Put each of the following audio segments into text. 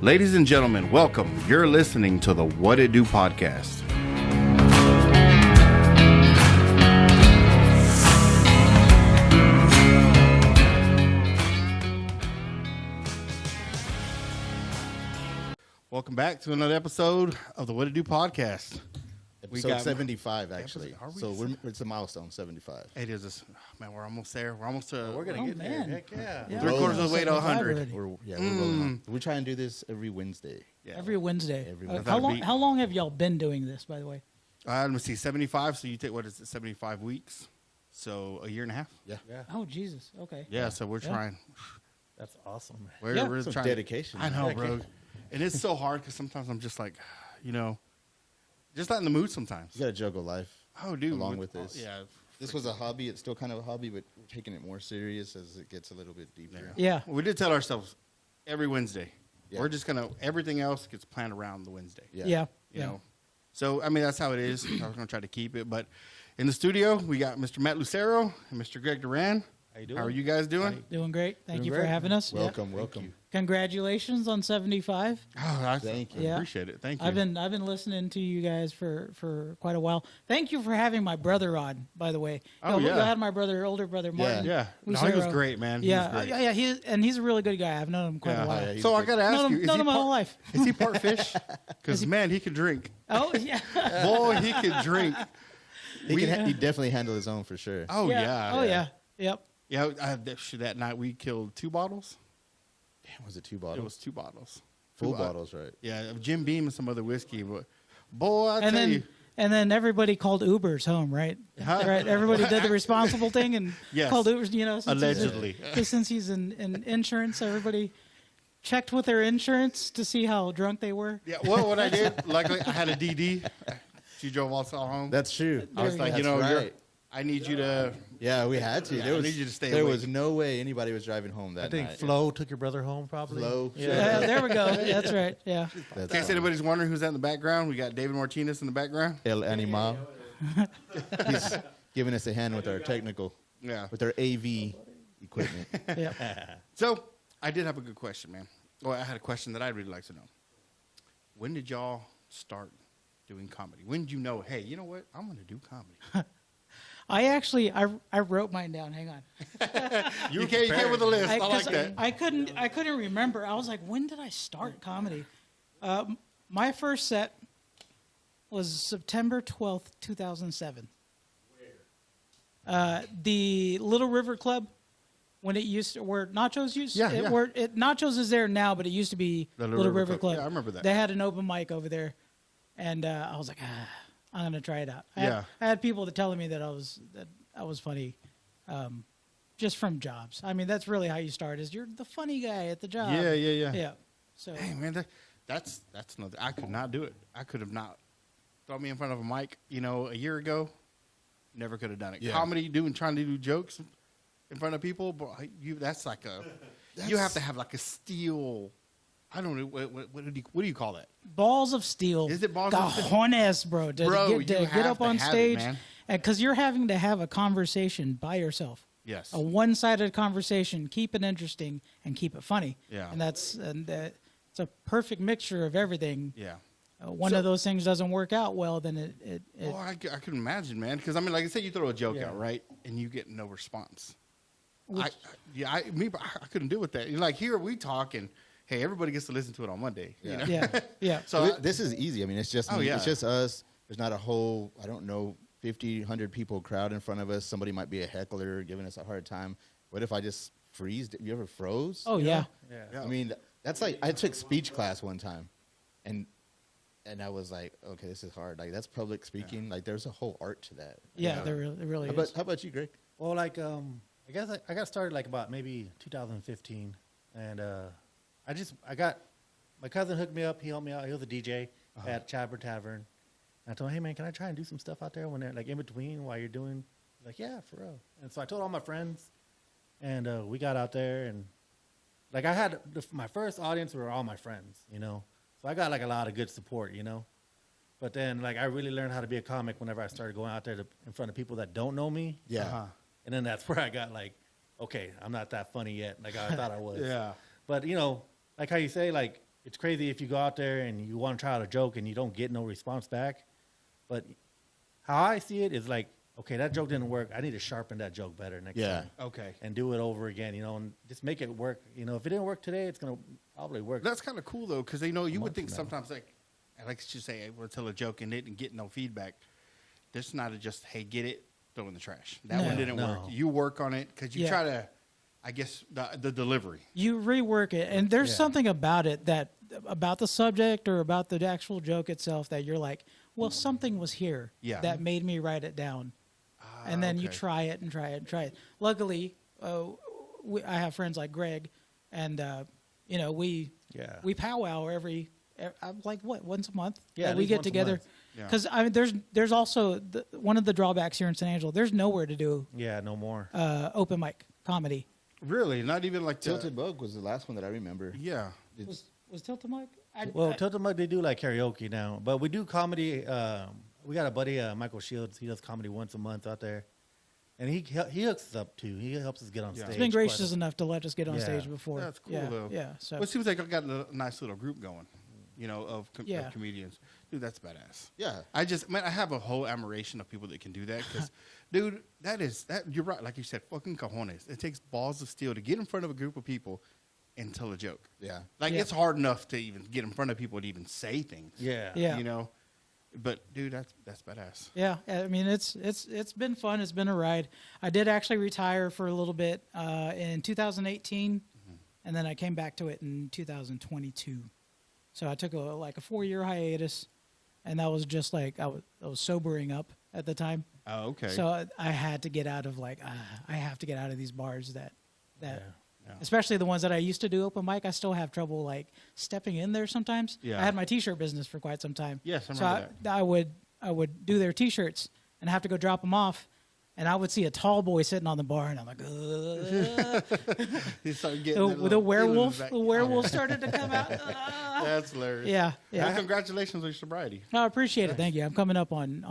Ladies and gentlemen, welcome. You're listening to the WID Podcast. Welcome back to another episode of the WID Podcast. Episode 75, actually. Episode, it's a milestone, 75. It is. Man, we're almost there. We're almost to. We're going to get there. Heck yeah. 3/4 of the way to 100. We're rolling. We try and do this every Wednesday. Yeah. Every Wednesday. Wednesday. How long have y'all been doing this, by the way? Let me see, 75. So you take, what is it, 75 weeks? So a year and a half? Yeah. Oh, Jesus. Okay. Yeah, so we're trying. That's awesome. We're Some trying. dedication. I know, bro. And it's so hard because sometimes I'm just like, just not in the mood sometimes. You got to juggle life. Oh, dude. Along with this. Yeah. This was a hobby. It's still kind of a hobby, but we're taking it more serious as it gets a little bit deeper. Yeah. We did tell ourselves every Wednesday. Yeah. We're just going to, everything else gets planned around the Wednesday. Yeah. You know? So, I mean, that's how it is. I was going to try to keep it. But in the studio, we got Mr. MATT LUCERO and Mr. Greg Duran. How you doing? How are you guys doing? Doing great. Thank you Doing for great. having us. Welcome. Congratulations on 75. Oh, Thank you. Yeah. Appreciate it. Thank you. I've been listening to you guys for quite a while. Thank you for having my brother on, by the way. Oh, yeah. I had my older brother Martin. Yeah. No, he was great, man. He was great. Yeah. He's a really good guy. I've known him quite a while. Yeah, So I got to ask you, known him my whole life. is he part fish? Because, man, he could drink. Oh, yeah. Boy, he could drink. He definitely handle his own for sure. Oh, yeah. Oh, yeah. Yep. Yeah, that night we killed 2 bottles. Damn, was it 2 bottles? It was 2 bottles. Full bottles, right? Yeah, Jim Beam and some other whiskey. But boy, I And tell you. then everybody called Ubers home, right? Huh? Right. Everybody did the responsible thing and Yes. called Ubers. Since Allegedly. Since he's in insurance, everybody checked with their insurance to see how drunk they were. Yeah, well, what I did, luckily, I had a DD. She drove us all home. That's true. I was like, That's you're, right. I need you to. Yeah, we had to. I need you to stay There awake. was no way anybody was driving home that I think night. Flo took your brother home, probably. Flo. Yeah, there we go. That's right. Yeah. In case anybody's wondering who's that in the background, we got David Martinez in the background. El Animal. He's giving us a hand with our technical, with our AV equipment. Yeah. So I did have a good question, man. Well, I had a question that I'd really like to know. When did y'all start doing comedy? When did you know, hey, you know what? I'm going to do comedy. I wrote mine down. Hang on. You came with a list. I like that. I couldn't remember. I was like, when did I start comedy? My first set was September 12th, 2007. The Little River Club, when it used to, where Nachos used to, Nachos is there now, but it used to be The Little River Club. Yeah, I remember that. They had an open mic over there, and I was like, I'm gonna try it out. I had people that telling me that I was funny, just from jobs. I mean, that's really how you start. Is you're the funny guy at the job. Yeah. So, Hey, man, that's another. I could not do it. I could have not thrown me in front of a mic. A year ago, never could have done it. Yeah. Comedy, trying to do jokes in front of people, but that's like you have to have like a steel. I don't know what do you call that? balls of steel. Is it balls of steel? Cojones, bro. To get up on stage, man. Because you're having to have a conversation by yourself. Yes. A one-sided conversation. Keep it interesting and keep it funny. Yeah. And it's a perfect mixture of everything. Yeah. One of those things doesn't work out well, then it Oh, I can imagine, man. Because I mean, like I said, you throw a joke out, right, and you get no response. I couldn't do with that. Like here we talk and. Hey, everybody gets to listen to it on Monday. Yeah. You know? Yeah. So this is easy. I mean, it's just yeah. It's just us. There's not a whole, 50, 100 people crowd in front of us. Somebody might be a heckler giving us a hard time. What if I just freeze? You ever froze? Oh, yeah. I mean, that's like, I took speech class one time, and I was like, okay, this is hard. Like, that's public speaking. Yeah. Like, there's a whole art to that. Yeah, there really is. How about you, Greg? Well, like, I guess I got started like about maybe 2015, and my cousin hooked me up. He helped me out. He was a DJ at Chabber Tavern. And I told him, hey, man, can I try and do some stuff out there when they're like in between while you're doing? He's like, yeah, for real. And so I told all my friends, and we got out there, and like I had my first audience were all my friends, So I got like a lot of good support, But then like I really learned how to be a comic whenever I started going out there in front of people that don't know me. Yeah. And then that's where I got like, okay, I'm not that funny yet, like I thought I was. Yeah. But like how you say, like it's crazy if you go out there and you want to try out a joke and you don't get no response back. But how I see it is like, okay, that joke didn't work. I need to sharpen that joke better next time. Okay. And do it over again, and just make it work. If it didn't work today, it's going to probably work. That's kind of cool, though, because, you would think now. sometimes, like you say, hey, we'll tell a joke and didn't get no feedback. This is not just, hey, get it, throw in the trash. That one didn't work. You work on it because you try to, I guess, the delivery. You rework it, and there's something about it about the subject or about the actual joke itself that you're like, well, something was here that made me write it down. And then you try it and try it and try it. Luckily, I have friends like Greg, and we powwow every once a month. Yeah, we get together. Because there's also one of the drawbacks here in San Angelo. There's nowhere to do no more open mic comedy. Really, not even like Tilted Bug was the last one that I remember. Yeah, was Tilted Mic? Tilted Mug, they do like karaoke now, but we do comedy. We got a buddy, Michael Shields. He does comedy once a month out there, and he hooks us up too. He helps us get on stage. He's been gracious enough to let us get on stage before. That's cool though. Yeah, so it seems like I got a nice little group going, of comedians. Dude, that's badass. Yeah. I have a whole admiration of people that can do that because, dude, you're right. Like you said, fucking cojones. It takes balls of steel to get in front of a group of people and tell a joke. Yeah. It's hard enough to even get in front of people and even say things. Yeah. But dude, that's badass. Yeah, I mean it's been fun. It's been a ride. I did actually retire for a little bit in 2018, and then I came back to it in 2022. So I took a 4-year hiatus, and that was just like I was sobering up at the time. Oh, okay. So I had to get out of I have to get out of these bars that. Especially the ones that I used to do open mic, I still have trouble stepping in there sometimes. Yeah. I had my T-shirt business for quite some time. Yes, I remember that. I would do their T-shirts and have to go drop them off, and I would see a tall boy sitting on the bar, and I'm like, He started getting the werewolf started to come out. That's hilarious. Yeah. Well, congratulations on your sobriety. No, I appreciate it. Thank you. I'm coming up on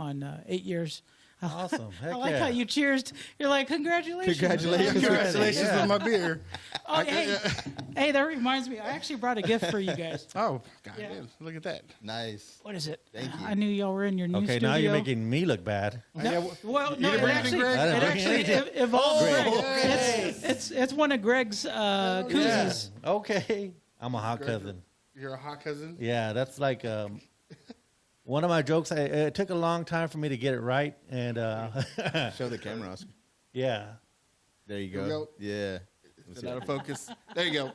8 years. Awesome. Heck I like how you cheersed. You're like, congratulations. Congratulations on my beer. Oh, hey, that reminds me. I actually brought a gift for you guys. Oh, goddamn. Look at that. Nice. What is it? Thank you. I knew y'all were in your new studio. Okay, now you're making me look bad. No, well, no, didn't bring anything, Greg? it actually evolved. Greg. It's one of Greg's koozies. Yeah. Okay. I'm a hot cousin. You're a hot cousin? Yeah, that's like one of my jokes. It took a long time for me to get it right, and Show the camera, Oscar. yeah. There you Here we go. go. Yeah. Is it out of focus? There you go.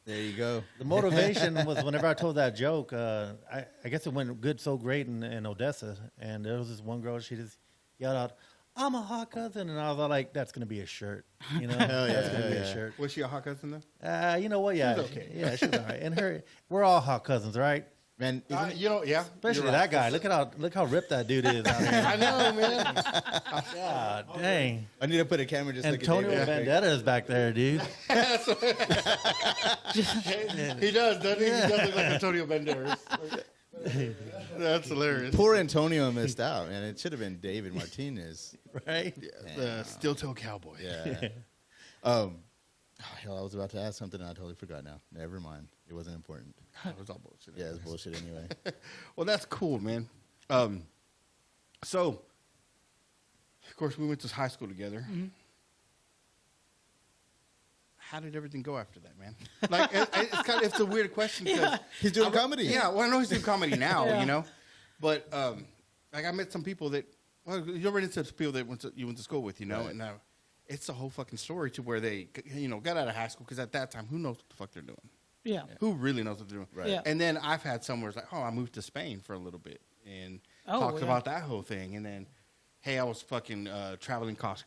There you go. The motivation was whenever I told that joke, I guess it went good so great in Odessa, and there was this one girl, she just yelled out, "I'm a hot cousin," and I was like, "That's gonna be a shirt, Hell That's yeah, gonna be yeah. a shirt." Was she a hot cousin though? You know what? Yeah, She's okay. Yeah, she's all right. And we're all hot cousins, right? Man, yeah. Especially you're that right. guy. Look how ripped that dude is out here. I know, man. God dang. I need to put a camera just Antonio like Vendetta is back there, dude. He does, doesn't he? He does look like Antonio Banderas. That's hilarious. Poor Antonio missed out, man. It should have been David Martinez. Right? The steel-toe cowboy. Yeah. Hell, I was about to ask something and I totally forgot now. Never mind. It wasn't important. That was all bullshit. Yeah, it's bullshit anyway. Well, that's cool, man. So, of course, we went to high school together. Mm-hmm. How did everything go after that, man? Like, it's a weird question because He's doing comedy. Yeah, well, I know he's doing comedy now, Yeah. but I met some people that you run into people that you went to school with, Right. and it's a whole fucking story to where they got out of high school because at that time, who knows what the fuck they're doing? Yeah. Who really knows what they're doing? Right. Yeah. And then I've had somewhere it's like, I moved to Spain for a little bit and Oh, talked yeah. about that whole thing. And then, hey, I was fucking traveling cross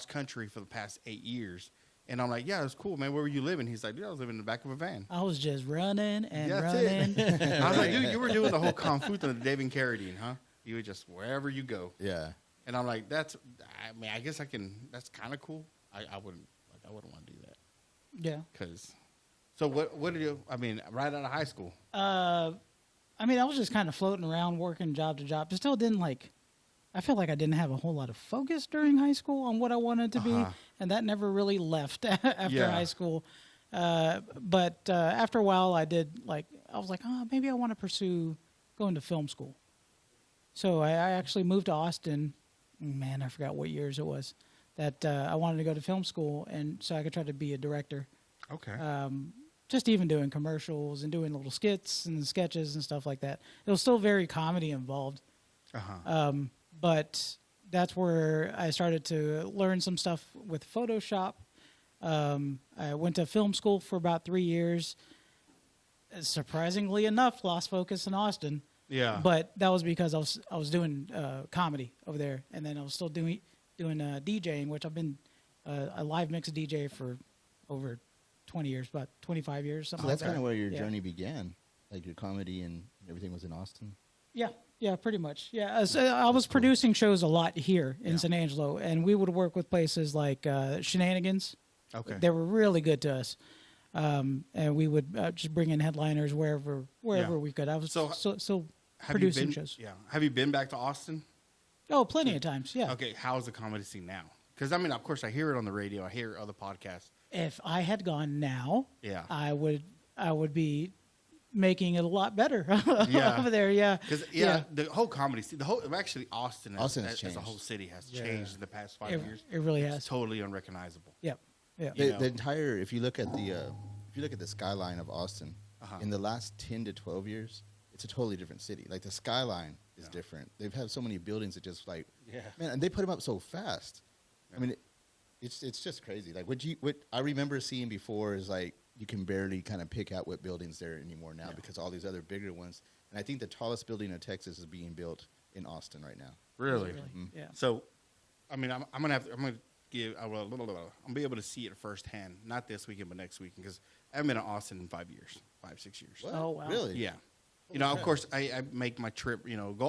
country for the past 8 years. And I'm like, yeah, it's cool, man. Where were you living? He's like, dude, I was living in the back of a van. I was just running and That's running. it. I was like, dude, you were doing the whole Kung Fu thing, the David Carradine, huh? You were just wherever you go. Yeah. And I'm like, I guess I can. That's kind of cool. I wouldn't want to do that. Yeah. So what did you? I mean, right out of high school. I was just kind of floating around, working job to job. But still didn't I feel like I didn't have a whole lot of focus during high school on what I wanted to be, and that never really left after high school. But after a while, I was like, oh, maybe I want to pursue going to film school. So I actually moved to Austin. Man, I forgot what years it was that I wanted to go to film school, and so I could try to be a director. Okay. Just even doing commercials and doing little skits and sketches and stuff like that. It was still very comedy involved. But that's where I started to learn some stuff with Photoshop. I went to film school for about 3 years. Surprisingly enough, lost focus in Austin. Yeah. But that was because I was doing comedy over there, and then I was still doing DJing, which I've been a live mix DJ for over 20 years, about 25 years, something So like that's that. kind of where your journey began, like your comedy and everything was in Austin. Yeah, pretty much. Yeah, so I was producing shows a lot here in San Angelo, and we would work with places like Shenanigans. Okay. They were really good to us, and we would just bring in headliners wherever we could. I was so producing shows. Yeah. Have you been back to Austin? Oh, plenty of times. Yeah. Okay. How's the comedy scene now? Because I mean, of course, I hear it on the radio. I hear other podcasts. If I had gone now, Yeah. I would be making it a lot better Yeah. over there. Yeah. Because the whole comedy scene, actually Austin as a changed. whole city has changed in the past 5 years. It really It's has. totally unrecognizable. Yep. Yeah. The, know. the entire, if you look at the skyline of Austin, in the last 10 to 12 years, it's a totally different city. Like the skyline is different. They've had so many buildings that just like, man, and they put them up so fast. I mean, it's just crazy. Like what I remember seeing before is like you can barely kind of pick out what buildings there anymore now because all these other bigger ones. And I think the tallest building in Texas is being built in Austin right now. Really? Yeah. So, I mean, I'm gonna give I'll be able to see it firsthand. Not this weekend, but next weekend because I haven't been to Austin in 5 years, 5-6 years. What? Oh, wow. Really? Yeah. Of course, I make my trip.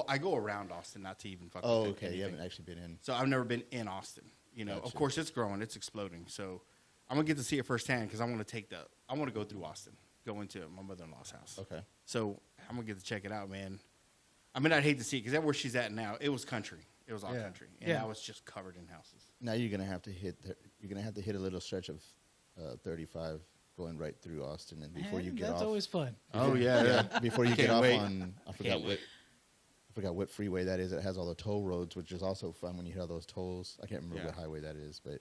I go around Austin, not to even fucking. Oh, think okay. anything. You haven't actually been in. So I've never been in Austin. Of Gotcha. course, it's growing, it's exploding. So I'm gonna get to see it firsthand because I want to go through Austin, go into my mother-in-law's house. Okay. So I'm gonna get to check it out, man. I mean, I'd hate to see it because that's where she's at now. It was country. It was all country, and Yeah. now it's just covered in houses. Now you're gonna have to hit a little stretch of 35 going right through Austin, and before you get That's off. always fun. Oh yeah. Before you get Can't off wait. on, I forgot what freeway that is. It has all the toll roads, which is also fun when you hit all those tolls. I can't remember what highway that is, but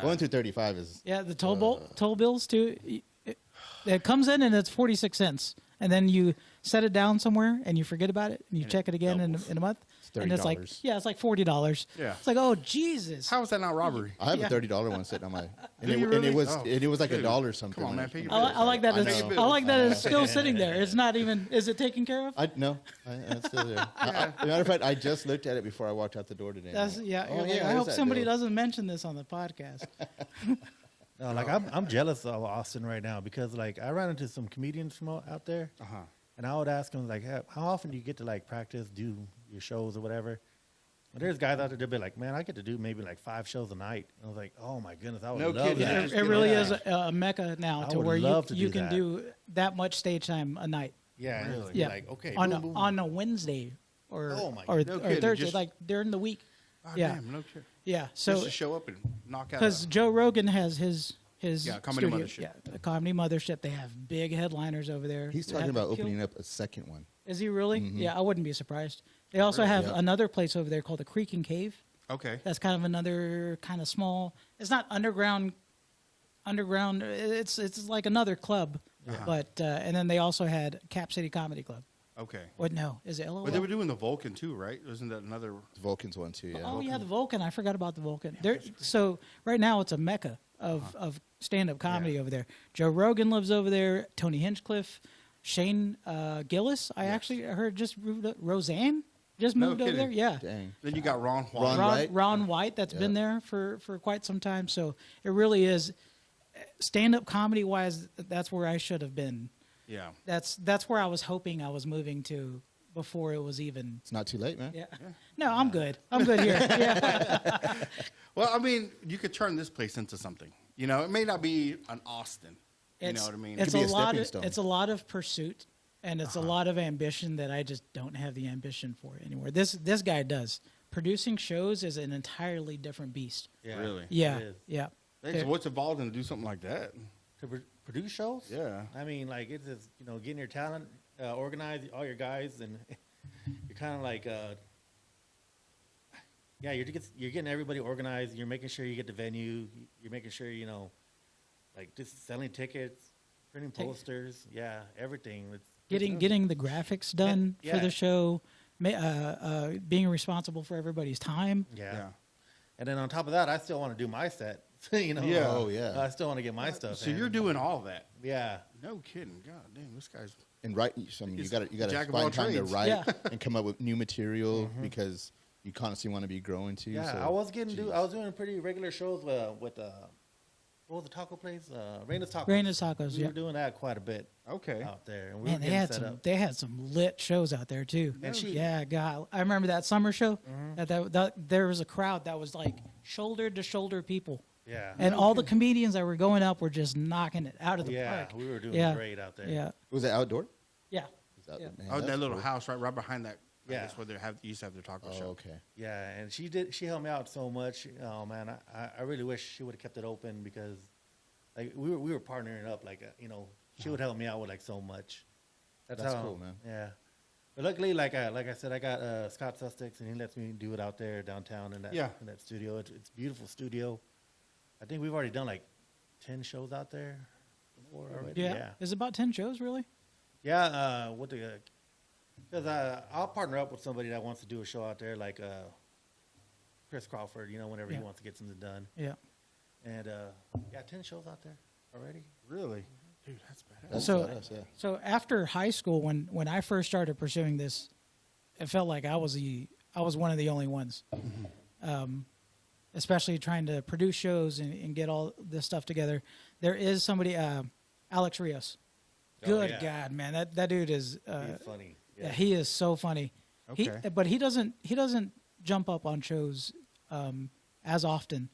going through 35 is. Yeah, the toll bills too. It comes in and it's 46 cents, and then you set it down somewhere and you forget about it and you check it again in a month. It's And it's like $30. it's like $40. Yeah. It's like, oh Jesus. How is that not robbery? I have a $30 one sitting on my, Do you really? it was like Dude, $1 something. Come on, when man. it- Pay your I like that. I It's, know. I like that it's still sitting there. It's not even. Is it taken care of? It's still there. Matter of fact, I just looked at it before I walked out the door today. That's I'm like, yeah. oh, you're like, I there's hope that somebody bill. doesn't mention this on the podcast. No, like I'm jealous of Austin right now because like I ran into some comedians from out there, and I would ask them like, how often do you get to like practice, do your shows or whatever? And there's guys out there that be like, man, I get to do maybe like 5 shows a night. And I was like, oh my goodness, I would No love kidding. that. Just It get really on is a mecca now I to would where love to you do can that. do that much stage time a night. Yeah, and it's Yeah. like okay, on boom, boom. on a Wednesday or Oh my or, God. No or kidding, Thursday, just- like during the week. Oh, Yeah. Damn, no shit. Yeah. Just So to show up and knock out. because Joe Rogan has his Comedy studio. Mothership. Yeah, the Comedy Mothership. They have big headliners over there. He's that talking have about killed- opening up a second one. Is he really? Yeah, I wouldn't be surprised. They also have Yeah. another place over there called the Creek Cave. Okay. That's kind of another kind of small. It's not underground. It's like another club, but and then they also had Cap City Comedy Club. Okay. What? No, is it LOL? But they were doing the Vulcan too, right? Wasn't that another? The Vulcan's one too, yeah. Oh yeah, the Vulcan. I forgot about the Vulcan. So right now it's a mecca of stand-up comedy over there. Joe Rogan lives over there. Tony Hinchcliffe, Shane Gillis. I actually heard just moved. Roseanne just No moved over there. kidding. Yeah. Dang. Then you got Ron Juan. Ron White? Ron White, that's been there for quite some time. So it really is stand-up comedy wise. That's where I should have been. Yeah. That's where I was hoping I was moving to before it was even. It's not too late, man. Yeah. No, I'm good. I'm good here. Yeah. Well, I mean, you could turn this place into something. It may not be an Austin. You know what I mean? It's Could be a a lot stepping of stone. it's a lot of pursuit, and it's a lot of ambition that I just don't have the ambition for anymore. This guy does. Producing shows is an entirely different beast. Yeah. Really? Yeah. It is. Yeah. Hey, so what's involved in to do something like that? To produce shows. Yeah. I mean, like it's just, getting your talent organized, all your guys, and you're kind of like, you're getting everybody organized. You're making sure you get the venue. You're making sure like just selling tickets, printing posters. Yeah, everything. Getting the graphics done for the show, being responsible for everybody's time. Yeah. And then on top of that, I still want to do my set. Yeah. Oh, yeah. I still want to get my stuff. So you're doing all that? Yeah. No kidding. God damn, this guy's. And write. I mean, you got to jack of all find time to trades. write and come up with new material because you constantly want to be growing too. Yeah, so, I was doing pretty regular shows with what was the taco place? Raina's Tacos. Raina's Tacos. We were doing that quite a bit. Okay. Out there, and we Man, were getting set up. they had some lit shows out there too. And God, I remember that summer show. That there was a crowd that was like shoulder to shoulder people. Yeah. And all the comedians that were going up were just knocking it out of the park. Yeah, we were doing great out there. Yeah. Was it outdoor? Yeah. Man, Oh, that's that little cool. house right behind that. Yeah. That's where they used to have their taco show. Oh, okay. Yeah, and she helped me out so much. Oh man, I really wish she would have kept it open because like we were partnering up like she would help me out with like so much. That's how, cool, man. Yeah. But luckily, like I said, I got Scott Sussex, and he lets me do it out there downtown in that studio. It's a beautiful studio. I think we've already done like 10 shows out there before already. Yeah. Is it about 10 shows really? Yeah. Because I'll partner up with somebody that wants to do a show out there, like Chris Crawford. Whenever he wants to get something done. Yeah. And 10 shows out there already. Really? Dude, that's bad. That's So- badass, yeah. So after high school, when I first started pursuing this, it felt like I was one of the only ones, especially trying to produce shows and get all this stuff together. There is somebody, Alex Rios. Good God, man, that dude is He's funny. Yeah, he is so funny. Okay. But he doesn't jump up on shows as often.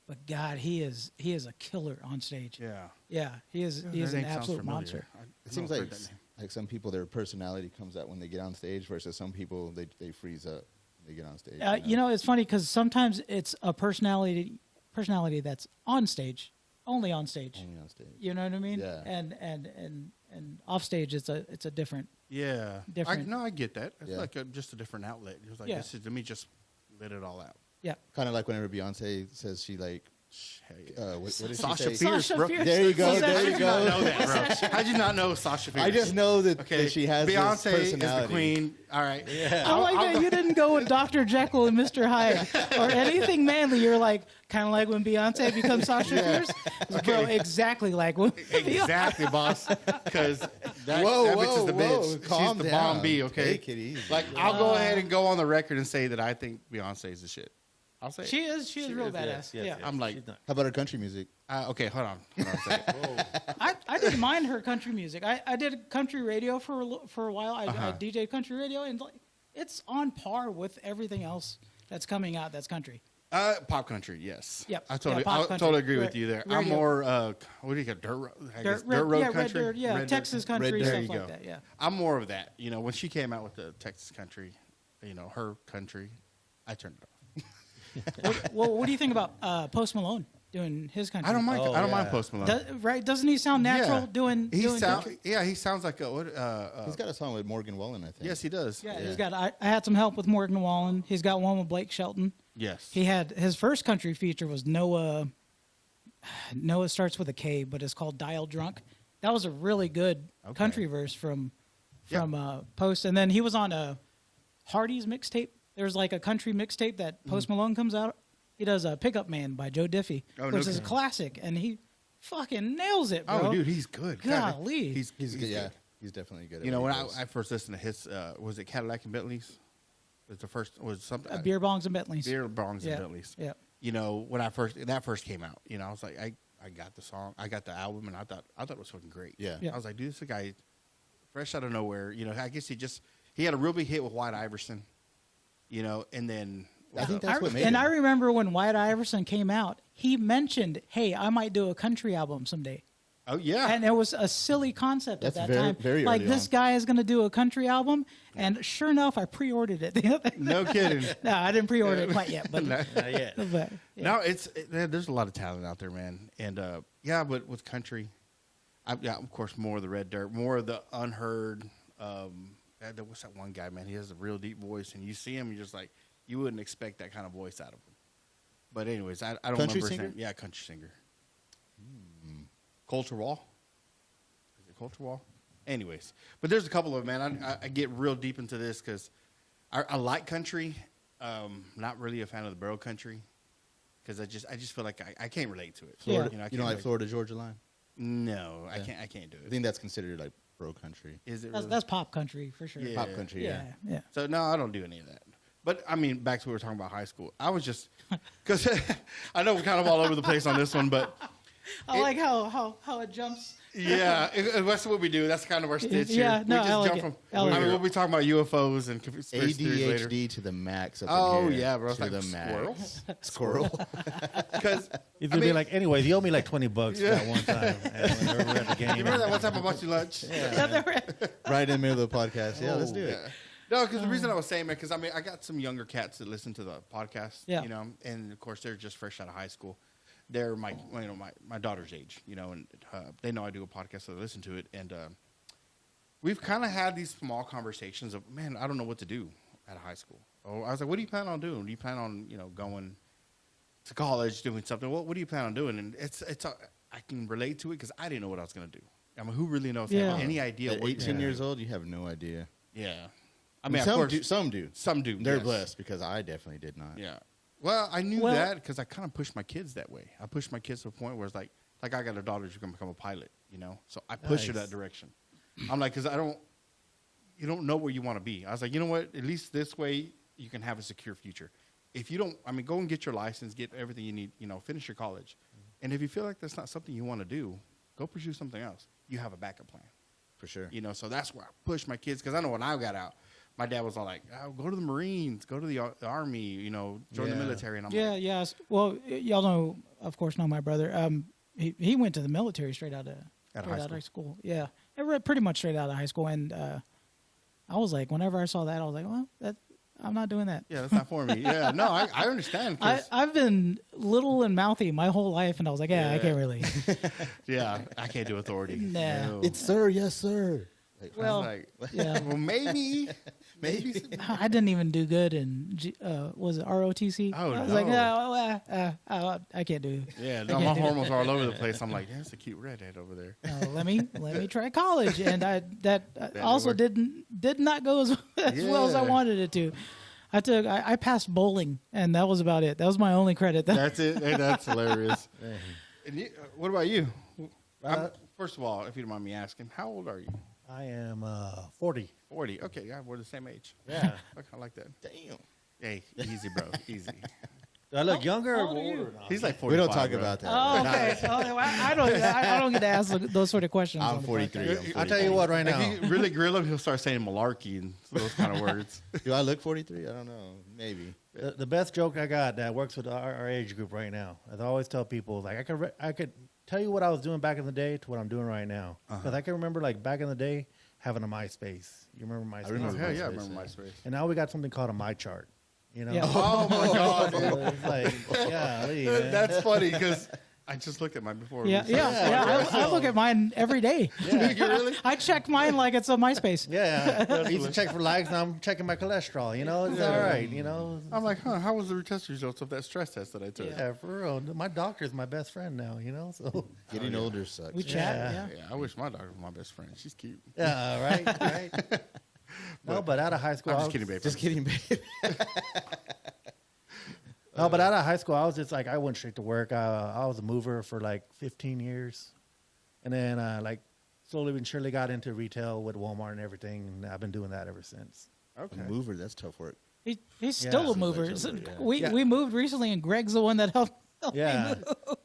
But God, he is a killer on stage. Yeah. Yeah, he is That an name sounds absolute familiar. monster. It seems I've like heard that name. like some people, their personality comes out when they get on stage versus some people they freeze up when they get on stage. It's funny because sometimes it's a personality that's on stage, only on stage. Only on stage. You know what I mean? Yeah. And off stage, it's a different. Yeah. Different. I get that. It's Yeah. like just a different outlet. It was like, Yeah. let me just let it all out. Yeah. Kind of like whenever Beyonce says she like, what did Sasha she say? Fierce, bro. There you go. Was that- There you go. Know that, bro. How'd you not know Sasha Fierce? I just know that, Okay, that she has Beyonce this personality. is the queen. All right. Yeah. I like that you didn't go with Dr. Jekyll and Mr. Hyde or anything manly. You're like kind of like when Beyonce becomes Sasha Fierce, bro. Exactly like when Exactly, boss. Because that bitch is the bitch. Calm She's the down. bomb B, okay? Take it easy. Like, I'll go ahead and go on the record and say that I think Beyonce is the shit. I'll say it. She is real badass. Yes. I'm like, She's not- How about her country music? okay, hold on a second. I didn't mind her country music. I did country radio for a while. I DJed country radio, and like, it's on par with everything else that's coming out that's country. Pop country, yes. Yep. I totally, Yeah, pop I country. totally agree with you there. I'm Radio. more, what do you got? Dirt road Red country? dirt, yeah, Red Texas dirt. country, There stuff you like go. that. Yeah. I'm more of that. When she came out with the Texas country, her country, I turned it off. Well, what do you think about Post Malone doing his country? I don't mind. Oh, I don't mind yeah. Post Malone. Right? Doesn't he sound natural doing country? He sounds like a. He's got a song with Morgan Wallen, I think. Yes, he does. Yeah, Yeah. he's got. I had some help with Morgan Wallen. He's got one with Blake Shelton. Yes. He had his first country feature was Noah. Noah starts with a K, but it's called Dial Drunk. That was a really good country verse from Post. And then he was on a Hardy's mixtape. There's like a country mixtape that Post Malone comes out. He does a Pickup Man by Joe Diffie, Oh, no which is a kidding. classic, and he fucking nails it, bro. Oh, dude, he's good. God, Golly. he's He's good. Yeah, good. he's definitely good. At You know, what when he does. I first listened to his, was it Cadillac and Bentleys? Was the first was something Beer bongs and Bentleys. Beer bongs Yeah. and Bentleys. Yeah. When that first came out, I was like, I got the song, I got the album, and I thought it was fucking great. Yeah. Yeah. I was like, dude, this is a guy fresh out of nowhere. I guess he had a real big hit with White Iverson. And then I think that's what made And him. I remember when White Iverson came out, he mentioned, "Hey, I might do a country album someday." oh yeah, And it was a silly concept That's at that very- time. very like, early this on. guy is going to do a country album, and sure enough, I pre-ordered it. no kidding. No, I didn't pre-order it quite yet, but, No. Not yet. but yeah. No, there's a lot of talent out there, man. And but with country, Of course, more of the red dirt, more of the unheard. What's that one guy, man? He has a real deep voice, and you see him, you're just like, you wouldn't expect that kind of voice out of him. But anyways, I don't country remember his singer? name. Yeah, country singer. Culture Wall. Is it Culture Wall? Anyways, but there's a couple of them, man. I get real deep into this because I like country. Not really a fan of the borough country because I just feel like I can't relate to it. Florida, You know, you don't like Florida Georgia Line? No, Yeah. I can't do I it. think that's considered like bro country. Is it? That's, Really? that's pop country for sure. Yeah. Pop country, yeah. Yeah. So no, I don't do any of that. But I mean, back to what we were talking about high school. I was just because I know we're kind of all over the place on this one, but I like how it jumps. yeah, that's what we do. That's kind of our stitch Yeah, here. no, we just I like jump it. from. I like it. We'll be talking about UFOs and conspiracy theories later. ADHD to the max. Up Oh in here, yeah, bro. to It's the like max. squirrels. Squirrel. Because He's gonna be like, anyways, you owe me like $20 for that one time. Whenever we're at the game. you remember that one time I bought you lunch? Right in the middle of the podcast. Yeah, let's do it. Yeah. No, because the reason I was saying, man, because I mean, I got some younger cats that listen to the podcast, Yeah. you know, and of course they're just fresh out of high school. They're my daughter's age, you know, and they know I do a podcast, so they listen to it, and we've kind of had these small conversations of, man, I don't know what to do out of high school. Oh, I was like, what do you plan on doing? Do you plan on, you know, going to college, doing something? What do you plan on doing? And I can relate to it because I didn't know what I was going to do. I mean, who really knows? Yeah. Have any idea? At what 18 years old, you have no idea. Yeah. I mean, of some course, do. Some do. some do. They're yes. blessed because I definitely did not. Yeah. Well, I knew Well- that because I kind of pushed my kids that way. I pushed my kids to a point where it's like I got a daughter who's going to become a pilot, you know? So I pushed her Nice. that direction. I'm like, because you don't know where you want to be. I was like, you know what? At least this way you can have a secure future. If you don't, I mean, go and get your license, get everything you need, you know, finish your college. And if you feel like that's not something you want to do, go pursue something else. You have a backup plan, For sure. you know? So that's where I pushed my kids because I know when I got out, my dad was all like, oh, go to the Marines, go to the Army, you know, join the Yeah. military. And I'm Yeah, like, yes. Well, y'all know, of course, know my brother. He went to the military straight out of high school. Yeah, pretty much straight out of high school. And I was like, whenever I saw that, I was like, well, I'm not doing that. yeah, that's not for me. Yeah, no, I understand. 'Cause, I've been little and mouthy my whole life, and I was like, I Yeah. can't really. yeah, I can't do authority. Nah. No. It's sir, yes, sir. Like, I Well, was like, yeah. well, maybe. I didn't even do good in was it ROTC? Oh, I was no. like, I can't do. Yeah, no, my hormones are all over the place. I'm like, yeah, it's a cute redhead over there. Let me try college, and that also work. did not go as well as I Yeah. wanted it to. I passed bowling, and that was about it. That was my only credit. That's it. Hey, that's hilarious. And you, what about you? First of all, if you don't mind me asking, how old are you? I am 40. 40. Okay, yeah, we're the same age. Yeah. I like that. damn. Hey, easy, bro. Easy. Do I look younger how or old are you? older? No, He's like 45. We don't talk bro. about that. Oh, okay. I don't get to ask those sort of questions. I'm on the 43. podcast. I'll tell you what right now. If you really grill him, he'll start saying malarkey and those kind of words. Do I look 43? I don't know. Maybe. The best joke I got that works with our age group right now. I always tell people, like, I could tell you what I was doing back in the day to what I'm doing right now. Because I can remember, like, back in the day, having a MySpace. You remember MySpace? I remember Hell yeah, I MySpace, remember yeah. MySpace. And now we got something called a My Chart. You know? Yeah. Oh my god, dude. So it's like, golly, man. That's funny because I just looked at mine before. Yeah. I look at mine every day. You really? I check mine like it's a MySpace. Yeah, I used to check for likes. Now I'm checking my cholesterol. You know, it's all right. You know, I'm like, how was the test results of that stress test that I took? yeah, for real. My doctor's my best friend now. You know, so Getting older sucks. We chat. Yeah. Yeah, I wish my doctor was my best friend. She's cute. yeah, right. No, but out of high school, I'm I just was- kidding, babe. Just kidding, babe. No, but out of high school, I was just like, I went straight to work. I was a mover for like 15 years. And then like slowly and surely got into retail with Walmart and everything. And I've been doing that ever since. Okay. A mover, that's tough work. He's still a seems mover. like So somebody, yeah. we moved recently, and Greg's the one that helped me Yeah. move.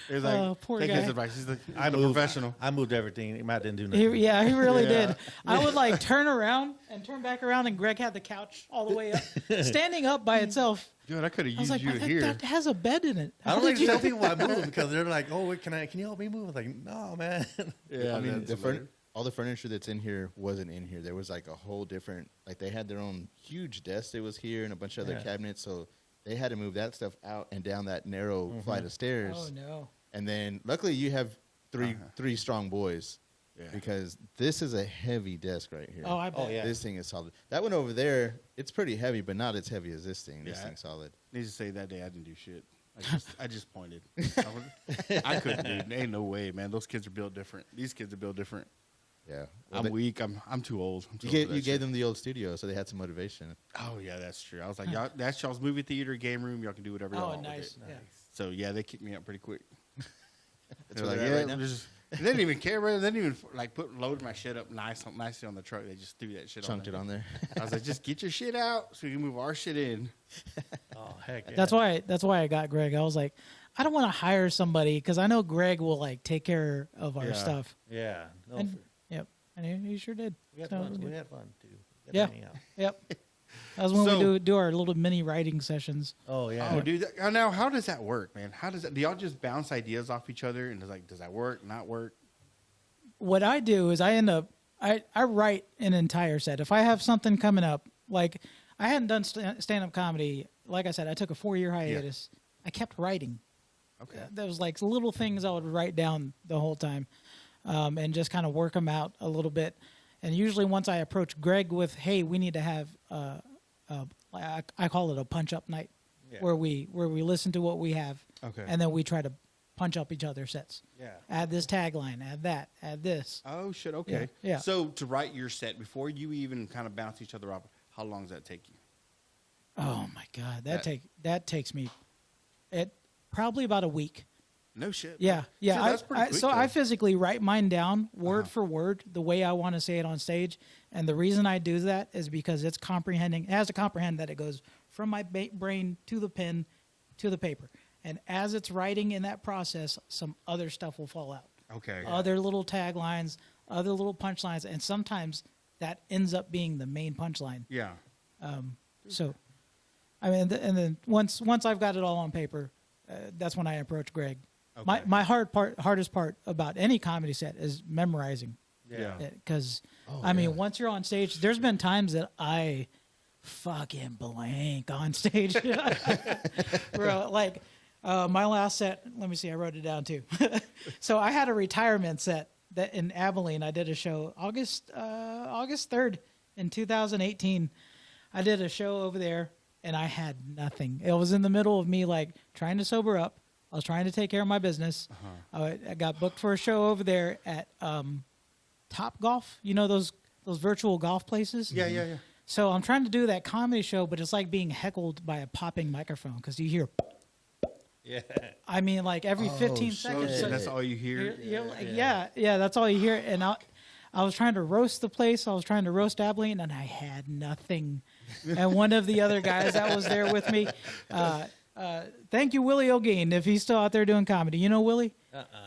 It was like, Poor take guy. his advice. He's the moved, professional. I moved everything. Matt didn't do nothing. He really Yeah. did. I would like turn around and turn back around, and Greg had the couch all the way up, standing up by itself. Dude, I could have I was used like, you "But here. that has a bed in it. I How don't did like to you-" tell people I moved because they're like, "Oh, wait, can you help me move?" I'm like, no, man. Yeah, I mean, that's hilarious. all the furniture that's in here wasn't in here. There was like a whole different, like they had their own huge desk that was here and a bunch of other Yeah. cabinets. So they had to move that stuff out and down that narrow flight of stairs. Oh no. And then luckily you have three strong boys. Yeah. Because this is a heavy desk right here. Oh, I bet. Yeah. This thing is solid. That one over there, it's pretty heavy, but not as heavy as this thing. This thing's solid. Need to say that day I didn't do shit. I just pointed. I couldn't, dude. Ain't no way, man. Those kids are built different. These kids are built different. Yeah. Well, I'm weak. I'm too old. You gave them the old studio, so they had some motivation. Oh, yeah, that's true. I was like, y'all, that's y'all's movie theater, game room. Y'all can do whatever y'all want nice. with it. Yeah. So, yeah, they kicked me up pretty quick. They're like, right now. They didn't even care, bro. They didn't even load my shit up nicely on the truck. They just threw that shit Chunked it on there. I was like, just get your shit out so we can move our shit in. Oh, heck yeah. That's why I got Greg. I was like, I don't want to hire somebody because I know Greg will like take care of our stuff. Yeah. No, Yep. And he sure did. we had So it fun. was We good. had fun, too. Yeah. Yep. That was when So- we do our little mini writing sessions. Oh, yeah. Oh, dude. Now, how does that work, man? Do y'all just bounce ideas off each other? And it's like, does that work, not work? What I do is I write an entire set. If I have something coming up, like I hadn't done stand-up comedy. Like I said, I took a 4-year hiatus. I kept writing. Okay. There was like little things I would write down the whole time, and just kind of work them out a little bit. And usually once I approach Greg with, hey, we need to have, I call it a punch-up night, where we listen to what we have, and then we try to punch up each other's sets. Yeah. Add this tagline, add that, add this. Oh, shit. Okay. Yeah. So to write your set, before you even kind of bounce each other off, how long does that take you? Oh, my God. That takes me probably about a week. No shit. Yeah. So that's pretty quick, I though. physically write mine down word for word the way I want to say it on stage. And the reason I do that is because it has to comprehend that it goes from my brain to the pen to the paper. And as it's writing in that process, some other stuff will fall out. Okay. Other little taglines, other little punchlines, and sometimes that ends up being the main punchline. Yeah. So, I mean, and then once I've got it all on paper, that's when I approach Greg. Okay. My hardest part about any comedy set is memorizing. Yeah. Because, I mean, once you're on stage, there's been times that I fucking blank on stage. Bro, like, my last set, let me see, I wrote it down too. So I had a retirement set that in Abilene. I did a show August 3rd in 2018. I did a show over there and I had nothing. It was in the middle of me like trying to sober up. I was trying to take care of my business. I got booked for a show over there at Top Golf. You know those virtual golf places? Yeah. So I'm trying to do that comedy show, but it's like being heckled by a popping microphone because you hear. Yeah. I mean, like every 15 seconds. So that's all you hear? You're like, yeah, that's all you hear. And I was trying to roast the place. I was trying to roast Abilene, and I had nothing. And one of the other guys that was there with me, thank you, Willie O'Gean, if he's still out there doing comedy. You know Willie?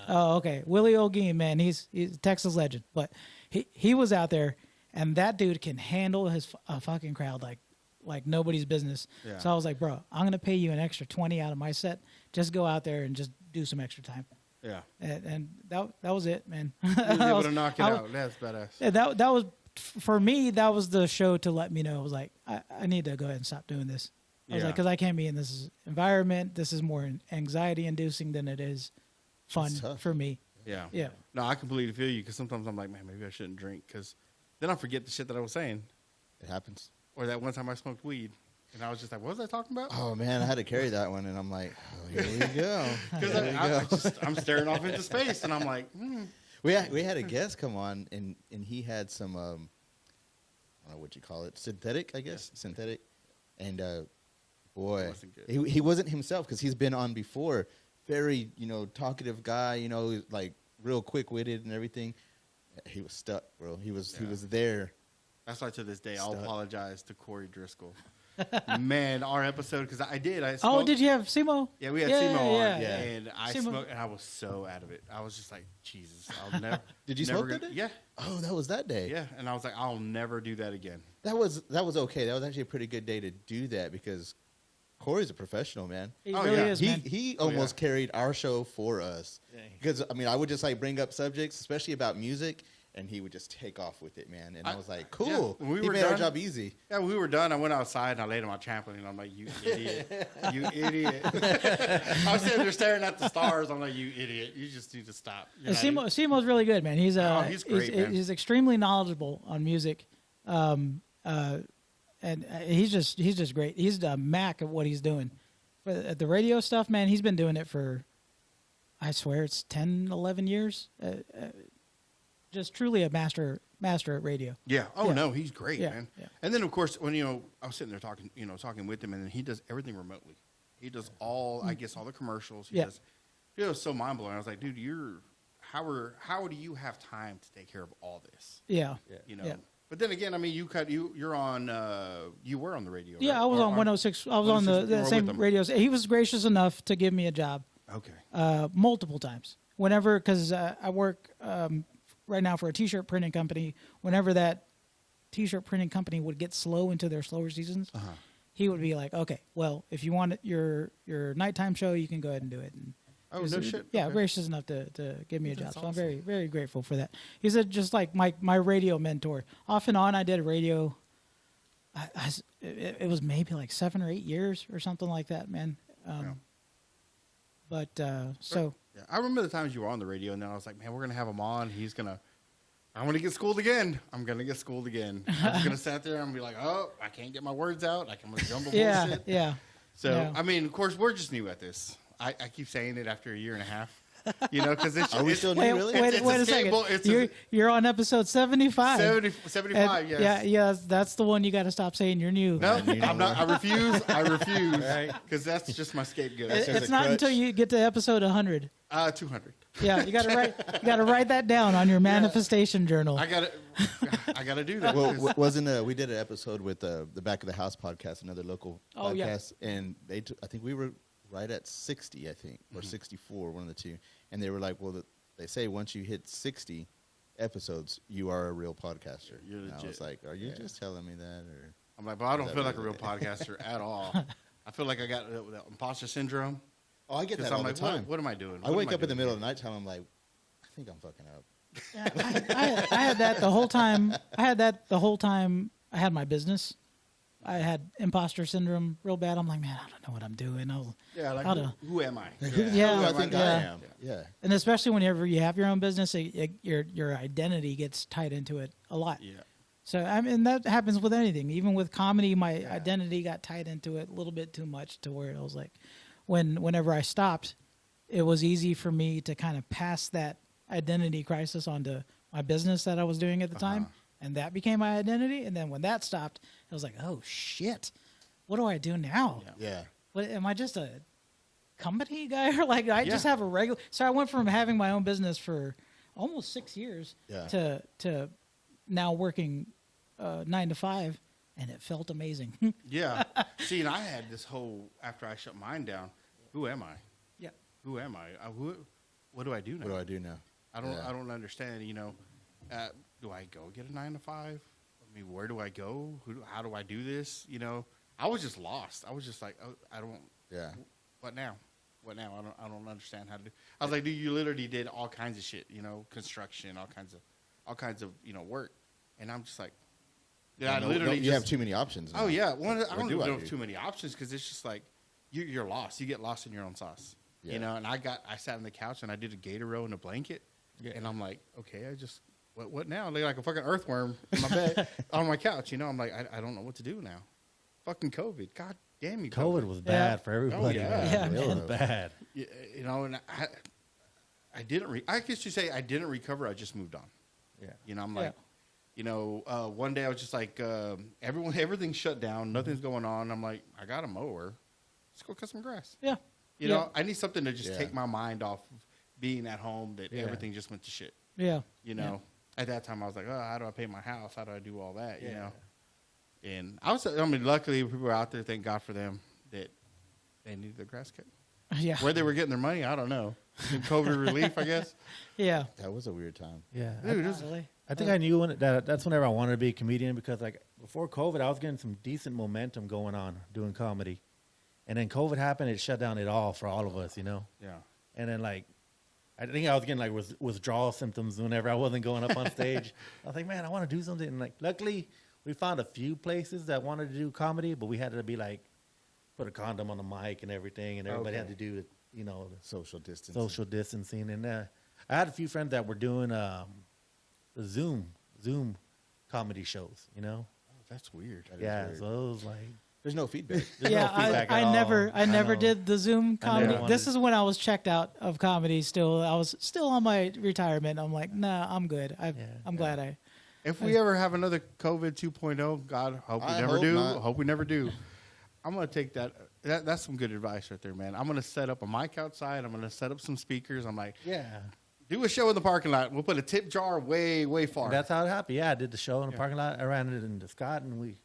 Oh, okay. Willie O'Gean, man, he's a Texas legend. But he was out there, and that dude can handle a fucking crowd like nobody's business. Yeah. So I was like, bro, I'm going to pay you an extra 20 out of my set. Just go out there and just do some extra time. Yeah. And that was it, man. You was able to knock it out. That's badass. Yeah, that was, for me, that was the show to let me know. I was like, I need to go ahead and stop doing this. I was like, because I can't be in this environment. This is more anxiety-inducing than it is fun for me. Yeah. Yeah. No, I completely feel you because sometimes I'm like, man, maybe I shouldn't drink because then I forget the shit that I was saying. It happens. Or that one time I smoked weed and I was just like, what was I talking about? Oh man, I had to carry that one, and I'm like, oh, here we go. Because I'm staring off into space and I'm like, We had a guest come on, and he had some I don't know what you call it, synthetic, I guess, synthetic, and boy, he wasn't himself because he's been on before. Very talkative guy, like real quick witted and everything. He was stuck, bro. He was there. That's why to this day I'll apologize to Corey Driscoll. Man, our episode because I smoked. Did you have Simo? Yeah, we had Simo on, yeah. and I smoked, and I was so out of it. I was just like, Jesus, I'll never. Did you smoke that day? Yeah. Oh, that was that day. Yeah, and I was like, I'll never do that again. That was okay. That was actually a pretty good day to do that because Corey's a professional, man. He really is, man. He almost carried our show for us because I would just like bring up subjects, especially about music, and he would just take off with it, man. And I was like, cool. Yeah, we he were made done. our job easy. Yeah, we were done. I went outside and I laid on my trampoline. I'm like, you idiot. You idiot. I was sitting there staring at the stars. I'm like, you idiot. You just need to stop. Simo's really good, man. He's great, man. He's extremely knowledgeable on music. And he's just great. He's the Mac at what he's doing. But the radio stuff, man, he's been doing it for, I swear, it's 10, 11 years. Just truly a master at radio. Yeah. Oh, Yeah. no, he's great, Yeah, man. yeah. And then, of course, when, I was sitting there talking with him, and then he does everything remotely. He does all the commercials. He Yeah. does. It was so mind-blowing. I was like, dude, how do you have time to take care of all this? Yeah. Yeah. But then again, I mean, you're on, you were on the radio, Yeah, right? I was on 106. I was on 106, you the were same with them. radios. He was gracious enough to give me a job Okay. multiple times. Whenever, because I work right now for a T-shirt printing company. Whenever that T-shirt printing company would get slow into their slower seasons, he would be like, "Okay, well, if you want your nighttime show, you can go ahead and do it." And Oh, no shit. Yeah, Okay. gracious enough to give me a job. That's So I'm awesome. very, very grateful for that. He's just like my radio mentor. Off and on, I did radio. It was maybe like 7 or 8 years or something like that, man. But so Yeah, I remember the times you were on the radio, and then I was like, man, we're going to have him on. I'm going to get schooled again. I'm going to get schooled again. I'm just going to sit there and be like, oh, I can't get my words out. I'm going to jumble bullshit. yeah. So, Yeah. I mean, of course, we're just new at this. I keep saying it after a year and a half, because it's Are we it's- still new, Wait, really? wait, It's wait a a second. scalable- it's You're on episode 75. 75, yes. Yeah, that's the one you got to stop saying you're new. No, You know I'm not. I refuse. Right. Because that's just my scapegoat. It's a not crutch. until you get to episode 100. 200. Yeah, you got to write that down on your manifestation journal. I got to do that. Well, 'cause- we did an episode with the Back of the House podcast, another local Oh, yeah. podcast, and I think we were right at 60, I think, or 64, one of the two, and they were like, well, they say once you hit 60 episodes, you are a real podcaster. You're And I was legit. like, are you just telling me that, or? I'm like, but I don't Is that feel like a really real podcaster at all. I feel like I got the imposter syndrome. Oh, I get 'Cause that I'm all like, the time. what am I doing? I wake up in the middle of the night time, I'm like, I think I'm fucking up. I had that the whole time. I had my business. I had imposter syndrome real bad. I'm like, man, I don't know what I'm doing. Yeah, like, How to- who am I? Yeah, Who I think I yeah. am. Yeah. And especially whenever you have your own business, your identity gets tied into it a lot. Yeah. So I mean that happens with anything. Even with comedy, my identity got tied into it a little bit too much to where it was like, whenever I stopped, it was easy for me to kind of pass that identity crisis onto my business that I was doing at the time, and that became my identity. And then when that stopped, I was like, oh shit, what do I do now? Yeah. What, am I just a company guy, or like I just Yeah. have a regular? So I went from having my own business for almost 6 years Yeah. to now working 9 to 5, and it felt amazing. Yeah. See, and I had this whole, after I shut mine down, who am I? Yeah. Who am I? What do I do now? What do I do now? I don't understand. Do I go get a 9 to 5? I mean, where do I go? How do I do this? I was just lost. I was just like, oh, I don't. Yeah. What now? What now? I don't understand how to do. I was like, dude, you literally did all kinds of shit. Construction, all kinds of work, and I'm just like, yeah, I literally You have too many options now. Oh yeah, I don't do I have do? too many options because it's just like you're lost. You get lost in your own sauce, Yeah. And I sat on the couch and I did a gator row in a blanket, and I'm like, okay, I just what now? I look like a fucking earthworm in my bed on my couch. I'm like, I don't know what to do now. Fucking COVID, god damn you, COVID was bad for everybody. yeah. Man. Yeah, It was man. bad. And I didn't. I guess you say I didn't recover. I just moved on. Yeah. I'm like, one day I was just like, everything's shut down. Nothing's going on. I'm like, I got a mower. Let's go cut some grass. Yeah. I need something to just Yeah. take my mind off of being at home that Yeah. everything just went to shit. Yeah. At that time I was like, oh, how do I pay my house? How do I do all that? Yeah. And luckily people were out there, thank God for them, that they needed their grass cut. Yeah. Where they were getting their money, I don't know. Some COVID relief, I guess. Yeah. That was a weird time. Yeah. Dude, it was- Really? I think I knew that's whenever I wanted to be a comedian, because like before COVID, I was getting some decent momentum going on doing comedy. And then COVID happened, it shut down it all for all of us, Yeah. And then like I think I was getting like withdrawal symptoms whenever I wasn't going up on stage. I was like, man, I want to do something. And like, luckily, we found a few places that wanted to do comedy, but we had to be like, put a condom on the mic and everything, and everybody had to do, you know, social distancing. Social distancing. And I had a few friends that were doing the Zoom comedy shows, you know. Oh, that's weird. Yeah, weird. So it was like, there's no feedback. there's Yeah, no feedback I at all. never did the Zoom comedy. wanted- This is when I was checked out of comedy. Still, I was still on my retirement. I'm like, nah, I'm good. I'm glad I. If we ever have another COVID 2.0, God, hope we never do. not. Hope we never do. I'm gonna take that. That's some good advice right there, man. I'm gonna set up a mic outside. I'm gonna set up some speakers. I'm like, Yeah. do a show in the parking lot. We'll put a tip jar way far. That's how it happened. Yeah, I did the show in the parking lot. I ran it into Scott, and we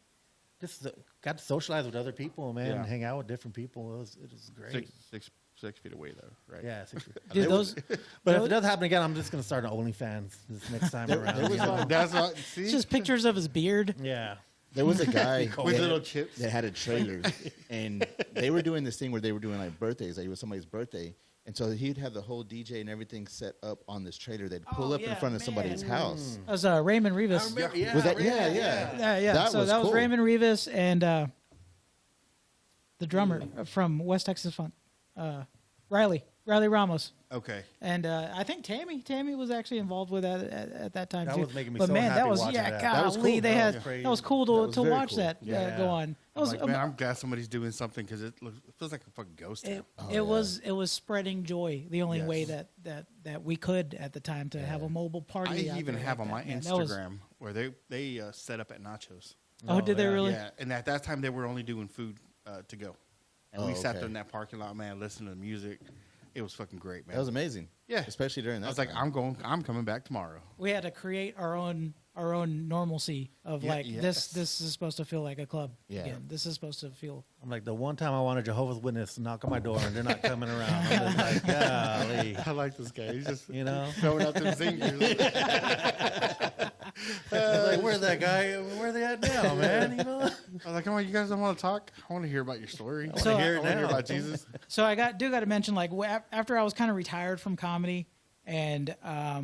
just got to socialize with other people, man, and hang out with different people. It was great. 6 feet away though, right? Yeah. Dude, those. But if it does happen again, I'm just going to start an OnlyFans this next time around. there was you know? That's what. See, It's just pictures of his beard. Yeah. There was a guy with that- little chips. that had a trailer, and they were doing this thing where they were doing like birthdays. Like it was somebody's birthday, and so he'd have the whole DJ and everything set up on this trailer. They'd pull Oh, up in yeah, front of man. somebody's house. That was Raymond Rivas. Yeah, Was that? really? Yeah. Yeah. That so was that was cool. Raymond Rivas and the drummer from West Texas Funk, Riley Ramos. Okay. And I think Tammy was actually involved with that at that time That too. was making me but so man, happy that was watching that. That was golly, cool. they That had was crazy. that was cool That to was to very watch cool. that Yeah. go on. That was Like, man, I'm glad somebody's doing something because it feels like a fucking ghost town. it was spreading joy. The only way Yes. that we could at the time to have a mobile party. I out even there have like on my that, man. That was- Instagram where they set up at Nachos. Oh, did they yeah. really? Yeah, and at that time they were only doing food to go, and Oh, we sat okay. there in that parking lot, man, listening to the music. It was fucking great, man. That was amazing. Yeah. especially during that. I was like, time. I'm coming back tomorrow. We had to create our own normalcy of Yeah, like yes. this is supposed to feel like a club. Yeah. Again. This is supposed to feel. I'm like, the one time I wanted Jehovah's Witness to knock on my door, and they're not coming around. I'm just like, golly. I like this guy. He's just You know? throwing out them zingers. Like, where's that guy? Where are they at now, man? You know? I was like, come on, you guys don't want to talk? I want to hear about your story. I want So- to hear, I I wanna hear now. about Jesus. So I got to mention like after I was kind of retired from comedy, and I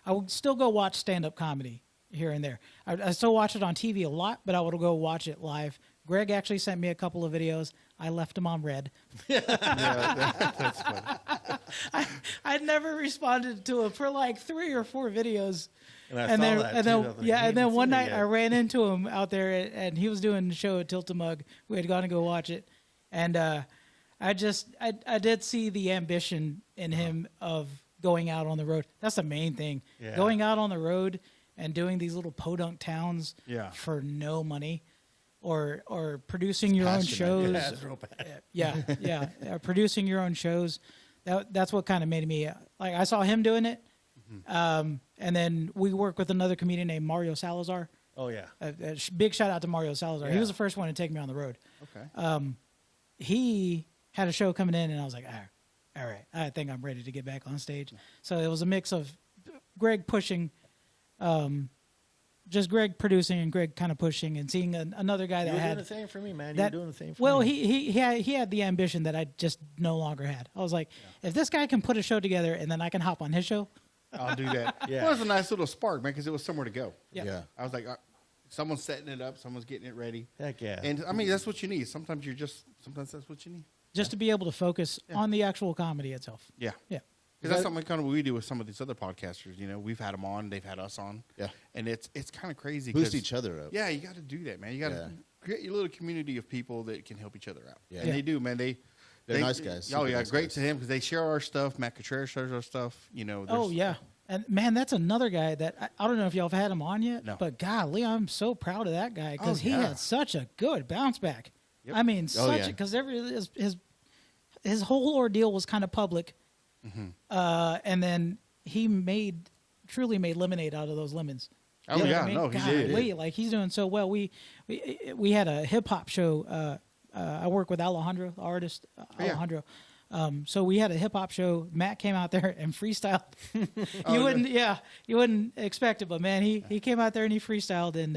would still go watch stand up comedy here and there. I still watch it on TV a lot, but I would go watch it live. Greg actually sent me a couple of videos. I left them on red. That's funny. I'd never responded to it for like 3 or 4 videos. And I And saw then, that, and too. I then was like, yeah, "He and then hasn't one seen it night yet." I ran into him out there, and he was doing the show at Tilt-A-Mug. We had gone to go watch it, and I did see the ambition in him of going out on the road. That's the main thing. Yeah. Going out on the road and doing these little podunk towns Yeah. for no money, or producing your own passionate. shows. Yeah, it's real bad. Yeah. Producing your own shows. That's what kind of made me like. I saw him doing it, and then we work with another comedian named Mario Salazar. Oh, yeah. Big shout out to Mario Salazar. He Yeah. was the first one to take me on the road. Okay. He had a show coming in, and I was like, all right, I think I'm ready to get back on stage. So it was a mix of Greg pushing, just Greg producing and Greg kind of pushing, and seeing another guy You that were doing had the same for me, man. You that. were doing the same for Well, me. he had the ambition that I just no longer had. I was like, if this guy can put a show together, and then I can hop on his show. I'll do that. Yeah. Well, it was a nice little spark, man, because it was somewhere to go. Yeah. I was like, someone's setting it up, someone's getting it ready. Heck yeah. And I mean, that's what you need. Sometimes that's what you need. Just to be able to focus on the actual comedy itself. Yeah. Yeah. Because that's something kind of we do with some of these other podcasters. You know, we've had them on, they've had us on. Yeah. And it's kind of crazy. Boost 'cause- each other up. Yeah, you got to do that, man. You got to Yeah. create your little community of people that can help each other out. Yeah. And Yeah. they do, man. They're nice guys. Oh Super yeah, nice great guys. to him because they share our stuff. Matt Contreras shares our stuff. You know. Oh there's- yeah, and man, that's another guy that I don't know if y'all have had him on yet. No. But golly, I'm so proud of that guy because Oh, he yeah. had such a good bounce back. Yep. I mean, Oh, yeah. because his whole ordeal was kind of public, and then he truly made lemonade out of those lemons. Oh You know what yeah, I mean? no, he did. Golly, like he's doing so well. We had a hip hop show. I work with Alejandro, the artist yeah. Alejandro. So we had a hip hop show. Matt came out there and freestyled. Oh, You wouldn't expect it, but man, he came out there and he freestyled, and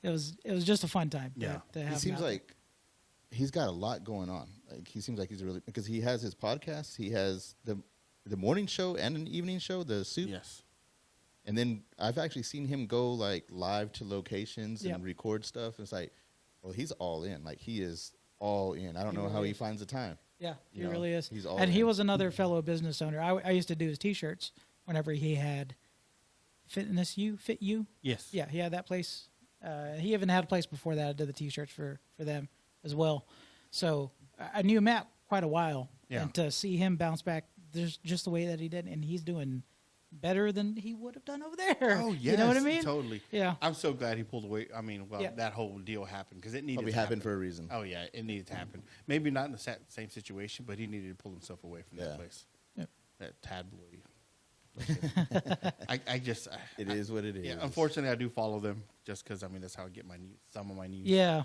it was just a fun time. Yeah. to have He him seems out there. like he's got a lot going on. Like he seems like he's really because he has his podcast. He has the morning show and an evening show, the Soup. Yes. And then I've actually seen him go like live to locations and record stuff. It's like, well, he's all in. Like he is all in. I don't know how he finds the time. Yeah, he really is. He's all and in. he was another fellow business owner. I used to do his T-shirts whenever he had Fit You. Yes. Yeah, he had that place. He even had a place before that. I did the T-shirts for them as well. So I knew Matt quite a while. Yeah. And to see him bounce back just the way that he did, and he's doing better than he would have done over there. Oh, yes. You know what I mean? Totally. Yeah. I'm so glad he pulled away. I mean, that whole deal happened because it needed Probably to happened happen for a reason. Oh, yeah. It needed to happen. Maybe not in the same situation, but he needed to pull himself away from that place. Yep. That tabloid. It is what it is. Yeah, unfortunately, I do follow them just because, I mean, that's how I get some of my news. Yeah.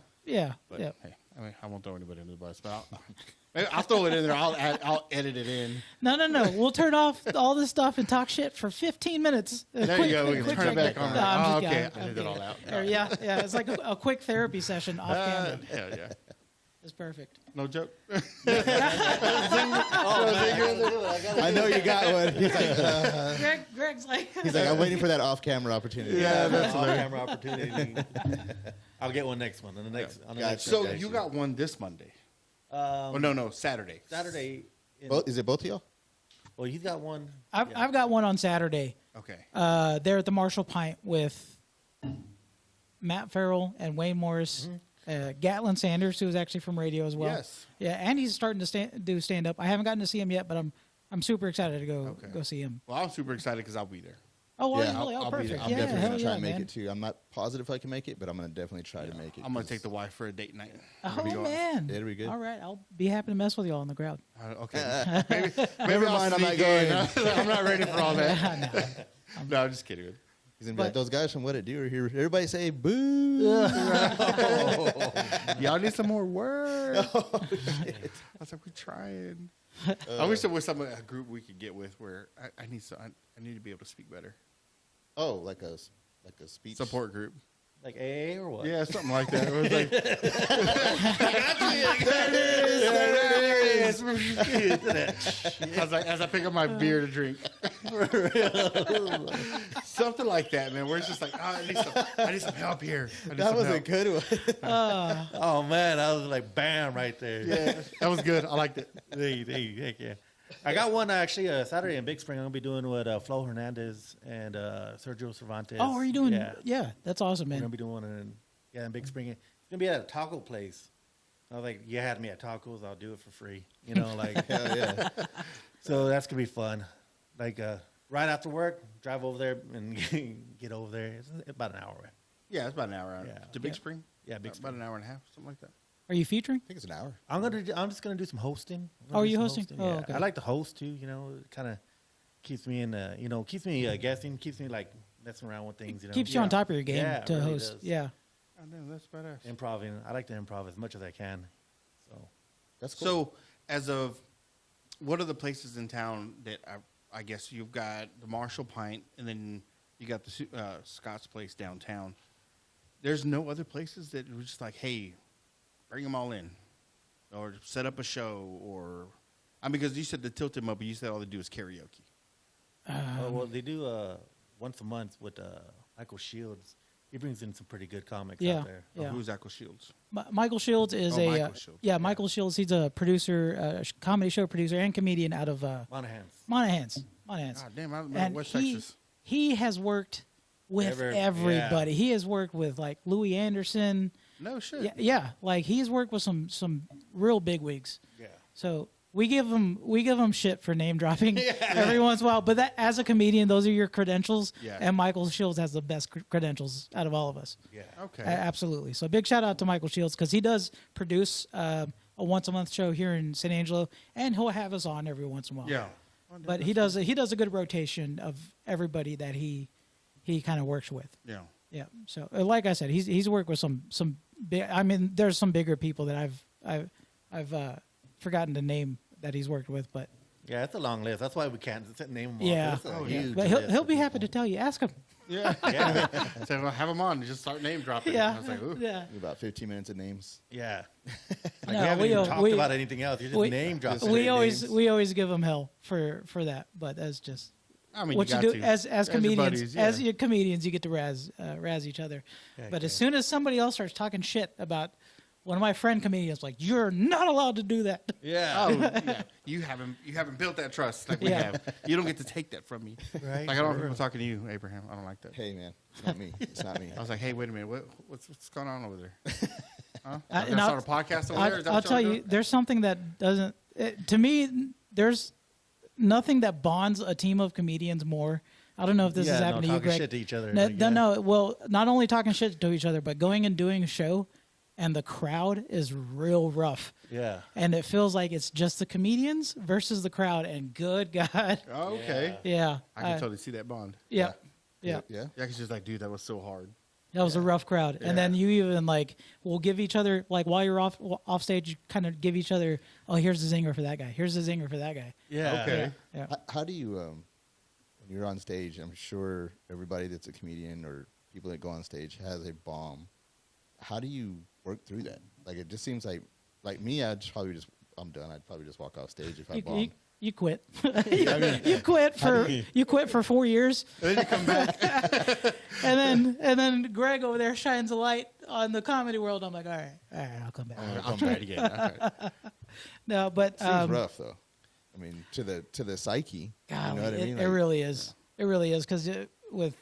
But, yeah. hey, I mean, I won't throw anybody under the bus, but I'll throw it in there. I'll edit it in. No. We'll turn off all this stuff and talk shit for 15 minutes. There you go. We can turn it back on. No, I'm just okay. kidding. I did it all out. Yeah. It's like a quick therapy session off camera. Yeah. It's perfect. No joke. I know you got one. He's like, Greg's like, I'm waiting for that off-camera opportunity. Yeah, that's off-camera opportunity. I'll get one next one. On the next. On the next So you got one this Monday. No, Saturday. Saturday. Is it both of y'all? Well, he's got one. I've got one on Saturday. Okay. They're at the Marshall Pint with Matt Farrell and Wayne Morris. Gatlin Sanders, who is actually from radio as well. Yes. Yeah, and he's starting to do stand up. I haven't gotten to see him yet, but I'm super excited to go see him. Well, I'm super excited because I'll be there. Oh, well, Yeah, really? I'll be Perfect. there. I'm Yeah, definitely hell going to try and yeah, make man. it too. I'm not positive I can make it, but I'm going to definitely try to make it. I'm going to take the wife for a date night. Oh, man. It'll be good. All right. I'll be happy to mess with y'all in the crowd. Okay. Maybe Never mind, I'm not going. I'm not ready for all that. No, I'm just kidding. He's going to be like, those guys from What It Do are here. Everybody say boo. Y'all need some more work. I was like, we're trying. I wish there was a group we could get with where I need to be able to speak better. Oh, like a speech. Support group. Like AA or what? Yeah, something like that. It was like, I was like, as I pick up my beer to drink, something like that, man. Where it's just like, I need some help here. That was a good one. Oh man, I was like, bam, right there. Yeah, that was good. I liked it. Heck yeah. I got one actually Saturday in Big Spring. I'm gonna be doing with Flo Hernandez and Sergio Cervantes. Oh, are you doing? Yeah, that's awesome, We're man. gonna be doing one in Big Spring. It's gonna be at a taco place. I was like, you had me at tacos, I'll do it for free. You know, like Hell yeah. so that's gonna be fun. Like right after work, drive over there and get over there. It's about an hour away. Yeah, it's about an hour out. Yeah. To Big Spring? Yeah, Big Spring. About an hour and a half, something like that. Are you featuring? I think it's an hour. I'm just gonna do some hosting. Oh, are you hosting? Oh, Yeah. okay. I like to host too. You know, it kind of keeps me in. Keeps me guessing. Keeps me like messing around with things. You know, Keeps you on top of your game Yeah, to it really host. does. Yeah. Oh, damn, that's badass. Improving. I like to improv as much as I can. So That's cool. So, as of, what are the places in town that I guess you've got the Marshall Pint, and then you got the Scott's Place downtown. There's no other places that were just like, hey, bring them all in, or set up a show, or because you said the Tilted Mo, but you said all they do is karaoke. well, they do once a month with Michael Shields. He brings in some pretty good comics Yeah. out there. Yeah. Who's Echo Shields? Michael Shields is Michael Shields. Michael Shields. He's a producer, comedy show producer, and comedian out of Monahans. Monahans. Ah, damn, I'm And West he, Texas. he has worked with everybody. He has worked with like Louis Anderson. No shit. Yeah, like he's worked with some real big wigs. Yeah. So we give him shit for name dropping every once in a while. But that, as a comedian, those are your credentials. Yeah. And Michael Shields has the best credentials out of all of us. Yeah. Okay. Absolutely. So big shout out to Michael Shields because he does produce a once a month show here in San Angelo, and he'll have us on every once in a while. Yeah. But he does a good rotation of everybody that he kind of works with. Yeah. Yeah. So like I said, he's worked with some big. I mean, there's some bigger people that I've forgotten to name that he's worked with, but Yeah, it's a long list. That's why we can't name them all. yeah. It's a huge But list he'll of be happy people. to tell you. Ask him. Yeah. So we'll have them on and just start name dropping. Yeah. I was like, ooh. Yeah. About 15 minutes of names. Yeah. No, we haven't even talked we- about anything else. You're just we- name dropping. We their always names. give them hell for that, but that's just I mean, what you got do to. as your comedians. buddies, As yeah. you comedians, you get to razz each other. Heck But as yeah. soon as somebody else starts talking shit about one of my friend comedians, like, you're not allowed to do that. Yeah. Oh, yeah. You haven't built that trust like we Yeah. have. You don't get to take that from me. Right. Like I don't want people talking to you, Abraham. I don't like that. Hey, man, it's not me. It's not me. I was like, hey, wait a minute. What's going on over there? Huh? I- Are we and gonna I'll- start a podcast over there? Is that I'll what tell y'all you, doing? there's something that doesn't. To me, there's nothing that bonds a team of comedians more. I don't know if this has happened to you, talking Greg. shit to each other. No, like, no, yeah. no. Well, not only talking shit to each other, but going and doing a show, and the crowd is real rough. Yeah. And it feels like it's just the comedians versus the crowd. And good God, Oh, okay. yeah, I can totally see that bond. yeah, yeah. Yeah. Yeah, because just like, dude, that was so hard. That was a rough crowd. Yeah. And then you even like will give each other, like, while you're off stage, you kind of give each other, oh, here's the zinger for that guy. Here's the zinger for that guy. Yeah. Okay. Yeah. How do you, when you're on stage, I'm sure everybody that's a comedian or people that go on stage has a bomb. How do you work through that? Like, it just seems like me, I'm done. I'd probably just walk off stage if I bombed. You quit. You quit for 4 years. And then you come back. and then Greg over there shines a light on the comedy world. I'm like, all right, I'll come back. I'll try it again. Okay. No, but Seems rough though. I mean, to the psyche. God, you know what I mean? it really is. It really is, because with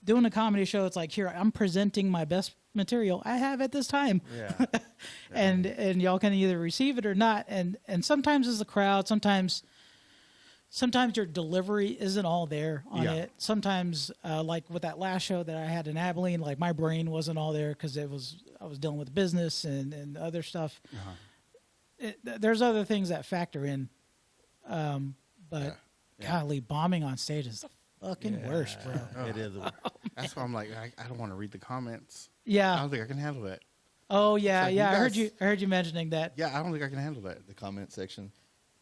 doing a comedy show, it's like, here, I'm presenting my best material I have at this time. Yeah. and y'all can either receive it or not. And sometimes it's the crowd. Sometimes your delivery isn't all there on Yeah. it. Sometimes, like with that last show that I had in Abilene, like my brain wasn't all there because I was dealing with business and other stuff. There's other things that factor in. But golly, bombing on stage is the fucking worst, bro. It is. That's why I'm like, I don't want to read the comments. I Yeah. don't think I can handle that. Oh yeah, like, yeah. you I guys- heard you mentioning that. Yeah, I don't think I can handle that. The comment section.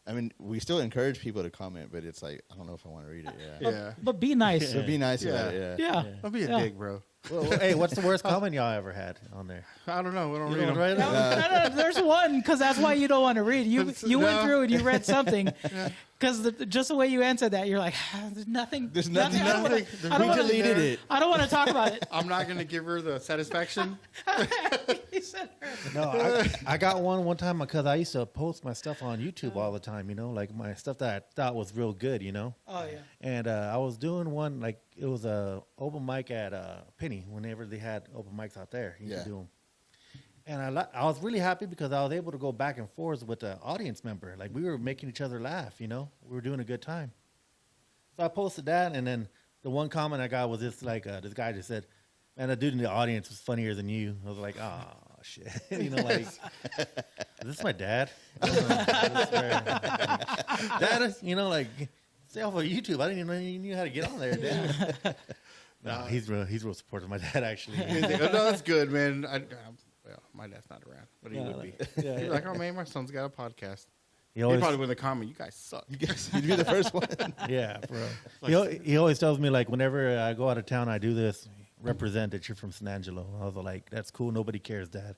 I mean, we still encourage people to comment, but it's like, I don't know if I want to read it. Yeah. Yeah. But be nice. So be nice about Yeah. it. Yeah. Don't be a Yeah. dick, bro. Well, hey, what's the worst comment y'all ever had on there? I don't know. We don't You read don't them. write it? No, there's one, because that's why you don't want to read. You went No. through and you read something, because just the way you answered that, you're like, there's nothing. There's nothing. I don't wanna- Nothing. I don't We wanna- deleted it. I don't want to talk about it. I'm not going to give her the satisfaction. He said, No, I got one time because I used to post my stuff on YouTube all the time, you know, like my stuff that I thought was real good, you know. oh yeah. And I was doing one, like, it was a open mic at Penny, whenever they had open mics out there. You could do them. And I was really happy because I was able to go back and forth with the audience member. Like, we were making each other laugh, you know. We were doing a good time. So I posted that, and then the one comment I got was this, like, this guy just said, man, that dude in the audience was funnier than you. I was like, oh, shit. You know, like, is this my dad? I swear. Dad, you know, like, stay off of YouTube. I didn't even know you knew how to get on there, Dad. No, he's real supportive of my dad, actually. No, that's good, man. Well, my dad's not around, but he Yeah, would like- be. yeah, He'd be yeah. like, oh, man, my son's got a podcast. He He always, probably would have comment, you guys suck. You guys, you'd be the first one. yeah, bro. He always tells me, like, whenever I go out of town, I do this, represent that you're from San Angelo. I was like, that's cool. Nobody cares, Dad.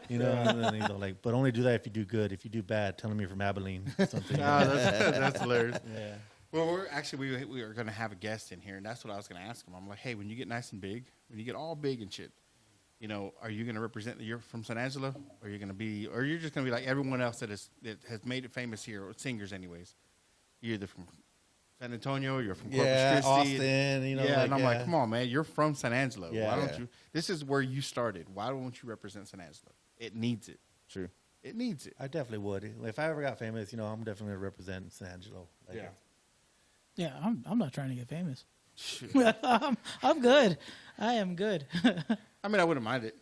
You know, and then he's like, but only do that if you do good. If you do bad, tell him you're from Abilene. Something. That's hilarious. Yeah. Well, we are going to have a guest in here, and that's what I was going to ask him. I'm like, hey, when you get nice and big, when you get all big and shit, you know, are you going to represent that you're from San Angelo, or you're just going to be like everyone else that has made it famous here, or singers anyways? You're either from San Antonio, you're from Corpus Christi, Austin, you know. yeah, like, and I'm like, come on, man, you're from San Angelo. Yeah. Why don't you? This is where you started. Why don't you represent San Angelo? It needs it. True. It needs it. I definitely would. If I ever got famous, you know, I'm definitely going to represent San Angelo. Like, Yeah. Yeah, I'm not trying to get famous. Shoot. I'm good. I am good. I mean, I wouldn't mind it.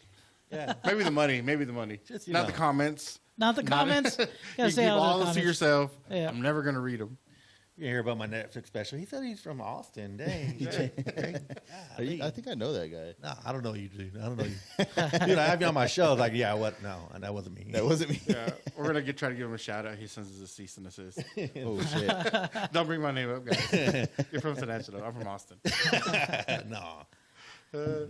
Yeah. Maybe the money. Just, you not know. the comments. Not the comments. You Gotta say keep all the all this to comments. yourself. Yeah. I'm never gonna read them. You hear about my Netflix special? He said he's from Austin. Dang. I think I know that guy. No, I don't know you, dude. I don't know you. Dude, I have you on my show. Like, yeah, what? No, that wasn't me. That wasn't me. Yeah, we're gonna try to give him a shout out. He sends us a cease and desist. Oh shit! Don't bring my name up, guys. You're from Cincinnati. I'm from Austin. No.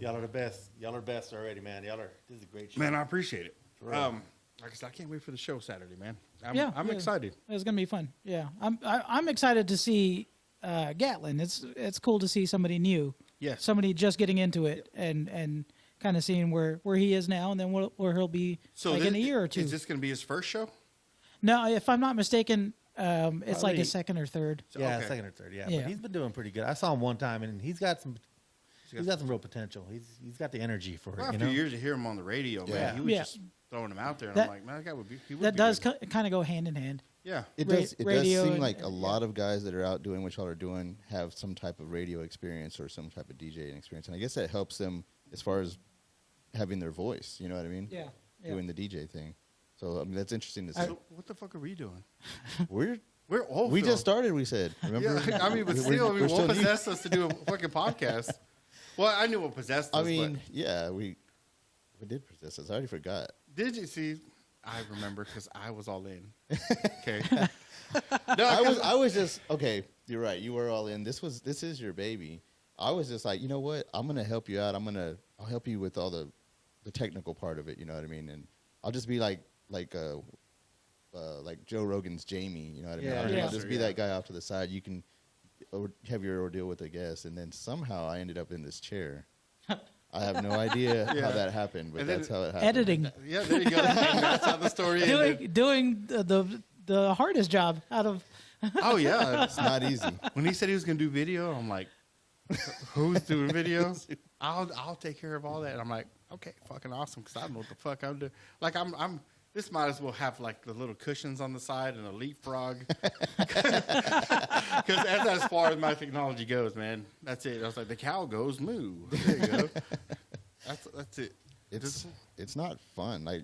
Y'all are the best. Y'all are best already, man. This is a great show. Man, I appreciate it. For real. Like I said, I can't wait for the show Saturday, man. I'm Yeah, excited. It's gonna be fun. Yeah, I'm excited to see Gatlin. It's cool to see somebody new. Yes. Somebody just getting into it and kind of seeing where he is now, and then where he'll be in a year or two. Is this going to be his first show? No, if I'm not mistaken, it's like Probably. his second or third. Yeah, Okay. second or third. Yeah, Yeah. but he's been doing pretty good. I saw him one time, and he's got some real potential. He's got the energy for Well, it. after years to hear him on the radio, Yeah. man, he was Yeah. just throwing him out there, and That- I'm like, man, that guy would be. He would That be does good. kind of go hand in hand. Yeah. It Ra- does. It radio does seem and- like a yeah. lot of guys that are out doing what y'all are doing have some type of radio experience or some type of DJing experience, and I guess that helps them as far as having their voice. You know what I mean? Yeah. Doing the DJ thing. So I mean, that's interesting to see. So what the fuck are we doing? We're We're old. we Phil. just started. We said. Remember? Yeah, I mean, but We're- still, we're what still new. possessed us to do a fucking podcast? Well, I knew what possessed us. I mean, yeah, we did possess us. I already forgot. but did you see? I remember because I was all in. Okay. No, I was just okay. You're right. You were all in. This is your baby. I was just like, you know what? I'm gonna help you out. I'll help you with all the technical part of it. You know what I mean? And I'll just be like Joe Rogan's Jamie. You know what I mean? Yeah. I'll just be that guy off to the side. You can have your ordeal with a guest, and then somehow I ended up in this chair. I have no idea Yeah. how that happened, but And then that's how it happened. Editing, yeah, there you go. That's how the story ended. doing the hardest job out of. Oh yeah. It's not easy. When he said he was gonna do video, I'm like, who's doing video? I'll take care of all that. And I'm like, okay, fucking awesome, because I don't know what the fuck I'm doing. Like I'm. This might as well have like the little cushions on the side and a leapfrog, because that's as far as my technology goes, man. That's it. I was like, the cow goes moo. There you go. That's it. It's not fun. Like,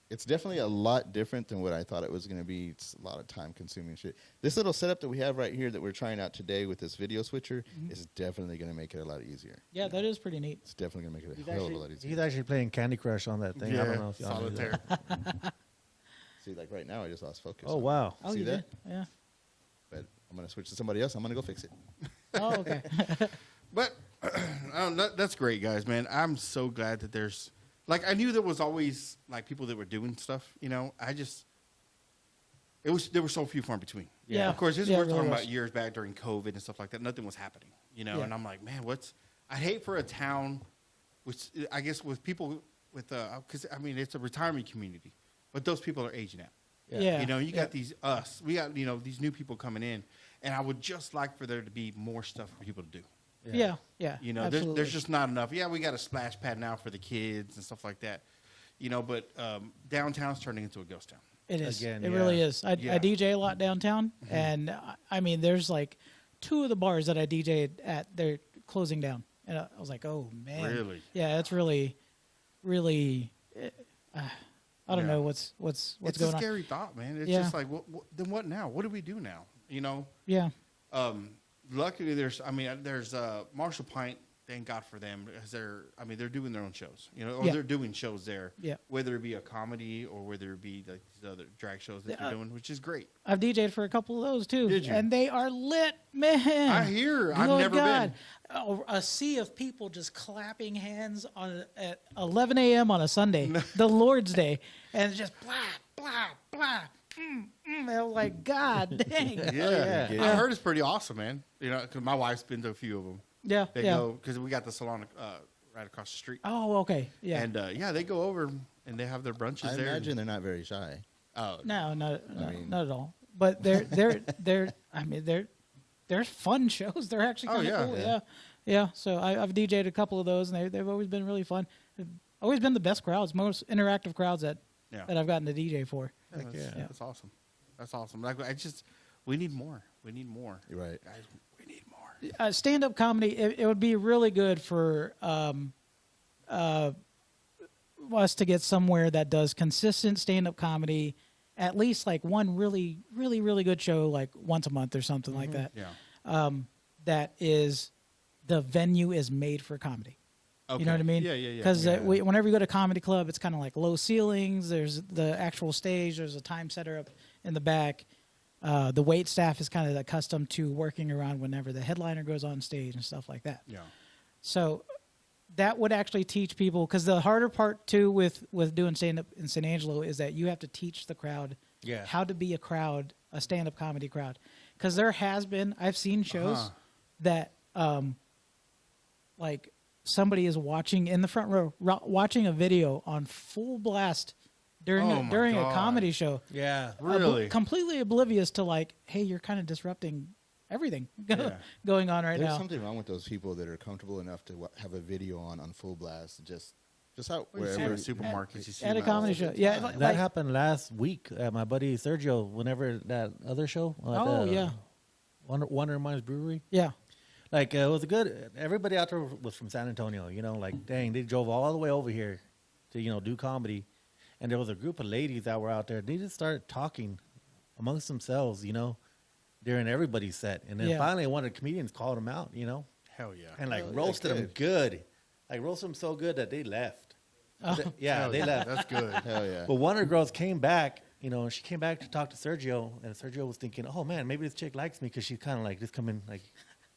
it's definitely a lot different than what I thought it was going to be. It's a lot of time consuming shit. This little setup that we have right here that we're trying out today with this video switcher is definitely going to make it a lot easier. Yeah, that is pretty neat. It's definitely going to make it a hell of a lot easier. He's actually playing Candy Crush on that thing. Yeah, I don't know if y'all knew solitaire. that. See, like right now, I just lost focus. Oh, wow. Oh, See you that? did? Yeah. But I'm going to switch to somebody else. I'm going to go fix it. Oh, okay. But that's great, guys, man. I'm so glad that there's, like, I knew there was always like people that were doing stuff. You know, there were so few far in between. Yeah. Of course, this Yeah, we're it really talking was. about years back during COVID and stuff like that. Nothing was happening. You know, Yeah. and I'm like, man, I hate for a town, which I guess with people with because I mean it's a retirement community, but those people are aging out. Yeah. You know, you got we got these new people coming in, and I would just like for there to be more stuff for people to do. Yeah. Yeah. You know, absolutely. there's just not enough. Yeah, we got a splash pad now for the kids and stuff like that. You know, but downtown's turning into a ghost town. It is. Again, It yeah. really is. I Yeah. DJ a lot downtown, and I mean, there's like 2 of the bars that I DJ'd at. They're closing down, and I was like, oh man. Really? Yeah, it's really. I don't Yeah. know what's It's going a on. scary thought, man. It's Yeah. just like, then what now? What do we do now? You know, Yeah. luckily there's Marshall Pint. Thank God for them, because they're doing their own shows. You know, or Yeah. they're doing shows there. Yeah. Whether it be a comedy or whether it be like the other drag shows that they're doing, which is great. I've DJ'd for a couple of those too. Did you? And they are lit, man. I hear. I've Good never God. been. Oh, a sea of people just clapping hands at 11 a.m. on a Sunday, the Lord's Day, and it's just blah, blah, blah. I was like, God dang. Yeah. yeah. I heard it's pretty awesome, man. You know, because my wife's been to a few of them. Yeah. They yeah. go because we got the salon right across the street. Oh, okay. Yeah. And they go over and they have their brunches I there. imagine they're not very shy. Oh No, not mean- not at all. But they're fun shows. They're actually Oh, kind of yeah. cool. Yeah. Yeah. So I've DJ'd a couple of those, and they've always been really fun. They've always been the best crowds, most interactive crowds that I've gotten to DJ for. That's awesome. That's awesome. Like we need more. We need more. You're right. Guys, we need more. Stand-up comedy, it would be really good for us to get somewhere that does consistent stand-up comedy at least like one really, really, really good show like once a month or something like that. Yeah. That is, the venue is made for comedy. Okay. You know what I mean? Yeah. Because whenever you go to comedy club, it's kind of like low ceilings. There's the actual stage. There's a time setter up in the back. The wait staff is kind of accustomed to working around whenever the headliner goes on stage and stuff like that. Yeah. So that would actually teach people, because the harder part too with doing stand-up in San Angelo is that you have to teach the crowd how to be a stand-up comedy crowd. Because there has been, I've seen shows that like somebody is watching in the front row, watching a video on full blast during a comedy show. Yeah, really, completely oblivious to like, hey, you're kind of disrupting everything going on right now. There's something wrong with those people that are comfortable enough to have a video on full blast, just out wherever supermarkets. You see at a comedy show. Yeah, that happened last week at my buddy Sergio. Whenever that other show. Wonder Mines Brewery. Yeah. Like, it was everybody out there was from San Antonio, you know, like, dang, they drove all the way over here to, you know, do comedy. And there was a group of ladies that were out there. They just started talking amongst themselves, you know, during everybody's set. And then finally one of the comedians called them out, you know. Hell yeah. And, like, roasted them good. Like, roasted them so good that they left. Oh. They left. That's good. Hell yeah. But one of the girls came back, you know, she came back to talk to Sergio. And Sergio was thinking, oh, man, maybe this chick likes me because she's kind of like just coming, like...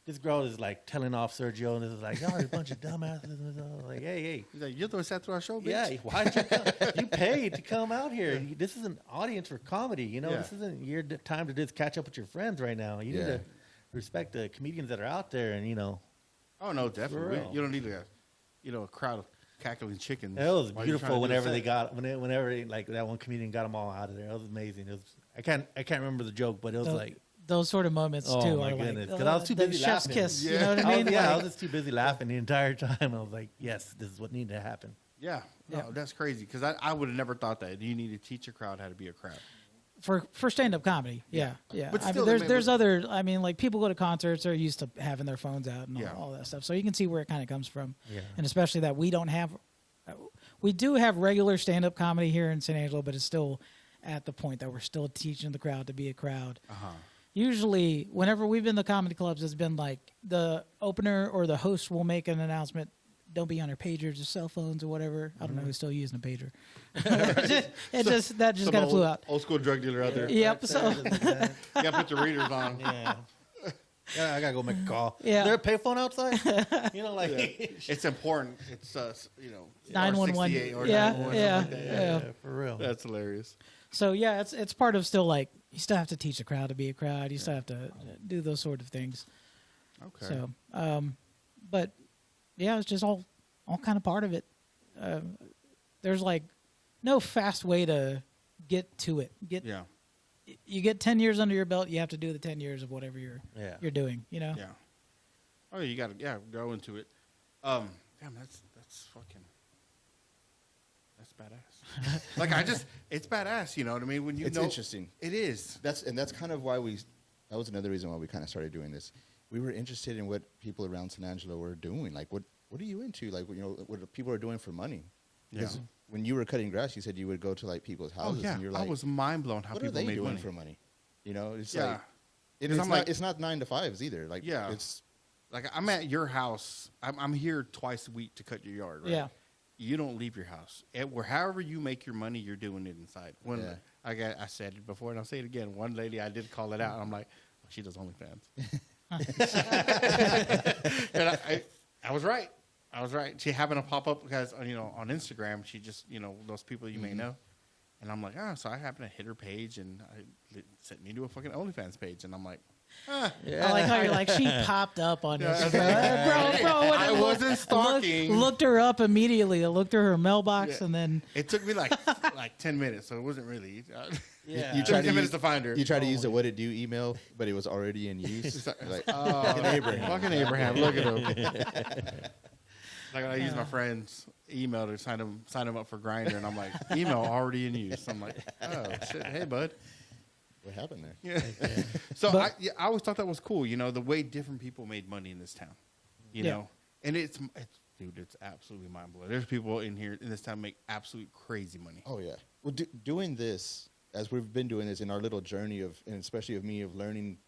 This girl is like telling off Sergio, and this is like, y'all are a bunch of dumbasses. And like, hey. He's like, you're the one sat through our show, bitch. Yeah, why'd you come? You paid to come out here. This is an audience for comedy. You know, this isn't your time to just catch up with your friends right now. You need to respect the comedians that are out there, and, you know. Oh, no, definitely. You don't need a crowd of cackling chickens. It was beautiful whenever like that one comedian got them all out of there. It was amazing. I can't remember the joke, but it was like. Those sort of moments too. Oh my goodness! Because I was too busy chef's laughing. Kiss, you know what I mean? I was just too busy laughing the entire time. I was like, "Yes, this is what needed to happen." Yeah, that's crazy. Because I would have never thought that you need to teach a crowd how to be a crowd for stand-up comedy. Yeah. But still, there's other. I mean, like people go to concerts, they're used to having their phones out and all that stuff. So you can see where it kind of comes from. Yeah. And especially that we do have regular stand-up comedy here in San Angelo, but it's still at the point that we're still teaching the crowd to be a crowd. Usually, whenever we've been to comedy clubs, it's been like the opener or the host will make an announcement. Don't be on your pagers or cell phones or whatever. I don't know who's still using a pager. That just kind of flew out. Old school drug dealer out there. Yep. So you got to put your readers on. Yeah, I gotta go make a call. Yeah. Is there a payphone outside? You know, like it's important. It's 911. Yeah, for real. That's hilarious. So yeah, it's part of still like you still have to teach a crowd to be a crowd. You still have to do those sort of things. Okay. So, but yeah, it's just all kind of part of it. There's like no fast way to get to it. You get 10 years under your belt. You have to do the 10 years of whatever you're doing. You know. Yeah. Oh, you got to go into it. Damn, that's fucking. That's badass. Like it's badass. You know what I mean? When it's interesting. It is. That's kind of why that was another reason why we kind of started doing this. We were interested in what people around San Angelo were doing. Like, what are you into? Like, what people are doing for money. Yeah. When you were cutting grass, you said you would go to like people's houses. Oh yeah. And you're like, I was mind blown how what people are they made doing money for money. You know, it's it's not 9 to 5s either. Like, it's like I'm at your house. I'm here twice a week to cut your yard. Right? Yeah. You don't leave your house. However you make your money, you're doing it inside. I said it before, and I'll say it again. One lady, I did call it out. And I'm like, well, she does OnlyFans. And I was right. She happened to pop up because on Instagram, she just those people you may know, and I'm like, so I happened to hit her page, and it sent me to a fucking OnlyFans page, and I'm like. I like how you're like, she popped up on this. Bro, I wasn't stalking. Looked her up immediately. I looked through her mailbox, and then it took me like 10 minutes, so it wasn't really. You tried 10 minutes to find her. You tried to use the "what it do" email, but it was already in use. Like, fucking Abraham, look at him. Like I use my friend's email to sign him up for Grindr, and I'm like, email already in use. I'm like, oh shit, hey bud. What happened there? Yeah. So I always thought that was cool, the way different people made money in this town, you know, and it's absolutely mind blowing. There's people in this town make absolute crazy money. Oh yeah. Well, doing this as we've been doing this in our little journey of, and especially of me, of learning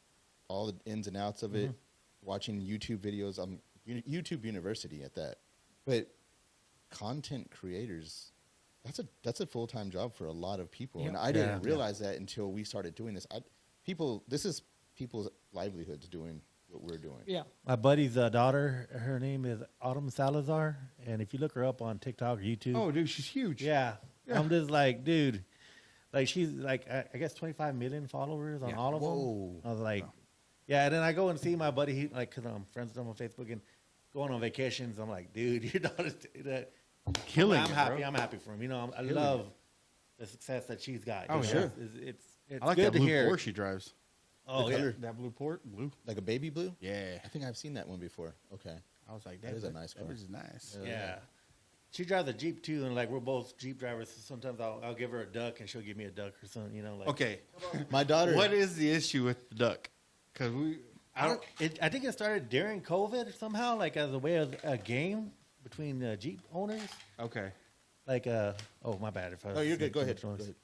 all the ins and outs of it, watching YouTube videos. I'm YouTube University at that. But content creators, that's a full-time job for a lot of people. Yep. And I didn't realize that until we started doing this. This is people's livelihoods doing what we're doing. Yeah. My buddy's daughter, her name is Autumn Salazar, and if you look her up on TikTok or YouTube, Oh, dude, she's huge. yeah, I'm just like, dude, like she's like I guess 25 million followers on all of them. I was like, yeah, and then I go and see my buddy, he like, cause I'm friends with him on Facebook and going on vacations. I'm like, dude, your daughter's that. Killing I'm it, happy. bro. I'm happy for him. You know, I love the success that she's got. Oh, You know, sure. It's I like good that to blue hear. Porsche she drives. Oh, The yeah. color. That blue. Like a baby blue? Yeah. I think I've seen that one before. Okay. I was like, That is a nice car. That is nice. Yeah. She drives a Jeep too, and like we're both Jeep drivers. So sometimes I'll give her a duck, and she'll give me a duck or something. You know, like Okay. My daughter. What is the issue with the duck? Because I think it started during COVID somehow, like as a way of a game between Jeep owners. Okay. Like oh my bad if I. No, you're good. make Go too ahead. much Go noise. ahead.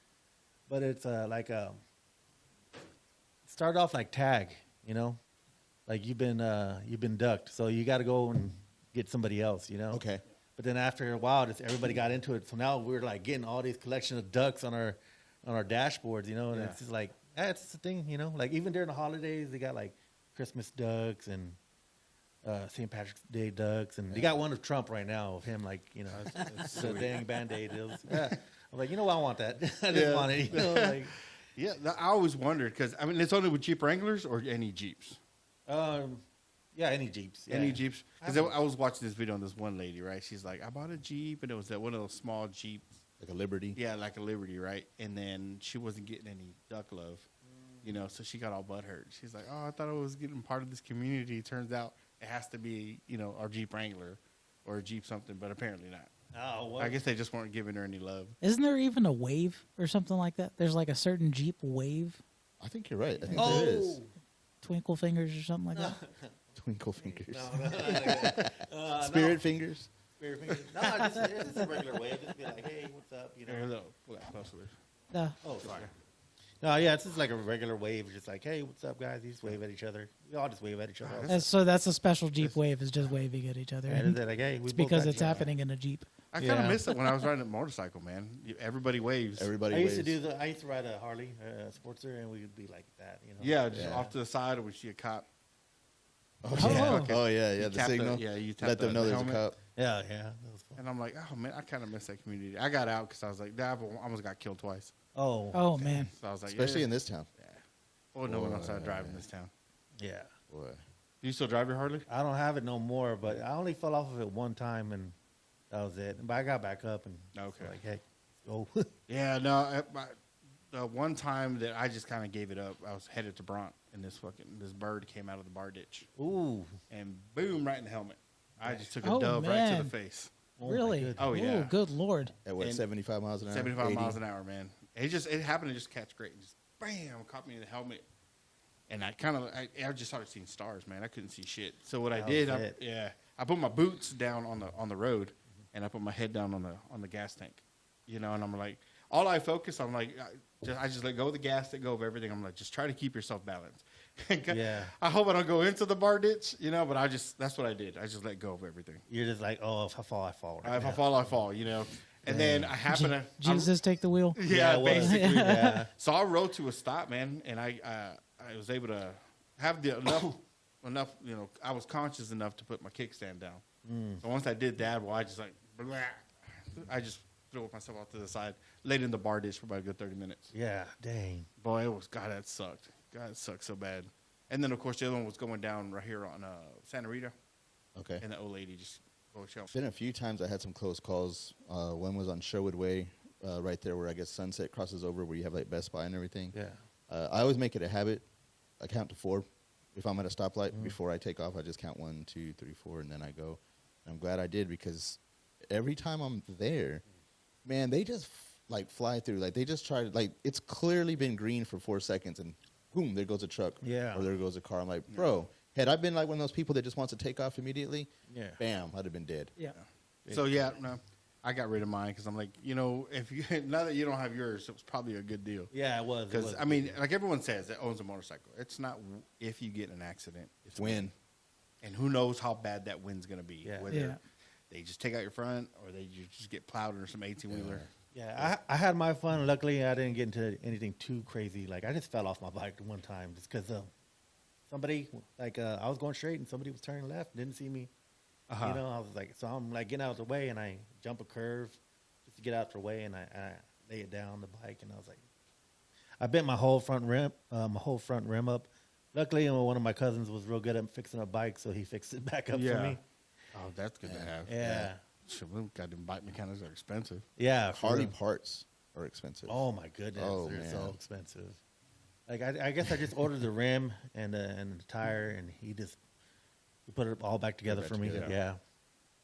But it's like started off like tag, you know, like you've been ducked, so you got to go and get somebody else, you know. Okay. But then after a while, just everybody got into it, so now we're like getting all these collection of ducks on our dashboards, you know, and it's just like it's just a thing, you know. Like even during the holidays, they got like Christmas ducks and St. Patrick's Day ducks, and they got one of Trump right now of him, like you know, it's the dang Band-Aid. Yeah. I'm like, you know what, I want that. I just want it. You know, like, Yeah, I always wondered because I mean it's only with Jeep Wranglers or any Jeeps. yeah, any Jeeps. Yeah. Any Jeeps? Because I was watching this video on this one lady, right? She's like, I bought a Jeep, and it was that one of those small Jeeps. Like a Liberty. Yeah, like a Liberty, right? And then she wasn't getting any duck love, you know, so she got all butthurt. She's like, oh, I thought I was getting part of this community. Turns out it has to be, you know, our Jeep Wrangler or a Jeep something, but apparently not. Oh, well, I guess they just weren't giving her any love. Isn't there even a wave or something like that? There's like a certain Jeep wave, I think you're right. I think oh, there is. Twinkle Fingers or something like that. Twinkle fingers. no, Spirit fingers. Spirit fingers. No, it's just a regular way. Just be like, hey, what's up? You There, know. look, pull that closer. Oh, sorry. No, yeah, it's just like a regular wave. Just like, hey, what's up, guys? You just wave at each other. We all just wave at each other. That's a special Jeep wave, is just waving at each other. And they're like, hey, we It's both because got it's you. happening in a Jeep. I kind of Yeah. miss it when I was riding a motorcycle, man. Everybody waves. Everybody I used to waves. I used to ride a Harley, Sportster, and we would be like that, you know. Yeah, just Yeah. off to the side, or we see a cop. Oh, Oh. yeah. Okay. Oh, yeah, You yeah. The tap signal. yeah, you tap Let them know the there's a helmet. cop. Yeah, that was fun. And I'm like, oh man, I kind of miss that community. I got out because I was like, I almost got killed twice. Oh man. So I was like, Especially in this town. oh no one else driving this town. Yeah. Boy. Do you still drive your Harley? I don't have it no more, but I only fell off of it one time, and that was it. But I got back up, and Okay. like, hey, go. Yeah, no. The one time that I just kind of gave it up, I was headed to Bronx, and this bird came out of the bar ditch, Ooh. and boom, right in the helmet. I just took a Oh, dove right to man. the face. Oh, my Really? goodness. Oh, yeah. Ooh, good Lord. At what, And 75 miles an hour? 75 80? miles an hour, man. It happened to just catch great, and just bam, caught me in the helmet. And I just started seeing stars, man. I couldn't see shit. So what I That did, was it. I put my boots down on the road, and I put my head down on the gas tank, you know. And I'm like, all I focus on, like, I just let go of the gas, let go of everything. I'm like, just try to keep yourself balanced. Yeah. I hope I don't go into the bar ditch, you know. But that's what I did. I just let go of everything. You're just like, oh, if I fall, I fall. If I fall, I fall, you know. And then I happen to Jesus, take the wheel. yeah, it was. basically. Yeah. So I rode to a stop, man, and I was able to have enough, you know, I was conscious enough to put my kickstand down. So once I did that, well, I just like, blah, I just threw myself off to the side, laid in the bar ditch for about a good 30 minutes. Yeah, dang. Boy, God, that sucked. God, it sucked so bad. And then, of course, the other one was going down right here on Santa Rita, Okay. and the old lady just It's been a few times I had some close calls. One was on Sherwood Way, right there where I guess Sunset crosses over, where you have like Best Buy and everything. Yeah. I always make it a habit. I count to 4. If I'm at a stoplight, before I take off, I just count 1, 2, 3, 4, and then I go. And I'm glad I did, because every time I'm there, man, they just like fly through. Like they just try to, like, it's clearly been green for 4 seconds, and boom, there goes a truck. Yeah. Or there goes a car. I'm like, bro, had I been like one of those people that just wants to take off immediately, Yeah. bam, I'd have been dead. Yeah. So, yeah, no. I got rid of mine because I'm like, if you now that you don't have yours, it was probably a good deal. Yeah, it was. Because I mean, like everyone says that owns a motorcycle, it's not if you get in an accident, it's when. And who knows how bad that wind's going to be? Yeah. Whether they just take out your front or you just get plowed under some 18-wheeler. Yeah, I had my fun. Luckily, I didn't get into anything too crazy. Like I just fell off my bike one time just because somebody I was going straight and somebody was turning left, didn't see me. I was like, so I'm like getting out of the way and I jump a curve just to get out of the way and I lay it down the bike and I was like, I bent my whole front rim up. Luckily, one of my cousins was real good at fixing a bike, so he fixed it back up for me. Oh, that's good to have. Yeah. Goddamn bike mechanics are expensive. Yeah. Harley parts are expensive. Oh my goodness, they're so expensive. Like I guess I just ordered the rim and the tire, and he put it all back together for me. Yeah.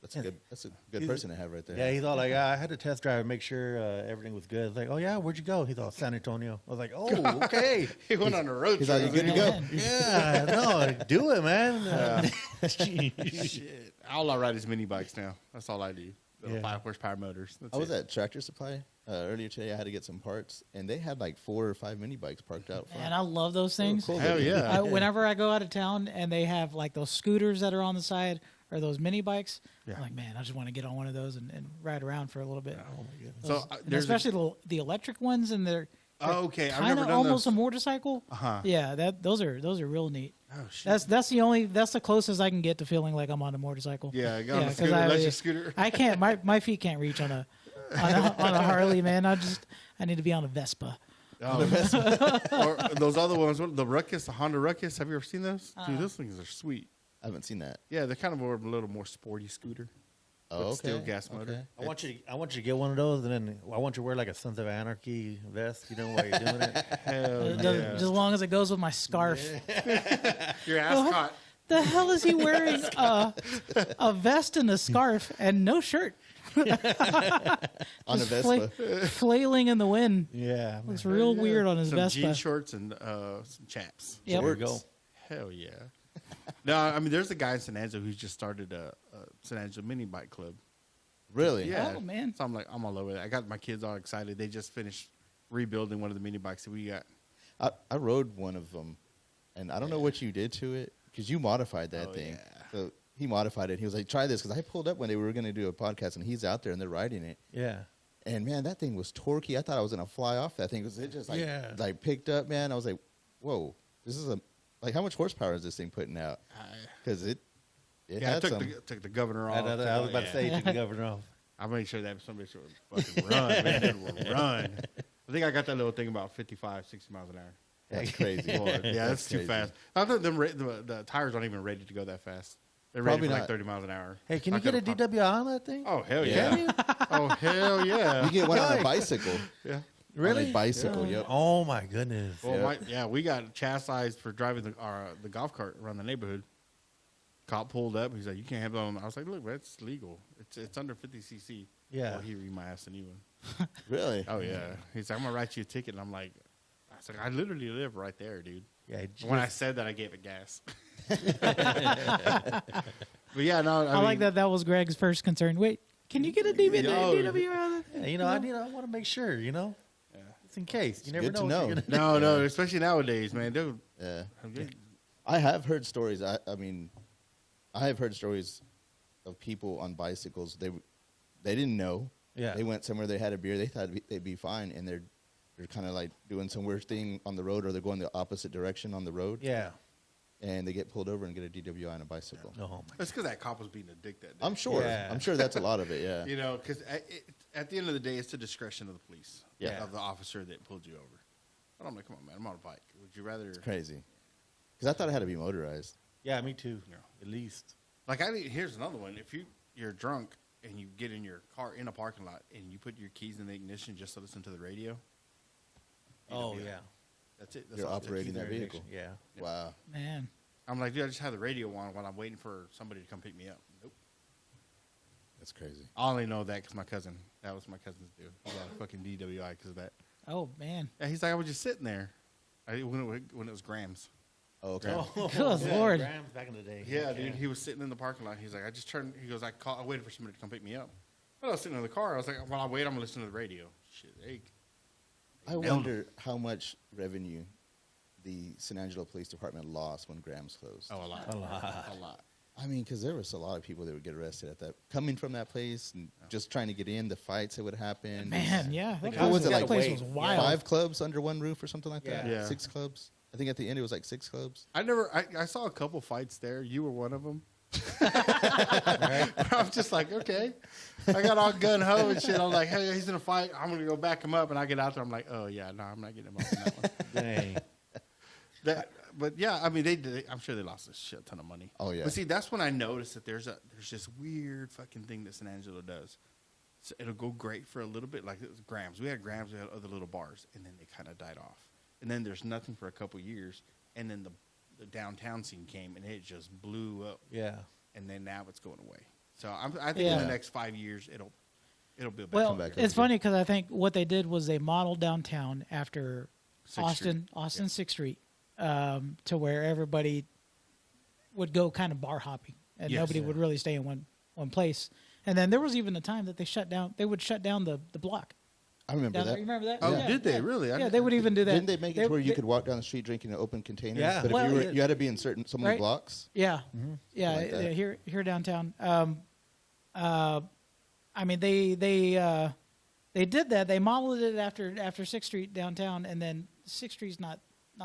That's a good person to have right there. Yeah, he's all like, I had to test drive and make sure everything was good. It's like, oh yeah, where'd you go? He's all San Antonio. I was like, oh, okay. He went on a road He's trip. like, you good to go? Yeah, no, do it, man. Shit. All I ride is mini bikes now. That's all I do. Little 5 horsepower motors. That's I was at Tractor Supply earlier today. I had to get some parts, and they had like 4 or 5 mini bikes parked out front. And I love those things. Cool. Hell yeah. Whenever I go out of town and they have like those scooters that are on the side or those mini bikes, I'm like, man, I just want to get on one of those and ride around for a little bit. Oh my goodness. So And especially the electric ones, and they're okay. I've kind never of done almost those. a motorcycle. Yeah. Those are real neat. Oh shit. That's the closest I can get to feeling like I'm on a motorcycle. Yeah, I got on a 'cause scooter, electric scooter. I can't. My feet can't reach on a Harley, man. I need to be on a Vespa. Oh, or those other ones, the Ruckus, the Honda Ruckus. Have you ever seen those? Dude, those things are sweet. I haven't seen that. Yeah, they're kind of a little more sporty scooter. Oh, okay. Still gas motor. Okay. I want you to get one of those, and then I want you to wear like a Sons of Anarchy vest, while you're doing it. Hell yeah. Just as long as it goes with my scarf. Your ass caught. The hell is he wearing a vest and a scarf and no shirt? On a Vespa. Flailing in the wind. Yeah, Looks real weird on his Some Vespa. jean shorts and some chaps. Yep. There we go. Hell yeah. No, I mean, there's a guy in San Angelo who's just started a San Angelo mini bike club. Really? Yeah. Oh, man. So I'm all over it. I got my kids all excited. They just finished rebuilding one of the mini bikes that we got. I rode one of them, and I don't know what you did to it, because you modified that thing. Yeah. So he modified it. He was like, try this, because I pulled up when they were going to do a podcast, and he's out there, and they're riding it. Yeah. And, man, that thing was torquey. I thought I was going to fly off that thing, because it just, like picked up, man. I was like, whoa, this is how much horsepower is this thing putting out? Because it had some. took the governor off. I was about to say, took the governor off. I made sure that somebody should fucking run, man. It will run. I think I got that little thing about 55, 60 miles an hour. That's crazy. Lord, yeah, that's too crazy. fast. I thought the tires aren't even ready to go that fast. They're ready Probably for like not. 30 miles an hour. Hey, can you I get a could've DWI on that thing? Oh, hell Yeah. yeah. Oh, hell yeah. You get one on a bicycle. Yeah. Really? On a bicycle, yep. Oh my goodness. Well, we got chastised for driving the golf cart around the neighborhood. Cop pulled up. He's like, "You can't have that on." I was like, "Look, that's legal. It's under 50 cc." Yeah. Well, he read my ass a new one. Really? Oh yeah. He's like, "I'm gonna write you a ticket," and I'm like, "I literally live right there, dude." Yeah. When I said that, I gave it gas. But yeah, no. I like that. That was Greg's first concern. Wait, can you get a DW out of it? Yeah, I want to make sure, Yeah. Just in case. You never good to know. know. No, especially nowadays, man, dude. Yeah. I have heard stories. I mean, I have heard stories of people on bicycles. They didn't know. Yeah. They went somewhere. They had a beer. They thought they'd be fine, and they're kind of like doing some weird thing on the road, or they're going the opposite direction on the road. Yeah. And they get pulled over and get a DWI on a bicycle. Oh, That's because that cop was being a dick that day. I'm sure. Yeah. I'm sure that's a lot of it. Yeah. You know, because at the end of the day, it's the discretion of the police, of the officer that pulled you over. But I'm like, come on, man, I'm on a bike. Would you rather? It's crazy. Because I thought it had to be motorized. Yeah, me too. Yeah. At least. Like, here's another one. If you're drunk and you get in your car in a parking lot and you put your keys in the ignition just to listen to the radio. Oh, DWI. yeah. That's it. That's You're all it takes. operating that vehicle. Yeah. Wow. Man. I'm like, dude, I just have the radio on while I'm waiting for somebody to come pick me up. Nope. That's crazy. I only know that because that was my cousin's deal. He got a fucking DWI because of that. Oh man. Yeah, he's like, I was just sitting there when it was Grams. Oh, okay. Oh, Good Lord. Grams back in the day. Yeah, dude, he was sitting in the parking lot. He's like, I just turned. He goes, I waited for somebody to come pick me up. I was sitting in the car. I was like, well, I'll wait. I'm going to listen to the radio. Shit, I wonder how much revenue the San Angelo Police Department lost when Grams closed. Oh, a lot. A lot. I mean, because there was a lot of people that would get arrested at that, coming from that place and just trying to get in, the fights that would happen. Man, yeah. What was it, like place was wild. 5 clubs under one roof or something like that? Yeah. 6 clubs? I think at the end it was like 6 clubs. I saw a couple fights there. You were one of them. I'm just like, okay. I got all gun ho and shit. I'm like, hey, he's in a fight. I'm going to go back him up. And I get out there. I'm like, oh, yeah, no, I'm not getting him up in that one. Dang. But yeah, I mean, I'm sure they lost a shit ton of money. Oh, yeah. But see, that's when I noticed that there's this weird fucking thing that San Angelo does. So it'll go great for a little bit, like it was Grams. We had Grams, we had other little bars, and then they kind of died off. And then there's nothing for a couple years, and then the downtown scene came, and it just blew up. Yeah. And then now it's going away. So I think in the next 5 years, it'll be back. Well, it's funny because I think what they did was they modeled downtown after Austin 6th Street. To where everybody would go kind of bar hopping, and nobody would really stay in one place. And then there was even a time that they would shut down the block. I remember that. You remember that? Oh, yeah. did they really? Yeah, they would even do that. Didn't they make it where you could walk down the street drinking in open containers? Yeah. But Well, if you had to be in so many blocks. Yeah, yeah. Like that. Here downtown. I mean, they did that. They modeled it after 6th Street downtown, and then 6th Street's not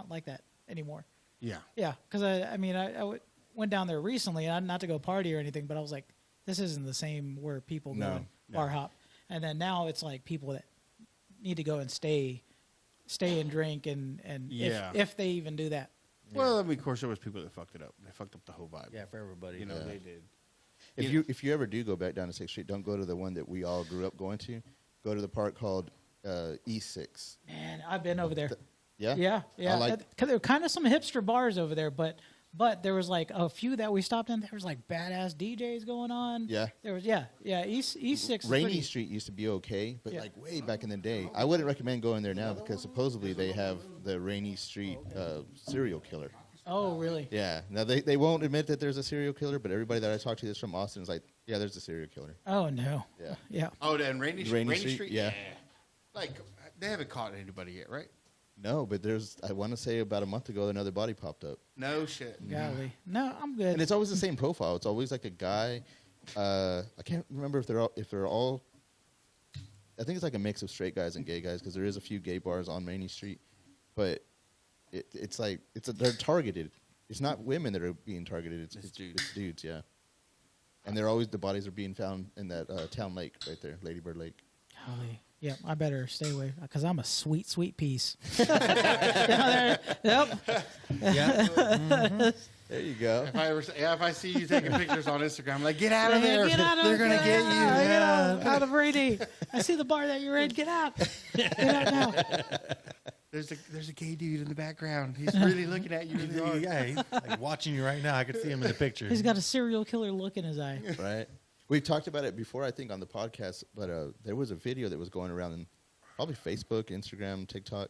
like that anymore. Yeah. Yeah, because I went down there recently, and not to go party or anything, but I was like, this isn't the same where people go and bar hop. And then now it's like people that need to go and stay and drink, and if they even do that. Well, I mean, of course, there was people that fucked it up. They fucked up the whole vibe. Yeah, for everybody. They did. If you ever do go back down to 6th Street, don't go to the one that we all grew up going to. Go to the park called E6. Man, I've been over there. Yeah? Yeah. Because there were kind of some hipster bars over there, but there was like a few that we stopped in. There was like badass DJs going on. Yeah. There was E6. Rainy Street used to be okay, but like way back in the day. I wouldn't recommend going there now because supposedly they have the Rainy Street serial killer. Oh, really? Yeah. Now they won't admit that there's a serial killer, but everybody that I talk to that's from Austin is like, yeah, there's a serial killer. Oh no. Yeah. Yeah. Oh, and Rainy Street? Yeah. Like, they haven't caught anybody yet, right? No, but I want to say about a month ago, another body popped up. No shit. Golly. No, I'm good. And it's always the same profile. It's always like a guy. I can't remember if they're all. I think it's like a mix of straight guys and gay guys because there is a few gay bars on Rainy Street, but it's like they're targeted. It's not women that are being targeted. It's dudes. Yeah. And the bodies are being found in that town lake right there, Lady Bird Lake. Golly. Yeah, I better stay away because I'm a sweet piece. Yep. Yeah. There you go. If I see you taking pictures on Instagram, I'm like, get out of there. Get out of They're going to get you. Get out of Rainy. I see the bar that you're in. Get out. Get out now. There's a gay dude in the background. He's really looking at you really hard. Yeah, he's like watching you right now. I could see him in the picture. He's got a serial killer look in his eye. Right. We've talked about it before, I think, on the podcast, but there was a video that was going around in probably Facebook, Instagram, TikTok.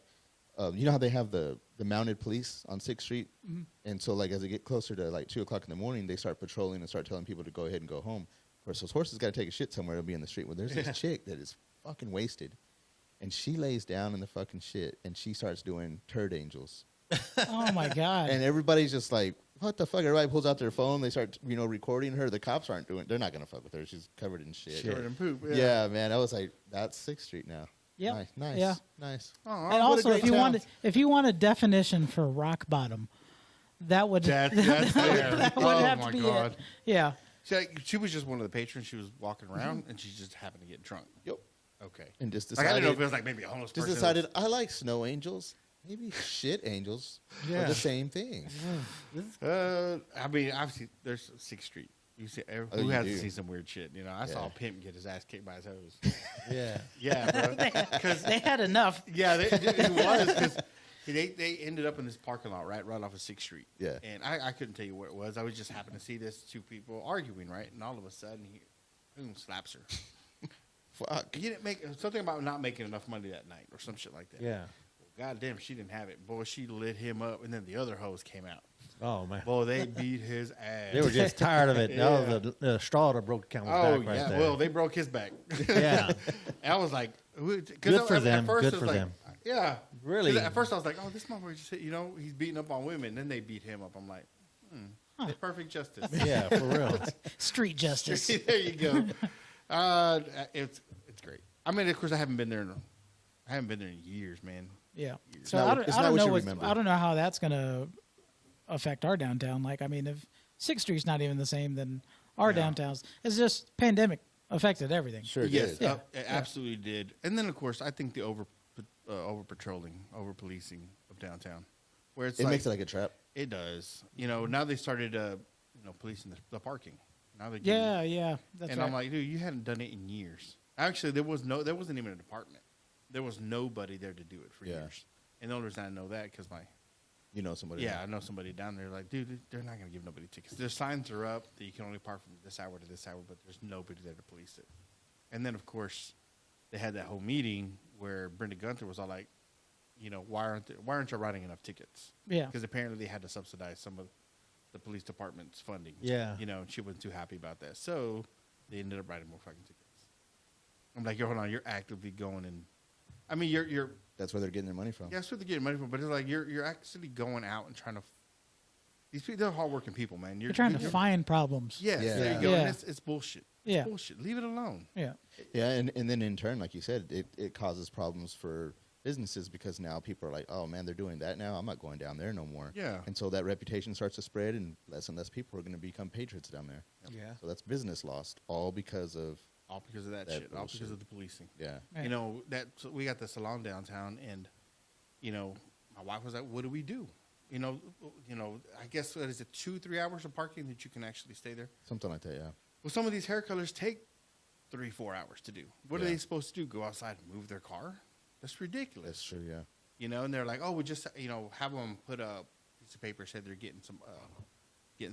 You know how they have the mounted police on 6th Street? Mm-hmm. And so, like, as they get closer to, like, 2 o'clock in the morning, they start patrolling and start telling people to go ahead and go home. Of course, those horses got to take a shit somewhere to be in the street. Well, there's this chick that is fucking wasted, and she lays down in the fucking shit, and she starts doing turd angels. Oh, my God. And everybody's just like, what the fuck? Everybody pulls out their phone. They start, recording her. The cops they're not going to fuck with her. She's covered in shit. Covered in poop. Yeah, man. I was like, that's 6th Street now. Yeah. Nice. Yeah. Nice. Aww, and also, if you want a definition for rock bottom, that would that's there. that would have to be it. Yeah. She was just one of the patrons. She was walking around, and she just happened to get drunk. Yep. Okay. And just I decided. didn't know if it was like maybe a homeless person. Just decided, I like snow angels. Maybe shit angels are the same thing. I mean, obviously, there's 6th Street. You see, who you hasn't do. seen some weird shit? I saw a pimp get his ass kicked by his hose. Yeah. Yeah, bro. Because They had enough. yeah, it was because they ended up in this parking lot right off of 6th Street. Yeah. And I couldn't tell you what it was. I was just happened to see this 2 people arguing, right? And all of a sudden, he boom slaps her. Fuck. He didn't make something about not making enough money that night or some shit like that. Yeah. God damn, she didn't have it. Boy, she lit him up, and then the other hose came out. Oh man. Well, they beat his ass. They were just tired of it. Yeah. That was the straw that broke the camel's back right there. Well, they broke his back. Yeah. And I was like, Good for them. Good for them. Yeah. Really? At first I was like, oh, this motherfucker just, he's beating up on women. Then they beat him up. I'm like, perfect justice. Yeah, for real. Street justice. There you go. It's great. I mean, of course, I haven't been there in years, man. Yeah. It's So not I what- don't, it's I not don't what know you what remember. I don't know how that's gonna affect our downtown. Like, I mean, if 6th Street's not even the same, then our downtowns. It's just pandemic affected everything. Sure Yes, did. it absolutely did. And then, of course, I think the over patrolling, over policing of downtown, where it's It like, makes it like a trap. it does. Now they started, policing the parking. Now they Yeah, that's and right. I'm like, dude, you hadn't done it in years. Actually, there wasn't even a department. There was nobody there to do it for years. And the only reason I know that because You know somebody. I know somebody down there. Like, dude, they're not going to give nobody tickets. Their signs are up that you can only park from this hour to this hour, but there's nobody there to police it. And then, of course, they had that whole meeting where Brenda Gunther was all like, why aren't you writing enough tickets? Yeah. Because apparently they had to subsidize some of the police department's funding. Yeah. And she wasn't too happy about that. So they ended up writing more fucking tickets. I'm like, hold on, you're actively going and, I mean, you're That's where they're getting their money from. yeah, that's what they're getting money from, but it's like you're actually going out and trying to. These people, they're hardworking people, man. You're trying to find problems. Yes, Yeah. there you go. Yeah. And it's bullshit. It's Yeah. bullshit. Leave it alone. Yeah. Yeah, and then in turn, like you said, it causes problems for businesses because now people are like, oh man, they're doing that now. I'm not going down there no more. Yeah. And so that reputation starts to spread, and less people are going to become patriots down there. Yeah. So that's business lost, all because of All because of that That shit. All bullshit. because of the policing. yeah. Right. So we got the salon downtown, and my wife was like, "What do we do?" I guess what is it, 2-3 hours of parking that you can actually stay there? Something like that. Yeah. Well, some of these hair colors take 3-4 hours to do. What are Yeah. they supposed to do? Go outside and move their car? That's ridiculous. That's true. Yeah. And they're like, oh, we just, have them put a piece of paper, said they're getting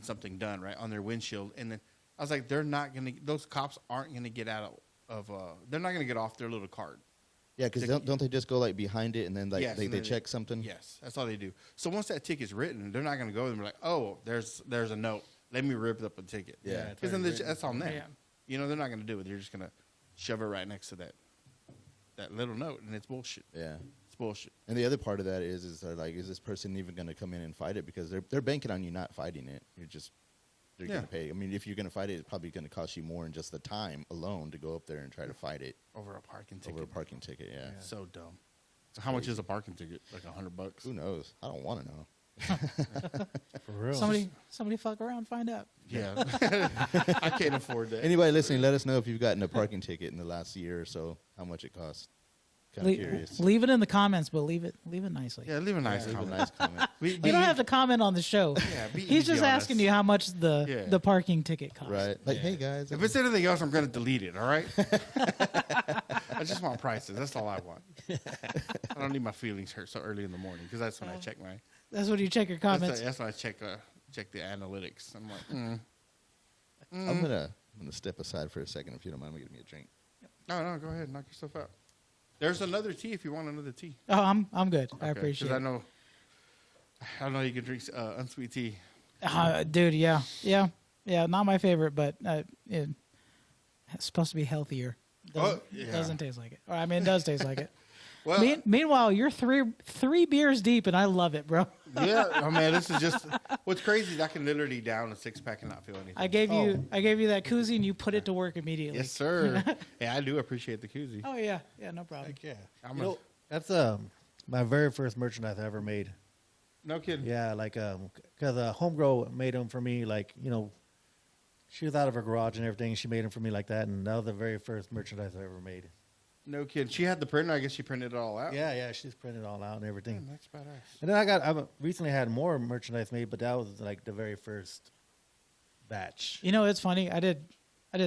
something done, right, on their windshield. And then I was like, those cops aren't going to get out of, they're not going to get off their little card. Yeah, because don't they just go like behind it and then like Yes, they and then check something? Yes, that's all they do. So once that ticket's written, they're not going to go and be like, oh, there's a note. Let me rip up a ticket. Yeah. Because then that's on them. Yeah. They're not going to do it. They're just going to shove it right next to that little note, and it's bullshit. Yeah. It's bullshit. And the other part of that is they're like, is this person even going to come in and fight it? Because they're banking on you not fighting it. They're going to pay. I mean, if you're going to fight it, it's probably going to cost you more than just the time alone to go up there and try to fight it Over a parking ticket. over a parking ticket. Yeah. So dumb. So how much is a parking ticket? Like $100? Who knows? I don't want to know. For real. Somebody fuck around, find out. Yeah. I can't afford that. Anybody listening, let us know if you've gotten a parking ticket in the last year or so, how much it costs. Kind of curious. Leave it in the comments, but leave it nicely. Yeah, leave a nice Leave a comment. nice comment. You don't have to comment on the show. Yeah, be He's easy just on asking us. you how much the parking ticket costs. Right. Like, hey, guys. If it's anything else, I'm going to delete it, all right? I just want prices. That's all I want. I don't need my feelings hurt so early in the morning because that's when I check my... That's when you check your comments. That's when I check the analytics. I'm like, I'm gonna step aside for a second if you don't mind me getting me a drink. No, go ahead. Knock yourself out. There's another tea if you want another tea. Oh, I'm good. I Okay, appreciate 'cause it. I know you can drink unsweet tea. Dude, yeah. Not my favorite, but it's supposed to be healthier. Doesn't taste like it. Or, I mean, it does taste like it. Well, Meanwhile, you're three beers deep, and I love it, bro. yeah. Oh man, this is just what's crazy is I can literally down a 6-pack and not feel anything. I gave you that koozie, and you put it to work immediately. Yes, sir. Yeah, I do appreciate the koozie. Oh yeah, no problem. Yeah. I'm That's my very first merchandise I ever made. No kidding. Yeah, like because homegirl made them for me. Like she was out of her garage and everything. She made them for me like that, and that was the very first merchandise I ever made. No kidding. She had the printer. I guess she printed it all out. Yeah, she's printed it all out and everything. Man, that's badass. And then I recently had more merchandise made, but that was like the very first batch. It's funny. I did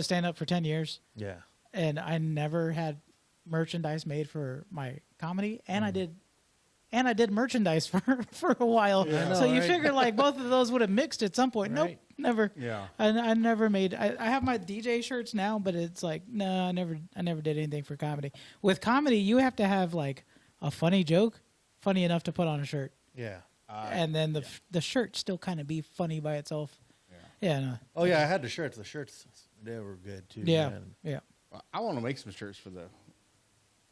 stand up for 10 years, Yeah. and I never had merchandise made for my comedy, and I did merchandise for a while. Yeah, I know, so you right? figure like both of those would have mixed at some point. Right. Nope, never. Yeah. I never made. I have my DJ shirts now, but it's like no, I never did anything for comedy. With comedy, you have to have like a funny joke, funny enough to put on a shirt. Yeah. and then the shirt still kind of be funny by itself. Yeah. No. Oh yeah, I had the shirts. The shirts, they were good too. Yeah. Man. Yeah. Well, I want to make some shirts for the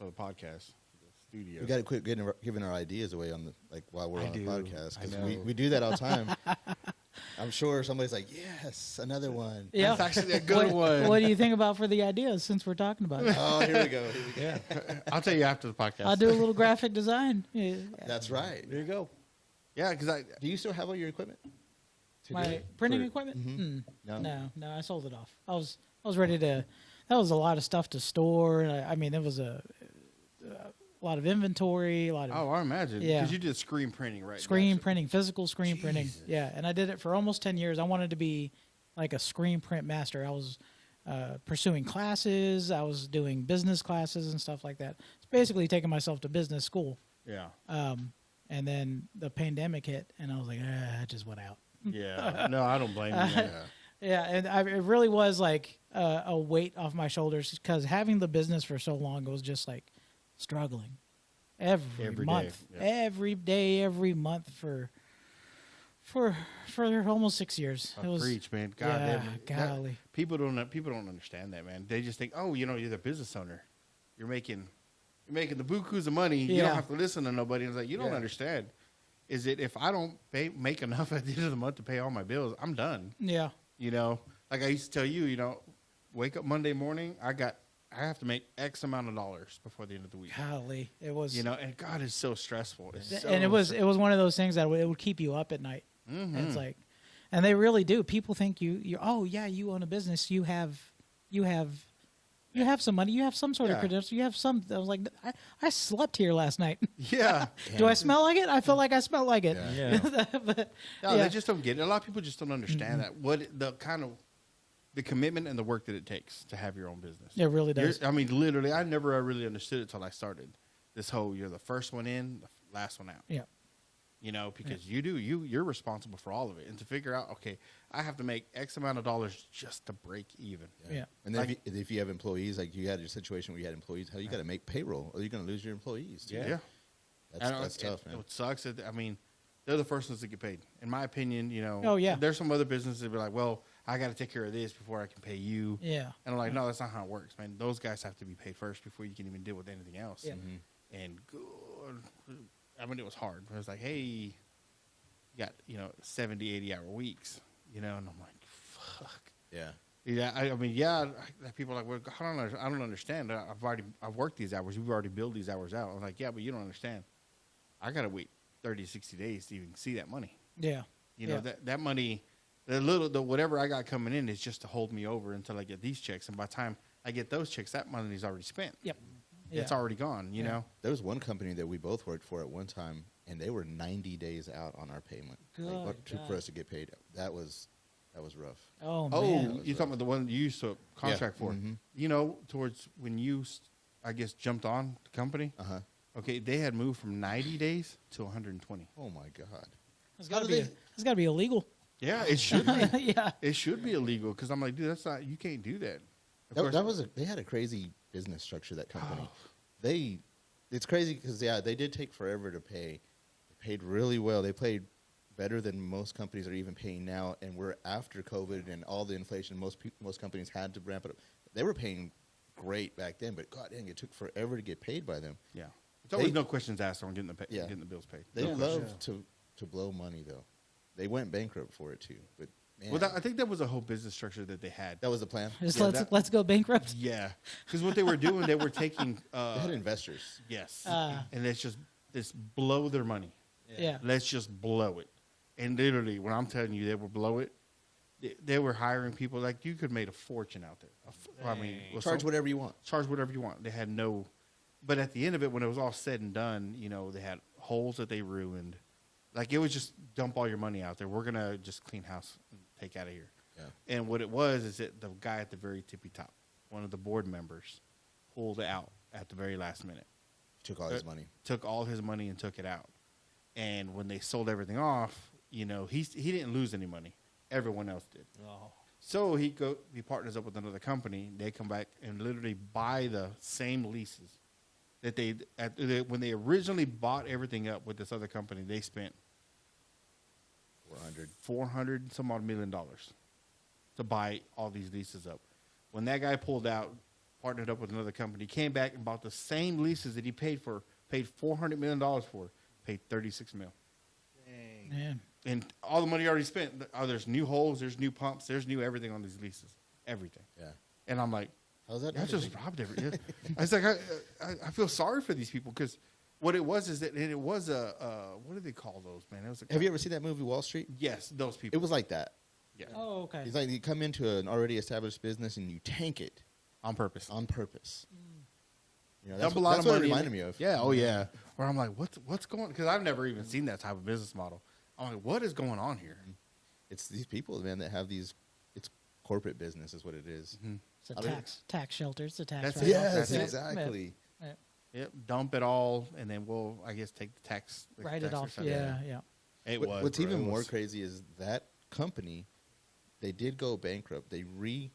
podcast, the studio. We got to quit giving our ideas away on while we're on the podcast, because I we do that all the time. I'm sure somebody's like, yes, another one. Yeah. That's actually a good one. What do you think about for the ideas since we're talking about it? Oh, here we go. Yeah, I'll tell you after the podcast. I'll do a little graphic design. Yeah. That's right. there you go. Yeah, because Do you still have all your equipment? My printing equipment? No. No, I sold it off. I was ready to. That was a lot of stuff to store. I mean, there was a lot of inventory, a lot of I imagine. Yeah. Because you did screen printing, right? screen printing, physical screen printing. Yeah, and I did it for almost 10 years. I wanted to be like a screen print master. I was pursuing classes. I was doing business classes and stuff like that. It's basically taking myself to business school. Yeah. And then the pandemic hit, and I was like, I just went out. Yeah. No, I don't blame you. Yeah, and it really was like a weight off my shoulders, because having the business for so long, it was just like struggling every month, day. Yeah. every day, every month for almost 6 years. It was Preach, man. God yeah, damn. golly. People don't understand that, man. They just think, oh, you're the business owner. You're making the bukus of money. You Yeah. don't have to listen to nobody. It's like, you don't understand. Is it if I don't make enough at the end of the month to pay all my bills, I'm done. Yeah, Like I used to tell you, wake up Monday morning, I have to make X amount of dollars before the end of the week. golly, it was. And God is so stressful. And it was one of those things that it would keep you up at night. Mm-hmm. And it's like, and they really do. People think you oh yeah, you own a business. You have some money. You have some sort of credentials. You have some. I was like, I slept here last night. Yeah. Do I smell like it? I feel like I smell like it. Yeah. But, No, yeah. they just don't get it. A lot of people just don't understand that. What the commitment and the work that it takes to have your own business. It really does. Literally, I never really understood it till I started. This whole, you're the first one in, the last one out. Yeah. Because you're responsible for all of it. And to figure out, okay, I have to make X amount of dollars just to break even. Yeah. And then if you have employees, like you had your situation where you had employees, how you got to make payroll, or you're going to lose your employees. Too. Yeah. That's tough, man. What sucks is, they're the first ones that get paid. In my opinion, Oh, yeah. There's some other businesses that be like, well, I got to take care of this before I can pay you. Yeah. And I'm like, no, that's not how it works, man. Those guys have to be paid first before you can even deal with anything else. Yeah. And it was hard. It was like, hey, you got 70, 80-hour weeks, and I'm like, fuck. Yeah. Yeah. People are like, well, I don't understand. I've worked these hours. We've already billed these hours out. I'm like, yeah, but you don't understand. I got to wait 30 to 60 days to even see that money. Yeah. That money, the whatever I got coming in is just to hold me over until I get these checks. And by the time I get those checks, that money's already spent. Yep. It's already gone, you know? There was one company that we both worked for at one time, and they were 90 days out on our payment. For us to get paid. That was rough. Oh, Oh, man. you're talking about the one you used to contract for. Mm-hmm. Towards when you, I guess, jumped on the company. Uh-huh. Okay, they had moved from 90 days to 120. Oh, my God. It's got to be illegal. Yeah, it should be. Yeah. It should be illegal because I'm like, dude, you can't do that. They had a crazy business structure, that company. It's crazy because, they did take forever to pay. They paid really well. They paid better than most companies are even paying now, and we're after COVID and all the inflation. Most companies had to ramp it up. They were paying great back then, but God dang, it took forever to get paid by them. Yeah. It's always no questions asked on getting the bills paid. They No love questions. to blow money, though. They went bankrupt for it, too. But, man, Well, I think that was a whole business structure that they had. that was the plan. Just Yeah, let's go bankrupt. Yeah, because what they were doing, they were taking. They had investors. Yes, and let's blow their money. Yeah. Let's just blow it. And literally, when I'm telling you they would blow it, they were hiring people like you could make a fortune out there. Charge whatever you want. Charge whatever you want. They had no, but at the end of it, when it was all said and done, they had holes that they ruined. Like it was just dump all your money out there. We're gonna just clean house and take out of here. Yeah. And what it was is that the guy at the very tippy top, one of the board members, pulled out at the very last minute. Took all his money. Took all his money and took it out. And when they sold everything off, he didn't lose any money. Everyone else did. Oh. So he partners up with another company. They come back and literally buy the same leases that when they originally bought everything up with this other company. They spent 400 some odd $1 million to buy all these leases up. When that guy pulled out, partnered up with another company, came back and bought the same leases that he paid $400 million for, paid $36 million. Dang. Man. And all the money already spent. Oh, there's new holes, there's new pumps, there's new everything on these leases, everything. Yeah. And I'm like, how's that? I just robbed everything. I was like, I feel sorry for these people because what it was is that it was what do they call those, man? It was Have you ever seen that movie Wall Street? Yes, those people. It was like that. Yeah. Oh, okay. It's like you come into an already established business and you tank it On purpose. on purpose. You know, Dump a lot of money. It reminded me of. Yeah. Oh yeah. Where I'm like, what's going? Because I've never even seen that type of business model. I'm like, what is going on here? It's these people, man, that have these. It's corporate business, is what it is. Mm-hmm. It's a tax shelter. It's a tax. That's write-off. it. Yes, That's it. exactly. Yeah. Yep. Dump it all, and then we'll, I guess, take the tax. Write it tax off. percentage. Yeah. It What- was. What's bro. even It more was- crazy is that company. They did go bankrupt. They repartnered.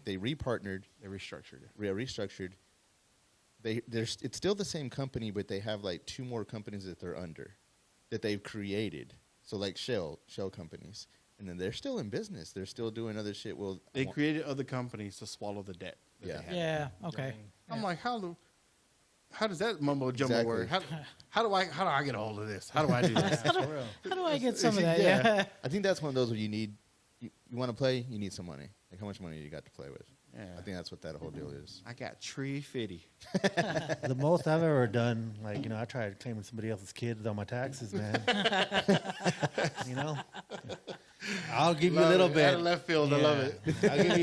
They restructured it. Restructured. It's still the same company, but they have like 2 more companies that they're under, that they've created. So like shell companies, and then they're still in business. They're still doing other shit. Well, They created other companies to swallow the debt. that Yeah. they had. Yeah. Okay. I'm like, how does that mumbo jumbo Exactly. work? How do I get a hold of this? How do I do this? For real. How do I get some of that? Yeah. Yeah. I think that's one of those where you want to play, you need some money. Like how much money you got to play with. Yeah. I think that's what that whole deal is. I got tree fitty. The most I've ever done, like, you know, I tried claiming somebody else's kids on my taxes, man. You know, I'll give you a little bit. Out of left field, I love it.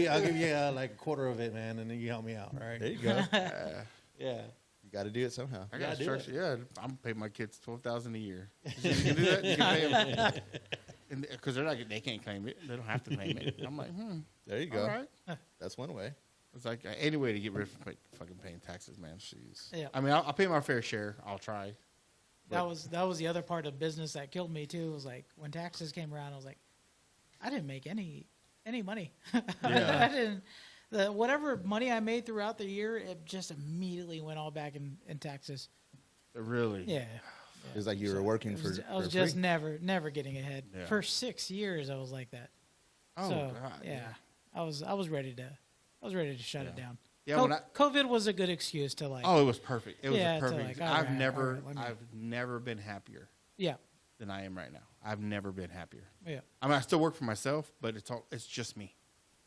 I'll give you like a quarter of it, man, and then you help me out, all right? There you go. Yeah. You got to do it somehow. I got Yeah, do structure. Yeah, I'm paying my kids $12,000 a year. You can do that. You can pay them because they can't claim it. They don't have to claim it. I'm like, There you go. all right. That's one way. It's like any way to get rid of fucking paying taxes, man. Jeez. Yeah. I mean, I'll pay my fair share. I'll try. That was the other part of business that killed me too. Was like when taxes came around, I was like, I didn't make any money. Yeah. I didn't. Whatever money I made throughout the year, it just immediately went all back in taxes. Really? Yeah. It was like you were working for. I was for just free. never getting ahead. Yeah. For 6 years, I was like that. Oh, So God. yeah, I was ready to shut it down. Yeah, when COVID was a good excuse to like. Oh, it was perfect. It was Yeah, a to perfect. like, all right, I've never been happier Yeah. than I am right now. I've never been happier. Yeah. I mean, I still work for myself, but it's just me.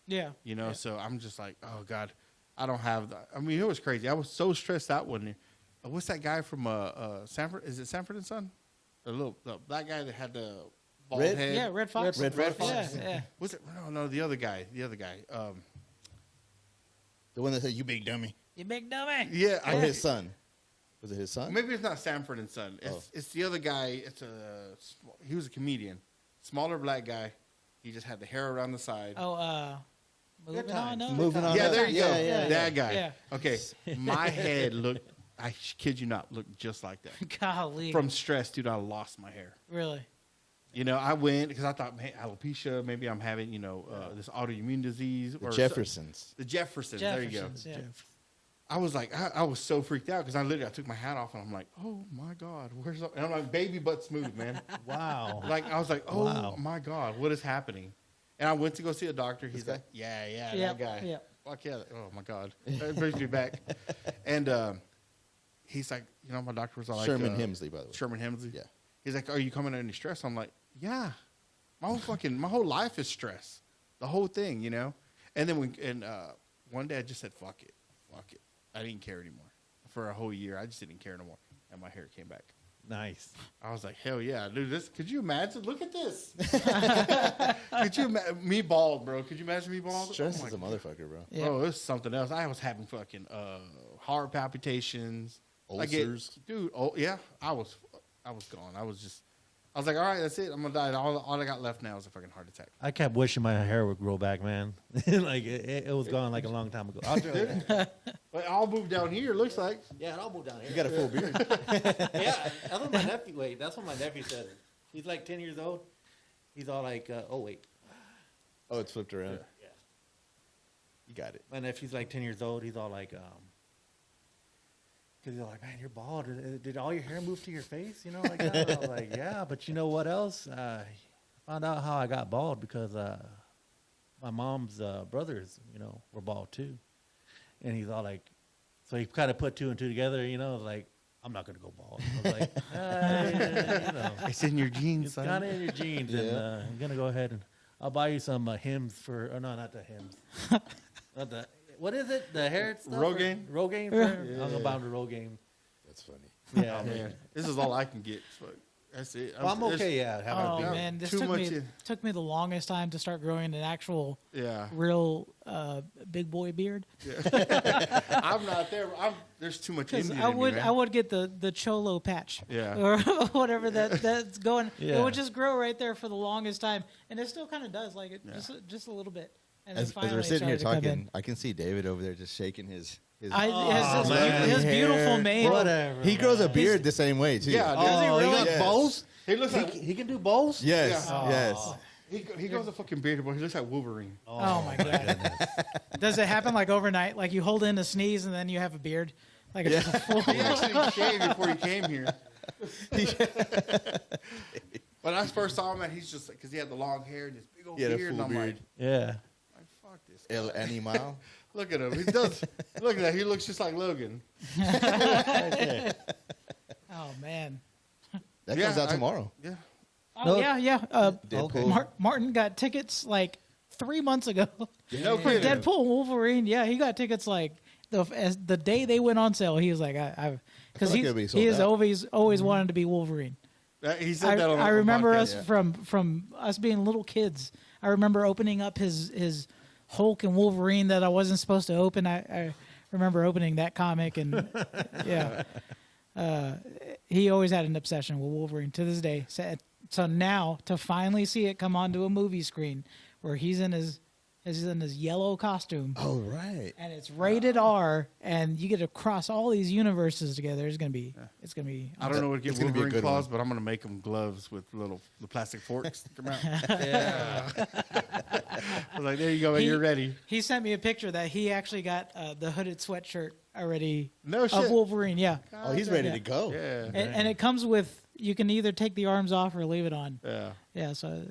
Yeah. You know, Yeah. so I'm just like, oh God, I don't have. I mean, it was crazy. I was so stressed out when. What's that guy from Sanford? Is it Sanford and Son? The black guy that had the bald Red? head. Yeah, Red Fox. Red Fox. Yeah. Was it? No, the other guy. The one that said, "You big dummy." You big dummy. Yeah, Or his son. Was it his son? maybe it's not Sanford and Son. It's the other guy. He was a comedian, smaller black guy. He just had the hair around the side. Oh, moving on. No, Moving on. Yeah, there you go. Yeah, That guy. Yeah. Okay, my head looked. I kid you not, looked just like that. Golly. From stress, dude, I lost my hair. Really. You know, I went because I thought, man, alopecia. Maybe I'm having, this autoimmune disease. The Jeffersons. The Jeffersons. There you go. Jeffersons, yeah. I was like, I was so freaked out because I took my hat off and I'm like, oh my God, where's and I'm like, baby butt smooth, man. Wow. Like I was like, oh Wow. my God, what is happening? And I went to go see a doctor. He's This like, yeah, Yep, that guy. yep. Fuck yeah. Oh my God. That brings me back. And he's like, my doctor was all like, Sherman Hemsley, by the way. Sherman Hemsley. Yeah. He's like, are you coming under any stress? I'm like, yeah. My whole life is stress. The whole thing, And then one day I just said, fuck it. I didn't care anymore. For a whole year, I just didn't care no more. And my hair came back. Nice. I was like, hell yeah, dude, could you imagine? Look at this. Could you me bald, bro? Could you imagine me bald? Stress Oh, is a my motherfucker, bro. Yeah. Bro, it's something else. I was having fucking heart palpitations. Ulcers. Dude, yeah, I was gone. I was like, all right, that's it. I'm going to die. All I got left now is a fucking heart attack. I kept wishing my hair would grow back, man. Like it was gone like a long time ago. I'll try that. But I'll move down here, it looks like. Yeah, and I'll move down here. You got a full beard. Yeah, that's what my nephew. Wait, that's what my nephew said. He's like 10 years old. He's all like, oh wait, Oh, it's flipped around. yeah. You got it. My nephew's like 10 years old. He's all like, because he's all like, man, you're bald. Did all your hair move to your face? Like that. I was like, yeah, but you know what else? found out how I got bald because my mom's brothers, were bald too. And he's all like, so he kind of put two and two together, like, I'm not going to go bald. I was like, it's in your genes, it's son. kind of in your genes. And I'm going to go ahead and I'll buy you some Hims for, no, not the Hims. Not the, what is it? The hair stuff? Rogaine? Rogaine? I'm going to buy him the Rogaine. That's funny. Yeah. Oh, man. This is all I can get. That's it. Well, I'm okay, Oh man, this took me the longest time to start growing an actual, real big boy beard. Yeah. I'm not there. There's too much Indian I would get the cholo patch, or whatever that's going. It would just grow right there for the longest time, and it still kind of does, like it just a little bit. And as we're sitting here talking, I can see David over there just shaking his his beautiful mane. Whatever. He grows a beard the same way too. Yeah, does he really? Yes. Bows? He looks like He can do bows? Yes, Yeah. yes. he grows a fucking beard, but he looks like Wolverine. Oh my god! Does it happen like overnight? Like you hold in a sneeze and then you have a beard? Like it's just a full. He actually shaved before he came here. When I first saw him, he's just like, because he had the long hair and this big old beard, and I'm like, fuck this guy. El Animal. Look at him. He does. Look at that. He looks just like Logan. Oh man. That comes out tomorrow. Yeah. Oh yeah. Deadpool. Martin got tickets like 3 months ago. No For kidding. Deadpool and Wolverine. Yeah, he got tickets like the day they went on sale. He was like, because it'll be sold he has out. always wanted to be Wolverine. He said that on I remember podcast. us from us being little kids. I remember opening up his Hulk and Wolverine that I wasn't supposed to open. I remember opening that comic, and he always had an obsession with Wolverine to this day. So now to finally see it come onto a movie screen where he's in his yellow costume. Oh right. And it's rated R, and you get to cross all these universes together. It's gonna be. I don't know what to give It's gonna be a Wolverine good claws, one. but I'm gonna make him gloves with the plastic forks. Come out. Yeah. I was like, there you go, man. You're ready. He sent me a picture that he actually got the hooded sweatshirt already No of shit. Wolverine. Yeah, Oh, he's ready to go. Yeah. and it comes with, you can either take the arms off or leave it on. Yeah. Yeah, so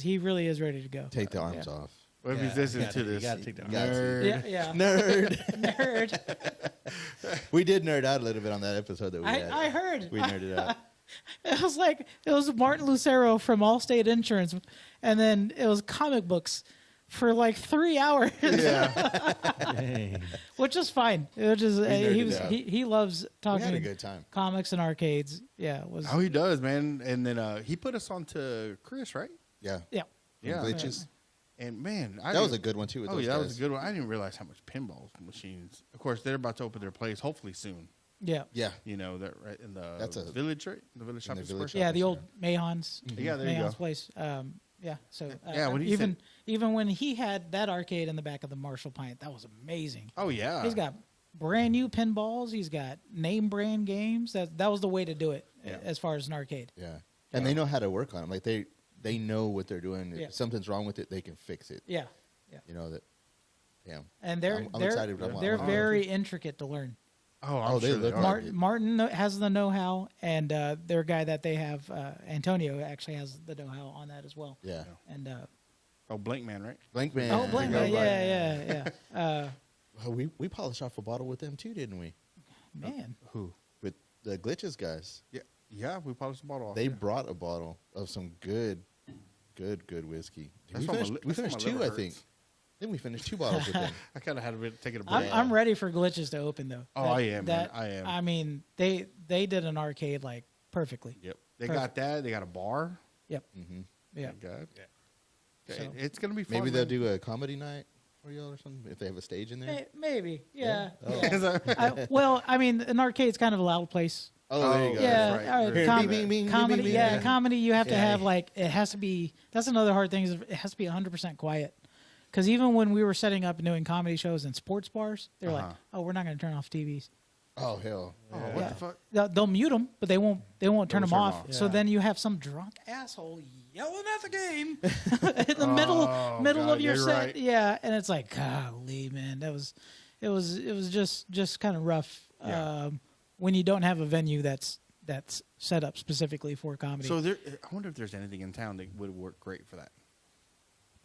he really is ready to go. Take the arms off. What if he's listening to this? You gotta take that. Nerd. Yeah. Nerd. Nerd. We did nerd out a little bit on that episode that we had. I heard. We nerded out. It was Martin Lucero from Allstate Insurance, and then it was comic books for like 3 hours. Yeah. Dang. Which is fine. It was nerded out. he loves We talking had a good time. comics and arcades. Yeah, it was. Oh, he does, man. And then he put us on to Chris, right? Yeah. Yeah. Yeah. Glitches. And man, That was a good one too. With Oh those yeah, that guys. was a good one. I didn't realize how much pinball machines. Of course, they're about to open their place hopefully soon. Yeah. Yeah. You know, that right in the That's a- village, right? The village shopping village square. Yeah, the old Mahon's. Yeah, there you Mahon's go. place. Yeah. So Yeah, when he even when he had that arcade in the back of the Marshall Pint, that was amazing. Oh yeah. He's got brand new pinballs. He's got name brand games. That was the way to do it as far as an arcade. Yeah. And they know how to work on them. Like they know what they're doing. Yeah. If something's wrong with it, they can fix it. Yeah. You know that. Yeah. And I'm excited. they're very intricate to learn. Oh, I'm they sure look they are. Mar- Martin has the know-how, and their guy that they have, Antonio, actually has the know-how on that as well. Yeah. And Oh, Blank Man, right? Blank Man. oh, Blank, go, yeah. Well, we polished off a bottle with them too, didn't we? Man, Who? With the Glitches guys. Yeah, yeah. We polished the bottle off. They yeah. brought a bottle of some good whiskey. That's We why my finished, li- we that's why finished my 2, liver I think. hurts. Then we finished 2 bottles with them. I kind of had to take it a break. I'm ready for Glitches to open though. Oh, I am, man. I am. I mean, they did an arcade like perfectly. Yep. They Perfect. got that. They got a bar. Yep. Hmm. Yeah. Thank God. So- It's gonna be fun. Maybe they'll man. do a comedy night for y'all or something if they have a stage in there. Maybe. Yeah. Oh. Well, I mean, an arcade's kind of a loud place. Oh, there you go. Yeah, right. all right, Very com- good. bing, bing, bing, comedy. bing, Yeah, bing. comedy. You have to Yeah. have like it has to be. That's another hard thing is it has to be 100% quiet. Because even when we were setting up and doing comedy shows in sports bars, they're like, "Oh, we're not going to turn off TVs." Oh hell. Oh, what the fuck? They'll mute them, but they won't turn them off. off. So Yeah. then you have some drunk asshole yelling at the game in the middle God, of your you're set. right. Yeah, and it's like, golly, man, it was just kind of rough Yeah. when you don't have a venue that's that's set up specifically for comedy. So I wonder if there's anything in town that would work great for that.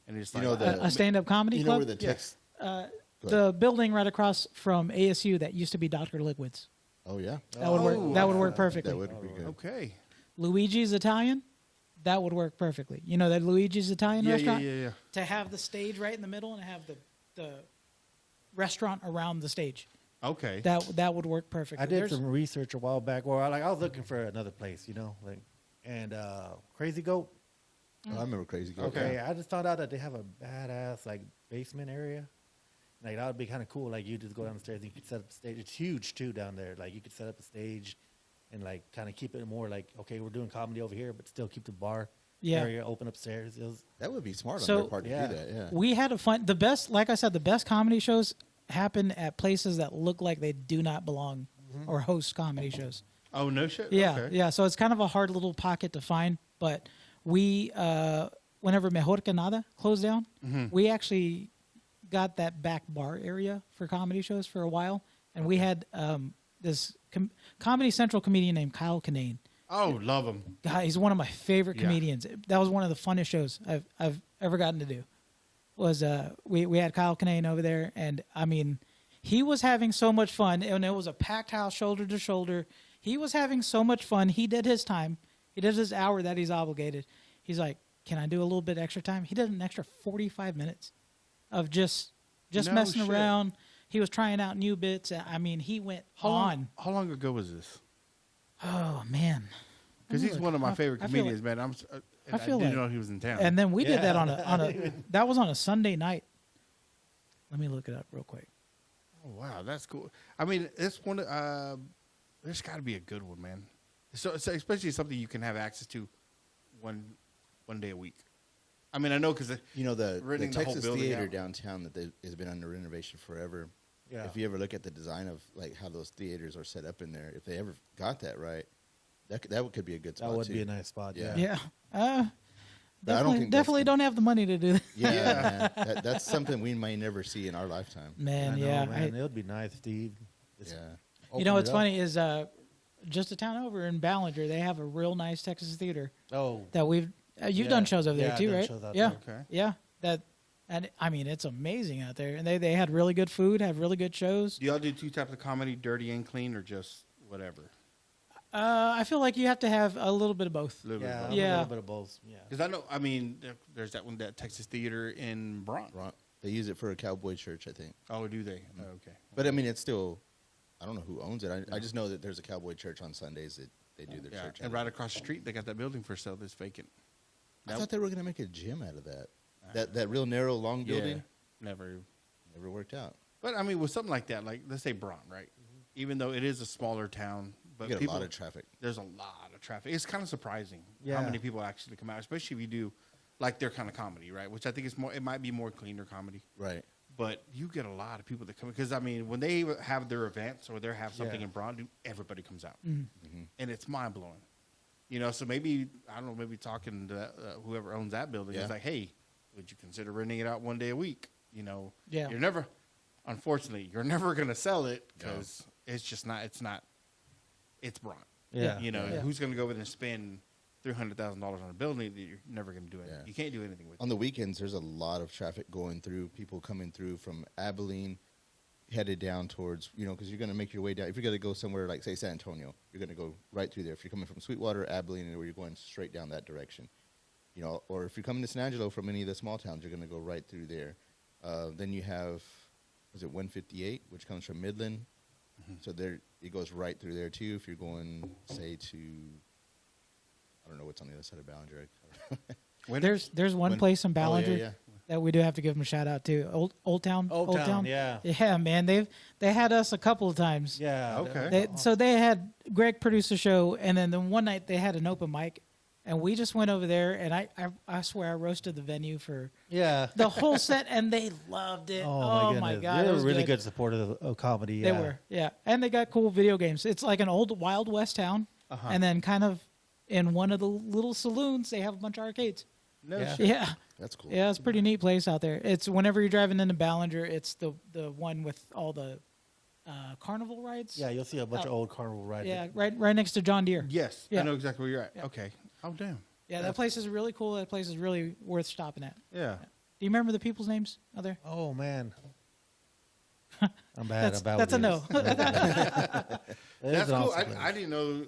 And it's like a stand-up comedy You know club. where the text? The building right across from ASU that used to be Dr. Liquid's. Oh yeah, That would work. That would work perfectly. that would be good. okay. Luigi's Italian, that would work perfectly. You know that Luigi's Italian restaurant? Yeah. To have the stage right in the middle and have the restaurant around the stage. Okay. That would work perfectly. I did some research a while back where I was looking for another place, and Crazy Goat. Oh, I remember Crazy Goat. Okay, I just found out that they have a badass basement area. Like that would be kind of cool. Like you just go down the stairs and you could set up the stage. It's huge too down there. Like you could set up a stage and kind of keep it more okay, we're doing comedy over here, but still keep the bar area open upstairs. That would be smart on So- their part to do that. Yeah. We had the best, like I said, the best comedy shows happen at places that look like they do not belong or host comedy shows. Oh, no shit? Yeah, Okay. yeah. So it's kind of a hard little pocket to find. But we, whenever Mejor Que Nada closed down, we actually got that back bar area for comedy shows for a while. And we had this Comedy Central comedian named Kyle Kinane. Oh, love him. God, he's one of my favorite Yeah. comedians. That was one of the funnest shows I've ever gotten to do. Was we had Kyle Kinane over there, and I mean, he was having so much fun, and it was a packed house, shoulder to shoulder. He was having so much fun. He did his time. He did his hour that he's obligated. He's like, "Can I do a little bit extra time?" He did an extra 45 minutes of just No messing shit. around. He was trying out new bits. I mean, he went on. How long ago was this? Oh man. Because he's one of my favorite I feel comedians, man. I feel didn't like- know he was in town. And then we did that Yeah. on a that was on a Sunday night. Let me look it up real quick. Oh, wow, that's cool. I mean, it's one. There's got to be a good one, man. So especially something you can have access to one day a week. I mean, I know because The renting the whole Texas building Theater out. downtown that has been under renovation forever. Yeah. If you ever look at the design of how those theaters are set up in there, if they ever got that right, that could be a good spot That would too. be a nice spot. Yeah. Yeah. Yeah. But I don't think Definitely don't have the money to do that. Yeah, man. That's something we may never see in our lifetime. Man, I know, yeah. man. It would be nice, Steve. Just Yeah. You know open what's it up. funny is just a town over in Ballinger, they have a real nice Texas theater Oh, that we've you've Yeah. done shows over Yeah, there I've too, done right? shows out Yeah. there. Okay. Yeah. And I mean, it's amazing out there. And they had really good food, have really good shows. Do y'all do two types of comedy, dirty and clean, or just whatever? I feel like you have to have a little bit of both. A little yeah, bit. Yeah. a little bit of both. Yeah. Because I know. I mean, there's that Texas Theater in Bron. Right. They use it for a cowboy church, I think. Oh, do they? Oh, okay. But I mean, it's still, I don't know who owns it. I just know that there's a cowboy church on Sundays that they do their Yeah, church. and out right of. across the street, they got that building for sale that's vacant. I thought they were going to make a gym out of that. That real narrow, long building. Yeah, never. Never worked out. But I mean, with something like that, like let's say Bron, right? Even though it is a smaller town, but You get people, a lot of traffic. there's a lot of traffic. It's kind of surprising how Yeah. many people actually come out, especially if you do like their kind of comedy, right? Which I think is more. It might be more cleaner comedy, Right. but you get a lot of people that come because I mean, when they have their events or they have something Yeah. in Bron, everybody comes out, Mm-hmm. and it's mind blowing. You know, so maybe I don't know. Maybe talking to whoever owns that building Yeah. is like, hey, would you consider renting it out one day a week? You know, Yeah. you're never. Unfortunately, you're never going to sell it because it's just not. It's not. It's Bron. Yeah. You know, Yeah. who's going to go over there and spend $300,000 on a building that you're never going to do anything? Yeah. You can't do anything with it. On the weekends, there's a lot of traffic going through. People coming through from Abilene, headed down towards, because you're going to make your way down. If you're going to go somewhere like, say, San Antonio, you're going to go right through there. If you're coming from Sweetwater, Abilene, or you're going straight down that direction. Or if you're coming to San Angelo from any of the small towns, you're going to go right through there. Then you have, was it 158, which comes from Midland? So there, it goes right through there too. If you're going, say, to, I don't know what's on the other side of Ballinger. There's one place in Ballinger yeah. that we do have to give them a shout out to. Old Town. Old Town, yeah. Yeah, man. They had us a couple of times. Yeah. Okay. So they had Greg produce a show, and then the one night they had an open mic, and we just went over there, and I swear I roasted the venue for Yeah. the whole set, and they loved it. Oh, my goodness. God, They it were was really good supporters of comedy. Yeah. They were, yeah, and they got cool video games. It's like an old Wild West town, and then kind of in one of the little saloons they have a bunch of arcades. No Yeah. shit. Yeah, That's cool. yeah, it's a pretty neat place out there. It's whenever you're driving into Ballinger, it's the one with all the carnival rides. Yeah, you'll see a bunch of old carnival rides. Yeah, right next to John Deere. Yes, Yeah. I know exactly where you're at. Yeah. Okay. Oh, damn. Yeah, that place is really cool. That place is really worth stopping at. Yeah. Do you remember the people's names out there? Oh man, I'm bad about that's a no. That's cool. I didn't know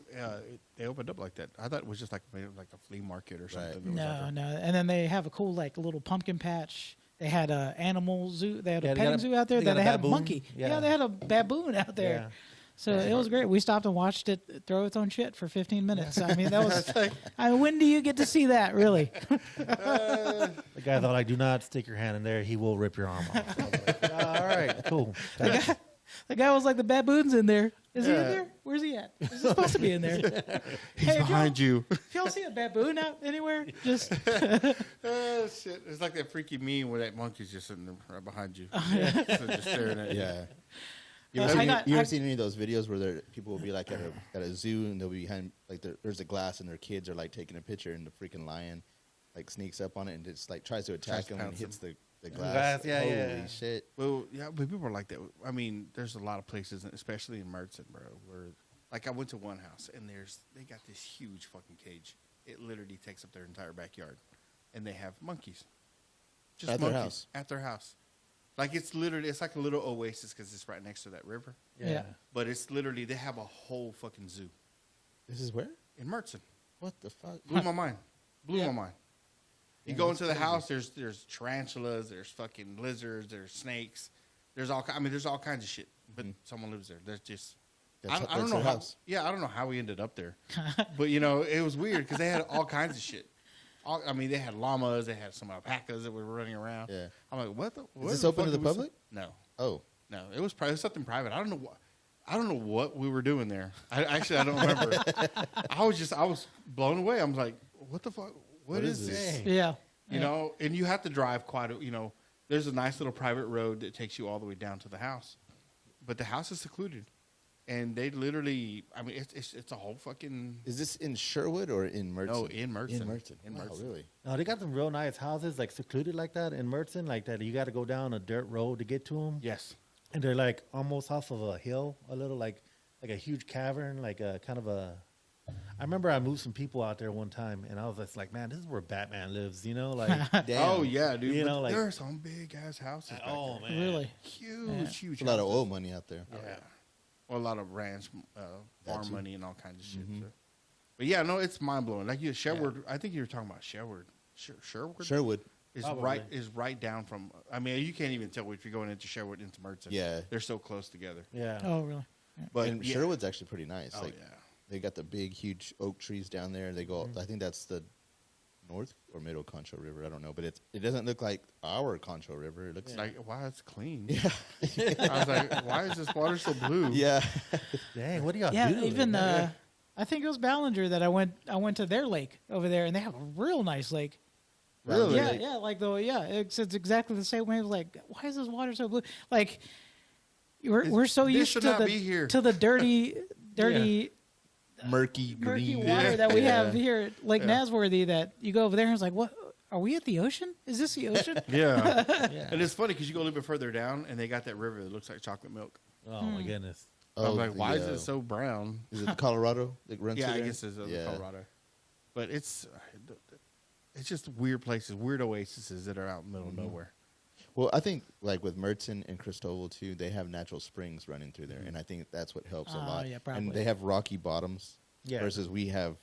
they opened up like that. I thought it was just like a flea market or something. No. And then they have a cool like little pumpkin patch. They had a animal zoo. They had a petting zoo out there. They had a monkey. Yeah, they had a baboon out there. Yeah. So it was great. We stopped and watched it throw its own shit for 15 minutes. I mean, that was. When do you get to see that? Really? The guy thought, like, do not stick your hand in there. He will rip your arm off. I was like, all right, cool. The guy was like, the baboon's in there. Is he in there? Where's he at? Is he supposed to be in there? He's behind you. If y'all see a baboon out anywhere, just. Shit. It's like that freaky meme where that monkey's just sitting right behind you. So just staring at you. Yeah. You ever seen any of those videos where people will be like at a zoo and they'll be behind, like there's a glass and their kids are like taking a picture and the freaking lion like sneaks up on it and just like tries to attack him and hits the glass. Holy shit. Well, yeah, but people are like that. I mean, there's a lot of places, especially in Mertzen, bro, where like I went to one house and they got this huge fucking cage. It literally takes up their entire backyard, and they have monkeys. Just at monkeys their house. At their house. Like it's like a little oasis because it's right next to that river. Yeah. But it's literally they have a whole fucking zoo. This is where? In Mertzen. What the fuck? Blew my mind. Blew my mind. You go into the house. There's tarantulas. There's fucking lizards. There's snakes. There's all kinds of shit. But someone lives there. There's just I don't know how. Yeah, I don't know how we ended up there. But it was weird because they had all kinds of shit. They had llamas. They had some alpacas that were running around. Yeah. I'm like, what? Is this open to the public? No. Oh. No, it was something private. I don't know what we were doing there. I don't remember. I was blown away. I was like, what the fuck? What is this? Yeah. And you have to drive there's a nice little private road that takes you all the way down to the house. But the house is secluded. And they literally, it's a whole fucking... Is this in Sherwood or in Mertzen? No, in Mertzen. In Mertzen. Oh, really? No, they got some real nice houses, like secluded like that in Mertzen, like that. You got to go down a dirt road to get to them. Yes. And they're like almost off of a hill, a little like a huge cavern, like a kind of a... I remember I moved some people out there one time, and I was just like, man, this is where Batman lives, like... Damn. Oh, yeah, dude. There are some big-ass houses Oh, there. man. Really? Huge a lot of oil money out there. Oh, yeah. Well, a lot of ranch, farm money, and all kinds of shit. So. But yeah, no, it's mind blowing. Like Sherwood, I think you were talking about Sherwood. Sherwood is right down from. You can't even tell if you're going into Sherwood into Mertzen. Yeah, they're so close together. Yeah. Oh, really? Yeah. But Sherwood's actually pretty nice. Oh, they got the big, huge oak trees down there. They go. I think that's the North or Middle Concho River. I don't know, but it doesn't look like our Concho River. It looks like wow, it's clean. Yeah. I was like, why is this water so blue? Yeah. Dang, what do y'all do? Yeah, even I think it was Ballinger that I went to their lake over there, and they have a real nice lake. Really? Yeah, it's exactly the same way. Like, why is this water so blue? Like, we're so used to the dirty. Murky water that we have here at Lake Nasworthy that you go over there and it's like, what? Are we at the ocean? Is this the ocean? Yeah. And it's funny because you go a little bit further down and they got that river that looks like chocolate milk. Oh, my goodness. I'm like, why is it so brown? Is it Colorado that runs through there? I guess it's Colorado. But it's just weird places, weird oases that are out in the middle of nowhere. Well, I think like with Mertzen and Christoval too, they have natural springs running through there, and I think that's what helps a lot. Yeah, probably. And they have rocky bottoms versus we have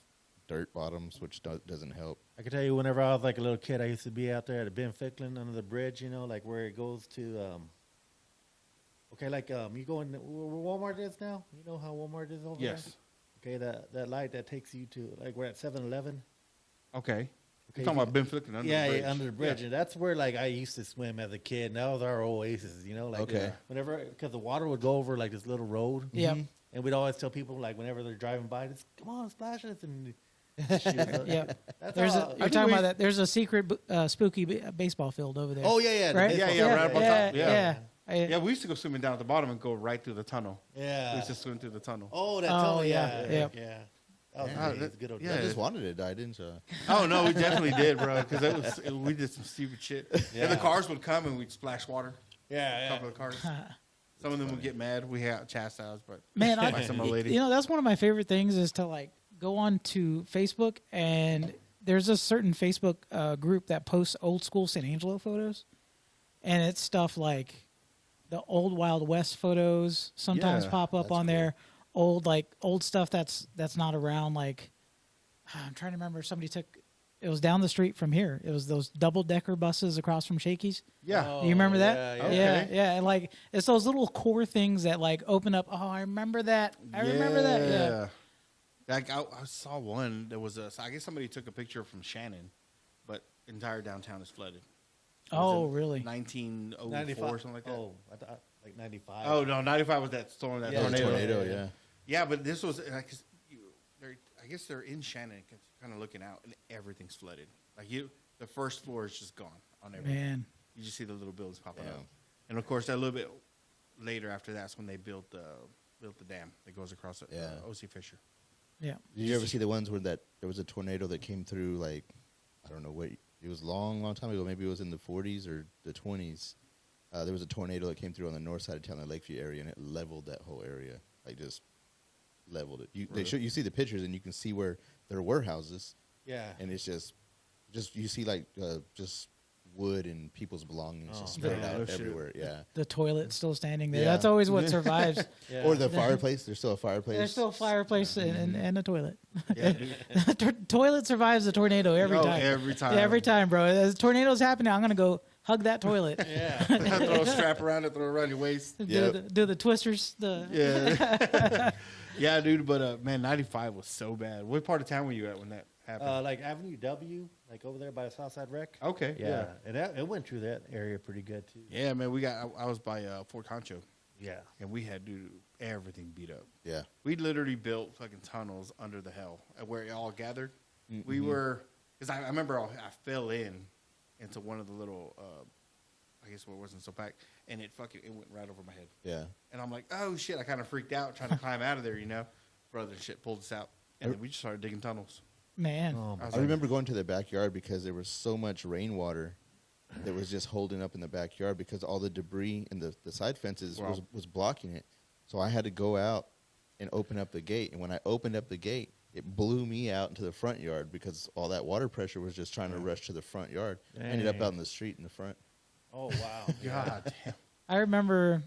dirt bottoms, which doesn't help. I can tell you, whenever I was like a little kid, I used to be out there at Ben Ficklin under the bridge, like where it goes to. You go in where Walmart is now. You know how Walmart is over there. Yes. Okay, that light that takes you to we're at 7-Eleven. Okay. You're talking about Ben Ficklin under the bridge. Yeah, under the bridge. Yeah. And that's where, I used to swim as a kid. And that was our oasis, whenever, because the water would go over, this little road. Yeah. And we'd always tell people, whenever they're driving by, just, come on, splash us. And yeah. You're talking about that. There's a secret spooky baseball field over there. Oh, yeah. Right? Right up on top. Yeah. Yeah, we used to go swimming down at the bottom and go right through the tunnel. Yeah. We used to swim through the tunnel. Oh, that tunnel, yeah. That was good old I just wanted to die, didn't you? Oh, no, we definitely did, bro, because we did some stupid shit. Yeah. And the cars would come and we'd splash water. Yeah, A couple of cars. Some of them would get mad. We have chastised, but Man, by some old lady. you know, that's one of my favorite things is to like go on to Facebook, and there's a certain Facebook group that posts old school San Angelo photos, and it's stuff like the old Wild West photos sometimes pop up on there. Old stuff that's not around. Like I'm trying to remember, somebody took. It was down the street from here. It was those double-decker buses across from Shakey's. Yeah. Oh, Do you remember that? Yeah, Okay. Yeah. And like, it's those little core things that like open up. Oh, I remember that. I remember that. Yeah. Like I saw one. There was I guess somebody took a picture from Shannon, but entire downtown is flooded. It was Oh, in really? 1904 or something like that. Oh, I thought like 95. Oh no, 95 was that storm, that Yeah, tornado. Yeah. Yeah, but this was like, I guess they're in Shannon, kind of looking out, and everything's flooded. Like the first floor is just gone on everything. Man. You just see the little buildings popping Yeah. up, and of course, a little bit later after that's when they built the dam that goes across O.C. Fisher. Yeah. Did you ever see the ones where there was a tornado that came through? Like, I don't know what it was, long time ago. Maybe it was in the 40s or the 20s. There was a tornado that came through on the north side of town, the Lakeview area, and it leveled that whole area. Like just leveled it. You see the pictures, and you can see where there were houses. Yeah. And it's just you see like just wood and people's belongings just spread Yeah. out Oh, shit. everywhere. Yeah. The toilet still standing there. Yeah. That's always what survives. Yeah. Or the fireplace. There's still a fireplace. There's still a fireplace and a toilet. Yeah, dude. Toilet survives the tornado every time. Every time. Yeah, every time, bro. As tornado's happening, I'm gonna go hug that toilet. Yeah. Throw a strap around it, throw it around your waist. Do the twisters. Yeah. Yeah, dude. But man, 95 was so bad. What part of town were you at when that happened? Like Avenue W, like over there by the Southside Rec. Okay. Yeah. And it went through that area pretty good too. Yeah, man. I was by Fort Concho, Yeah. and we had everything beat up. Yeah. We literally built fucking tunnels under the hell where it all gathered. Mm-hmm. We were, because I remember I fell into one of the little, I guess where it wasn't so packed, and it went right over my head. Yeah. And I'm like, oh shit! I kind of freaked out trying to climb out of there, Brother, shit pulled us out, and then we just started digging tunnels. Man. I remember going to the backyard because there was so much rainwater that was just holding up in the backyard because all the debris and the side fences was blocking it. So I had to go out and open up the gate. And when I opened up the gate, it blew me out into the front yard because all that water pressure was just trying to rush to the front yard. I ended up out in the street in the front. Oh wow. God damn. I remember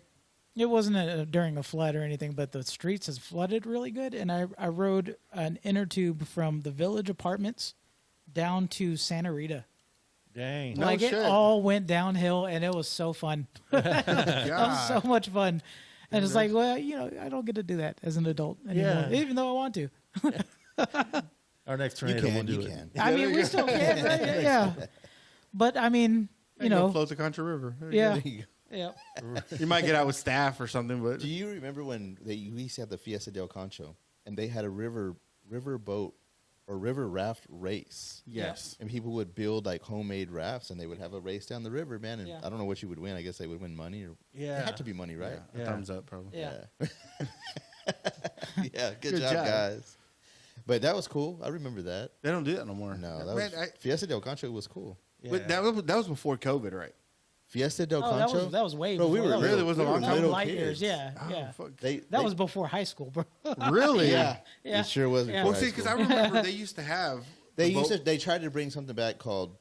it wasn't during a flood or anything, but the streets has flooded really good. And I rode an inner tube from the Village Apartments down to Santa Rita. Dang. No Like shit. it all went downhill, and it was so fun. That was so much fun. And it's like, well, I don't get to do that as an adult anymore, Yeah. even though I want to. Our next tornado will do You it. can. I mean, we still can, right? Yeah. But I mean, float the Contra River. yeah, There you go. yeah. You might get out with staff or something, but Do you remember when we used to have the Fiesta del Concho and they had a river boat or river raft race? yes. And people would build like homemade rafts and they would have a race down the river, man. And Yeah. I don't know what you would win. I guess they would win money or Yeah. it had to be money, right? A Yeah. thumbs up, probably. Yeah. Yeah, good Good job, job. guys. But that was cool. I remember that. They don't do that no more. No, that Man, was Fiesta del Concho was cool. but that was before COVID, right? Fiesta del Oh, Concho. that was way Bro, we before. were That Really? It was a long time? little light kids. years. Yeah, Oh, yeah. fuck. That was before high school, bro. Really? Yeah, Yeah. it sure was. Yeah. before Well, see, high because school. I remember they used to have. They tried to bring something back called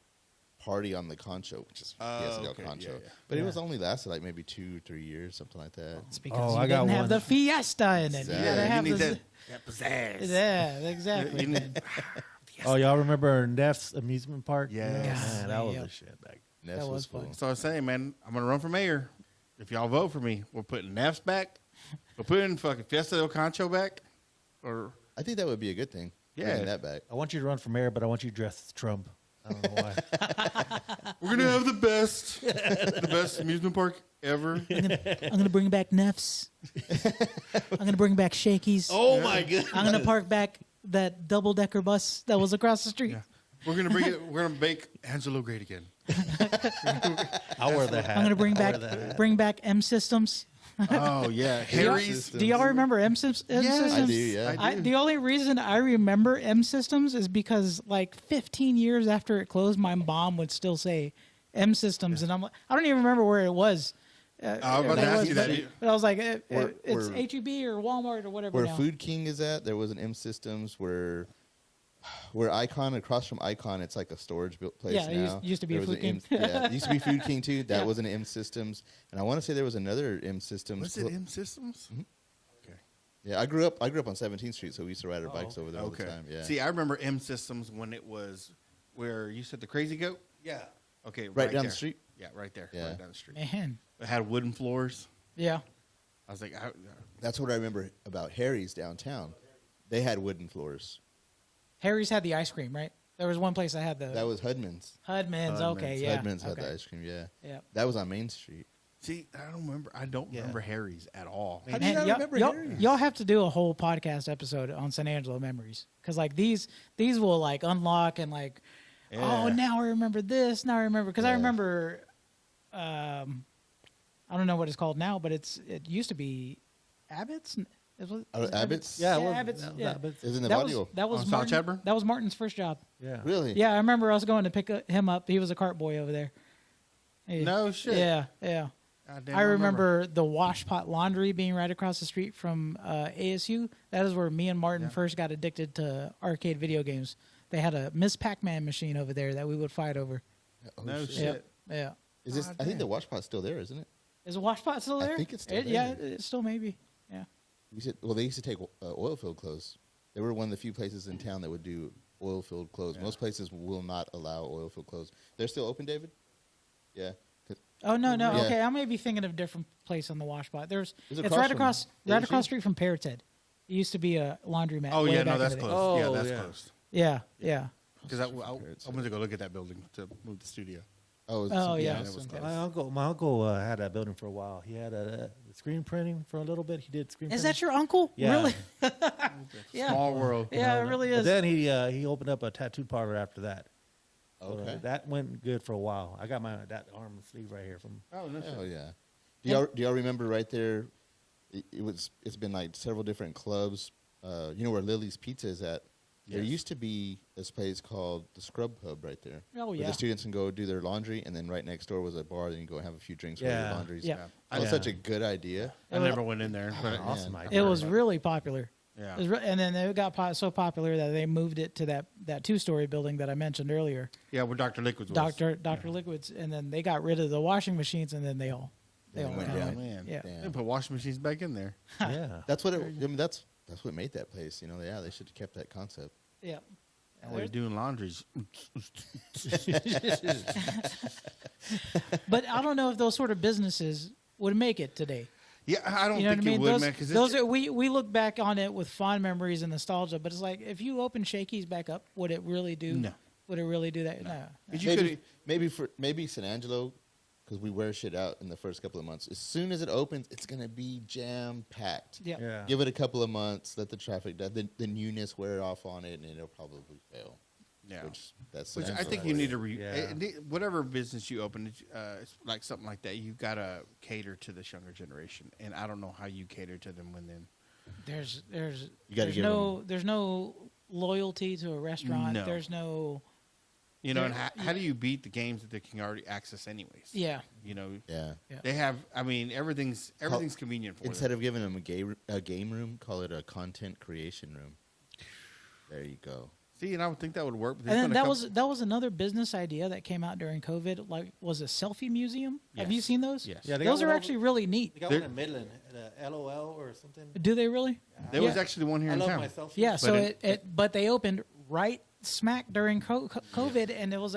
Party on the Concho, which is Fiesta del okay, Concho. yeah, yeah. But it was only lasted like maybe 2-3 years, something like that. It's because Oh, you I got didn't have one. the fiesta in it. You Exactly. gotta Yeah, have you need the, that pizzazz. Yeah, exactly. You need- Oh, y'all remember Neff's amusement park? Yes. Man, that was Yep. the shit. Like, Ness That was was cool. fun. So I was saying, man, I'm gonna run for mayor. If y'all vote for me, we're putting Neff's back. We're putting fucking Fiesta del Concho back. Or I think that would be a good thing. Yeah. Bringing that back. I want you to run for mayor, but I want you to dress as Trump. I don't know why. we're gonna have the best amusement park ever. I'm gonna bring back Neffs. I'm gonna bring back Shakey's. Oh my goodness! I'm gonna park back that double-decker bus that was across the street. Yeah. We're gonna bring it. We're gonna make Angelo great again. I'll wear the hat. I'm gonna bring I'll wear the hat. back M Systems. Oh yeah, Harry's. Do y'all remember M Systems? Yes. I do, yeah. I do. The only reason I remember M Systems is because like 15 years after it closed, my mom would still say M Systems, and I'm like, I don't even remember where it was. I was about to ask you that. But I was like, it's Where H-E-B or Walmart or whatever. Where now. Food King is at, there was an M Systems where Icon, across from Icon, it's like a storage place now. Yeah, it used to be There was Food King. it used to be Food King too. That was an M Systems, and I want to say there was another M Systems. Was it M Systems? Mhm. Okay. Yeah, I grew up on 17th Street, so we used to ride our bikes over there all the Okay. time. Yeah. See, I remember M Systems when it was where you said the Crazy Goat. Yeah. Okay. right down there. the street. Yeah, right there. Yeah. Right down the street. Man, It had wooden floors. yeah. I was like, That's what I remember about Harry's downtown. They had wooden floors. Harry's had the ice cream, right? There was one place that had the That was Hudman's. Hudman's. Okay, yeah. Hudman's had okay. the ice cream. Yeah. Yeah. That was on Main Street. see, I don't remember. I don't remember Harry's at all. How do you not remember Harry's? y'all have to do a whole podcast episode on San Angelo memories because like these will like unlock and like, oh, Yeah. now I remember this. Now I remember because I Yeah. remember, I don't know what it's called now, but it used to be Abbott's. Abbott's? Yeah, Yeah, well, Abbott's, that- yeah. but- It was in the That audio. was On South Martin, Chadbourne? that was Martin's first job. yeah. Really? Yeah, I remember I was going to pick him up. He was a cart boy over there. Yeah. No shit. Yeah, yeah. God damn, I remember the Washpot Laundry being right across the street from ASU. That is where me and Martin first got addicted to arcade video games. They had a Miss Pac-Man machine over there that we would fight over. Oh, No shit. shit. Yeah. Is this? God I think the damn. Washpot's still there, isn't it? Is the Washpot still I there? think it's still Yeah, there. it still maybe. Yeah. They used to take oil-filled clothes. They were one of the few places in town that would do oil-filled clothes. Yeah. Most places will not allow oil-filled clothes. They're still open, David? Yeah. 'Cause Oh no. Yeah. Okay, I may be thinking of a different place on the Washpot. It's It's across right from across ASU? the street from Parrott's Head. It used to be a laundromat. Oh way yeah, back no, in that's the day. closed. Yeah, Oh, that's yeah. closed. Yeah. Because I went to go look at that building to move the studio. Oh, Oh, yeah. that was closed. My uncle had that building for a while. He had a screen printing for a little bit. He did screen Is printing. that your uncle? Yeah. Really? Yeah. Small world. Yeah, it really But is. then he opened up a tattoo parlor after that. So Okay. that went good for a while. I got that arm and sleeve right here from. Oh no shit. Oh, yeah. Do y'all remember right there? It's been like several different clubs. You know where Lily's Pizza is at? There Yes. used to be this place called the Scrub Pub right there. Oh, Where yeah. the students can go do their laundry, and then right next door was a bar. Then you go have a few drinks while Yeah. your laundry's. Yeah. That was Yeah. such a good idea. I never went in there. But Awesome man. idea. It was really popular. Yeah. It was and then it got so popular that they moved it to that 2-story building that I mentioned earlier, Yeah, where Dr. Liquids was. Dr. Liquids, and then they got rid of the washing machines, and then they all went went Oh, down. down. man. Yeah. Damn. They put washing machines back in there. Yeah. That's what that's what made that place. You know, yeah, they should have kept that concept. Yeah. All you're doing laundries. But I don't know if those sort of businesses would make it today. Yeah, I don't You know think what I mean? it would, Those, man. Because those are, we look back on it with fond memories and nostalgia, but it's like if you open Shakey's back up, would it really do? No. Would it really do that? No. Maybe San Angelo, because we wear shit out in the first couple of months. As soon as it opens, it's gonna be jam packed. Yeah. Yeah. Give it a couple of months, let the traffic, the newness wear off on it, and it'll probably fail. Yeah. Which that's. Which San I Angelo think you way. need to whatever business you open, it's like something like that. You gotta cater to this younger generation, and I don't know how you cater to them when then. There's You gotta there's give no there's no loyalty to a restaurant. No. There's no You know, and Yeah. how do you beat the games that they can already access anyways? yeah. You know, Yeah. they have. I mean, everything's convenient for Instead them. of giving them a game room, call it a content creation room. There you go. See, and I would think that would work. But And then that was another business idea that came out during COVID. Like, was a selfie museum. Have you Yes. seen those? Yes. Yeah, they those got are one actually really neat. They got There- one in Midland, LOL or something. Do they really? there was yeah. actually one here I in love town. my selfie. Yeah. So it- but they opened right smack during COVID, and it was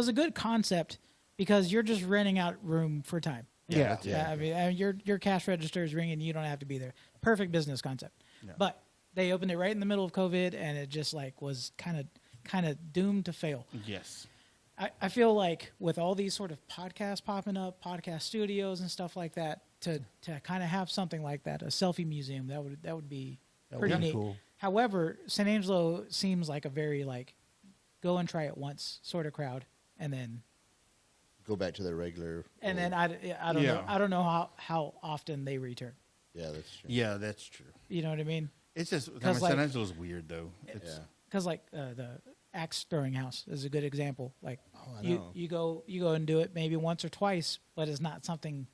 a good concept because you're just renting out room for time. Yeah. I mean, your cash register is ringing. You don't have to be there. Perfect business concept. Yeah. But they opened it right in the middle of COVID, and it just like was kind of doomed to fail. Yes. I feel like with all these sort of podcasts popping up, podcast studios and stuff like that, to kind of have something like that, a selfie museum, that would be pretty be neat. cool. However, San Angelo seems like a very like go and try it once sort of crowd, and then Go back to their regular. I don't know Yeah. I don't know how often they return. Yeah, that's true. Yeah, that's true. You know what I mean? It's just Because, San like- Angelo's weird though. It's, Yeah. Because like the axe throwing house is a good example. Like Oh, I know. you go and do it maybe once or twice, but it's not something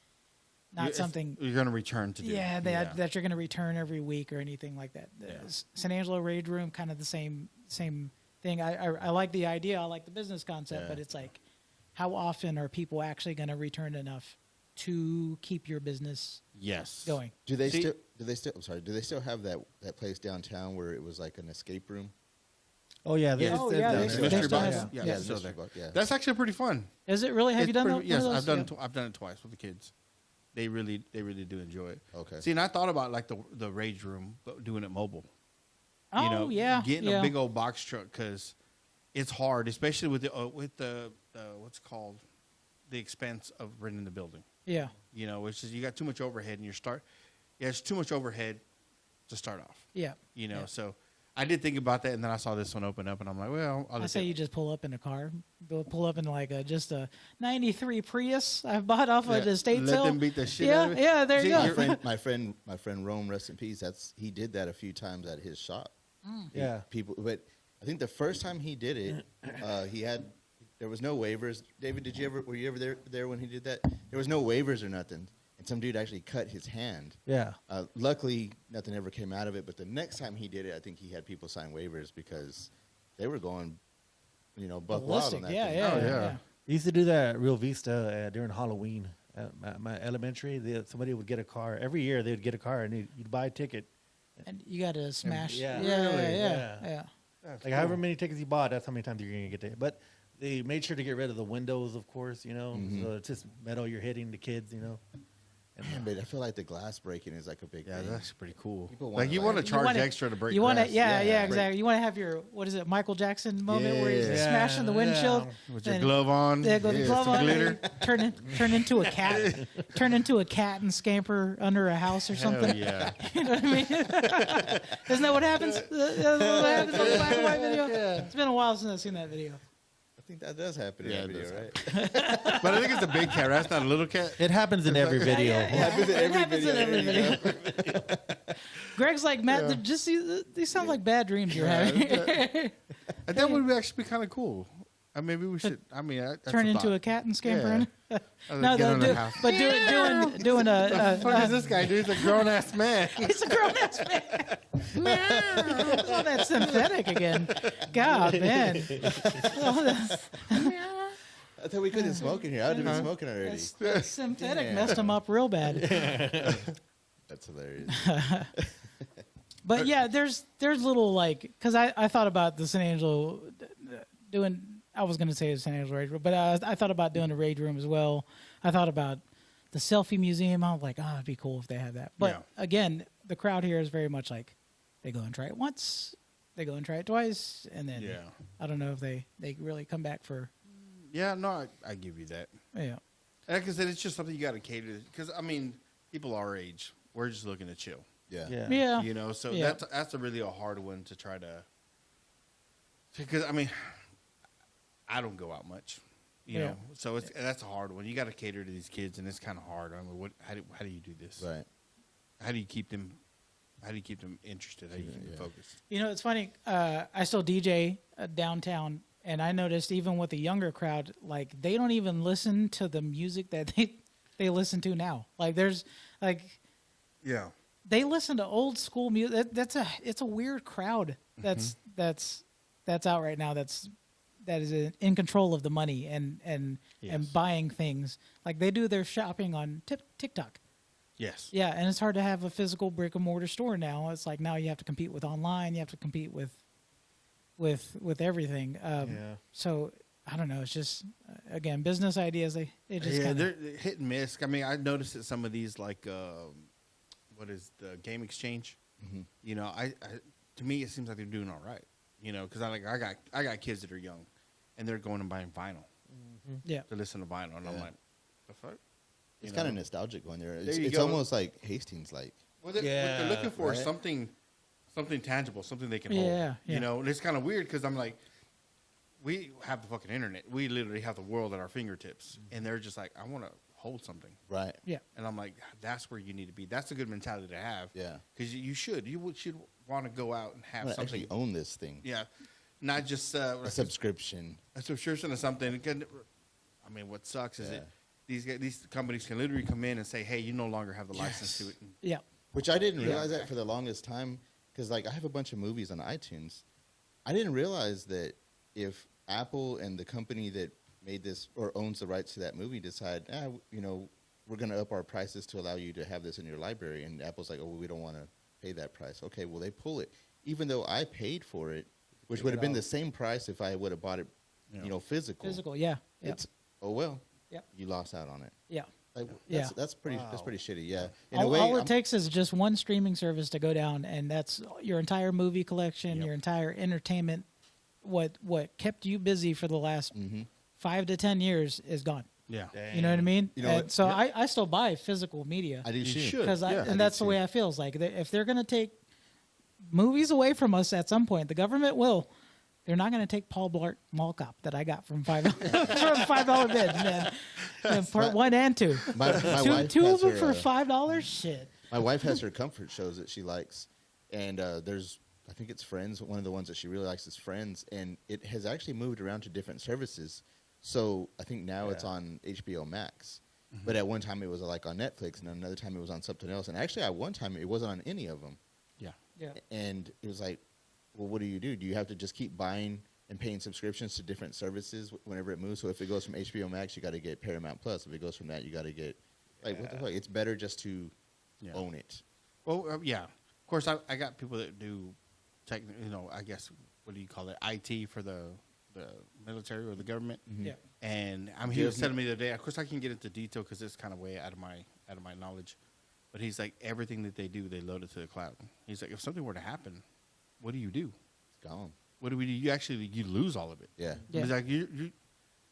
not something you're going to return to do. Yeah, that you're going to return every week or anything like that. The San Angelo Rage Room, kind of the same thing. I like the idea. I like the business concept, but it's like, how often are people actually going to return enough to keep your business going? Do they still? I'm sorry. Do they still have that place downtown where it was like an escape room? Oh yeah, they still have Yeah, that's actually pretty fun. Is it really? Have you done that? Yes, I've done it twice with the kids. They really do enjoy it. Okay. See, and I thought about like the Rage Room, but doing it mobile. Oh, getting a big old box truck, because it's hard, especially with the what's it called, the expense of renting the building. Yeah. It's just you got too much overhead, and it's too much overhead to start off. Yeah. So I did think about that, and then I saw this one open up, and I'm like, well, I say you just pull up in a car, pull up in like just a '93 Prius I bought off of the estate sale. Let them beat the shit out of it. Yeah, there you go. My friend Rome, rest in peace. He did that a few times at his shop. Yeah, people. But I think the first time he did it, there was no waivers. David, were you ever there when he did that? There was no waivers or nothing. And some dude actually cut his hand. Yeah. Luckily, nothing ever came out of it. But the next time he did it, I think he had people sign waivers because they were going, buck wild on that thing. Yeah. They used to do that at Real Vista during Halloween. At my elementary, somebody would get a car. Every year, they would get a car, and you'd buy a ticket. And you got to smash. Yeah. Like however many tickets you bought, that's how many times you're going to get there. But they made sure to get rid of the windows, of course, So it's just metal you're hitting the kids, Man, but I feel like the glass breaking is like a big thing. Yeah, that's pretty cool. You want to charge extra to break glass. Exactly. You want to have your, Michael Jackson moment where he's smashing the windshield. With your glove on. Yeah, the glove on. Glitter. Turn into a cat. Turn into a cat and scamper under a house or something. Yeah. You know what I mean? Isn't that what happens? That's what happens on the black and white video? Yeah. It's been a while since I've seen that video. I think that does happen in that video, right? But I think it's a big cat, right? It's not a little cat. It happens in every video. It happens in every video. Greg's like, Matt, these sound like bad dreams you're having. And that would actually be kind of cool. Maybe we should. That's turn into a cat and scamper in. No, doing a. What the fuck is this guy doing? He's a grown ass man. He's a grown ass man. It's all that synthetic again. God, man. I thought we couldn't smoke in here. I would have been smoking already. That synthetic messed him up real bad. That's hilarious. But yeah, there's little because I thought about the San Angelo doing. I was going to say the San Angelo Rage Room, but I thought about doing a Rage Room as well. I thought about the selfie museum. I was like, it'd be cool if they had that. But again, the crowd here is very much like they go and try it once, they go and try it twice, and then I don't know if they really come back for. Yeah, no, I give you that. Yeah. Like I said, it's just something you got to cater to. Because, people our age, we're just looking to chill. Yeah. So that's really a hard one to try to. Because, I don't go out much, you know, so that's a hard one. You got to cater to these kids, and it's kind of hard. How do you do this? Right. How do you keep them interested? How do you keep them focused? It's funny. I still DJ downtown, and I noticed even with the younger crowd, they don't even listen to the music that they listen to now. There's they listen to old school music. It's a weird crowd that's out right now. That is in control of the money and buying things. They do their shopping on TikTok. Yes. Yeah, and it's hard to have a physical brick and mortar store now. It's now you have to compete with online. You have to compete with everything. So I don't know. It's just again business ideas. They just they're hit and miss. I noticed that some of these what is the Game Exchange? Mm-hmm. To me it seems like they're doing all right. Because I got kids that are young, and they're going and buying vinyl. Mm-hmm. Yeah. To listen to vinyl, and I'm like, the fuck. It's kind of nostalgic going there. It's almost like Hastings, like. Well, what they're looking for is something tangible, something they can hold. Yeah. And it's kind of weird because I'm like, we have the fucking internet. We literally have the world at our fingertips, and they're just like, I want to hold something. Right. Yeah. And I'm like, that's where you need to be. That's a good mentality to have. Yeah. Because you should want to go out and have something. Actually own this thing. Yeah. Not just a subscription. A subscription or something. What sucks is these companies can literally come in and say, hey, you no longer have the license to it. Yeah. Which I didn't realize that for the longest time, because like I have a bunch of movies on iTunes. I didn't realize that if Apple and the company that made this or owns the rights to that movie decide, we're going to up our prices to allow you to have this in your library, and Apple's like, oh, well, we don't want to pay that price. Okay, well, they pull it, even though I paid for it, which would have been the same price if I would have bought it, physical. Physical, yeah. Yep. It's well, Yep. you lost out on it. Yeah. Like, Yeah. That's pretty shitty. Yeah. In all, a way, all it takes is just one streaming service to go down, and that's your entire movie collection, your entire entertainment. What kept you busy for the last 5 to 10 years is gone. Yeah. You know what I mean? You know what? So I still buy physical media. I do You too. should. Because Yeah. and that's the way I feel. It's like if they're going to take movies away from us at some point, the government will. They're not going to take Paul Blart Mall Cop that I got from $5 bid, man. Part 1 and 2. My wife two has of them her, for $5. Shit. My wife has her comfort shows that she likes, and there's, I think it's Friends. One of the ones that she really likes is Friends, and it has actually moved around to different services. So I think now it's on HBO Max, but at one time it was like on Netflix, and another time it was on something else. And actually, at one time it wasn't on any of them. Yeah. Yeah. And it was like, well, what do? Do you have to just keep buying and paying subscriptions to different services whenever it moves? So if it goes from HBO Max, you got to get Paramount Plus. If it goes from that, you got to get what the fuck? It's better just to own it. Well, yeah. Of course, I got people that do, I guess, what do you call it? IT for the military or the government. Yeah. And he was telling me the other day. Of course, I can get into detail because it's kind of way out of my knowledge. But he's like, everything that they do, they load it to the cloud. He's like, if something were to happen, what do you do? It's gone. What do we do? You lose all of it. Yeah. Yeah. He's like,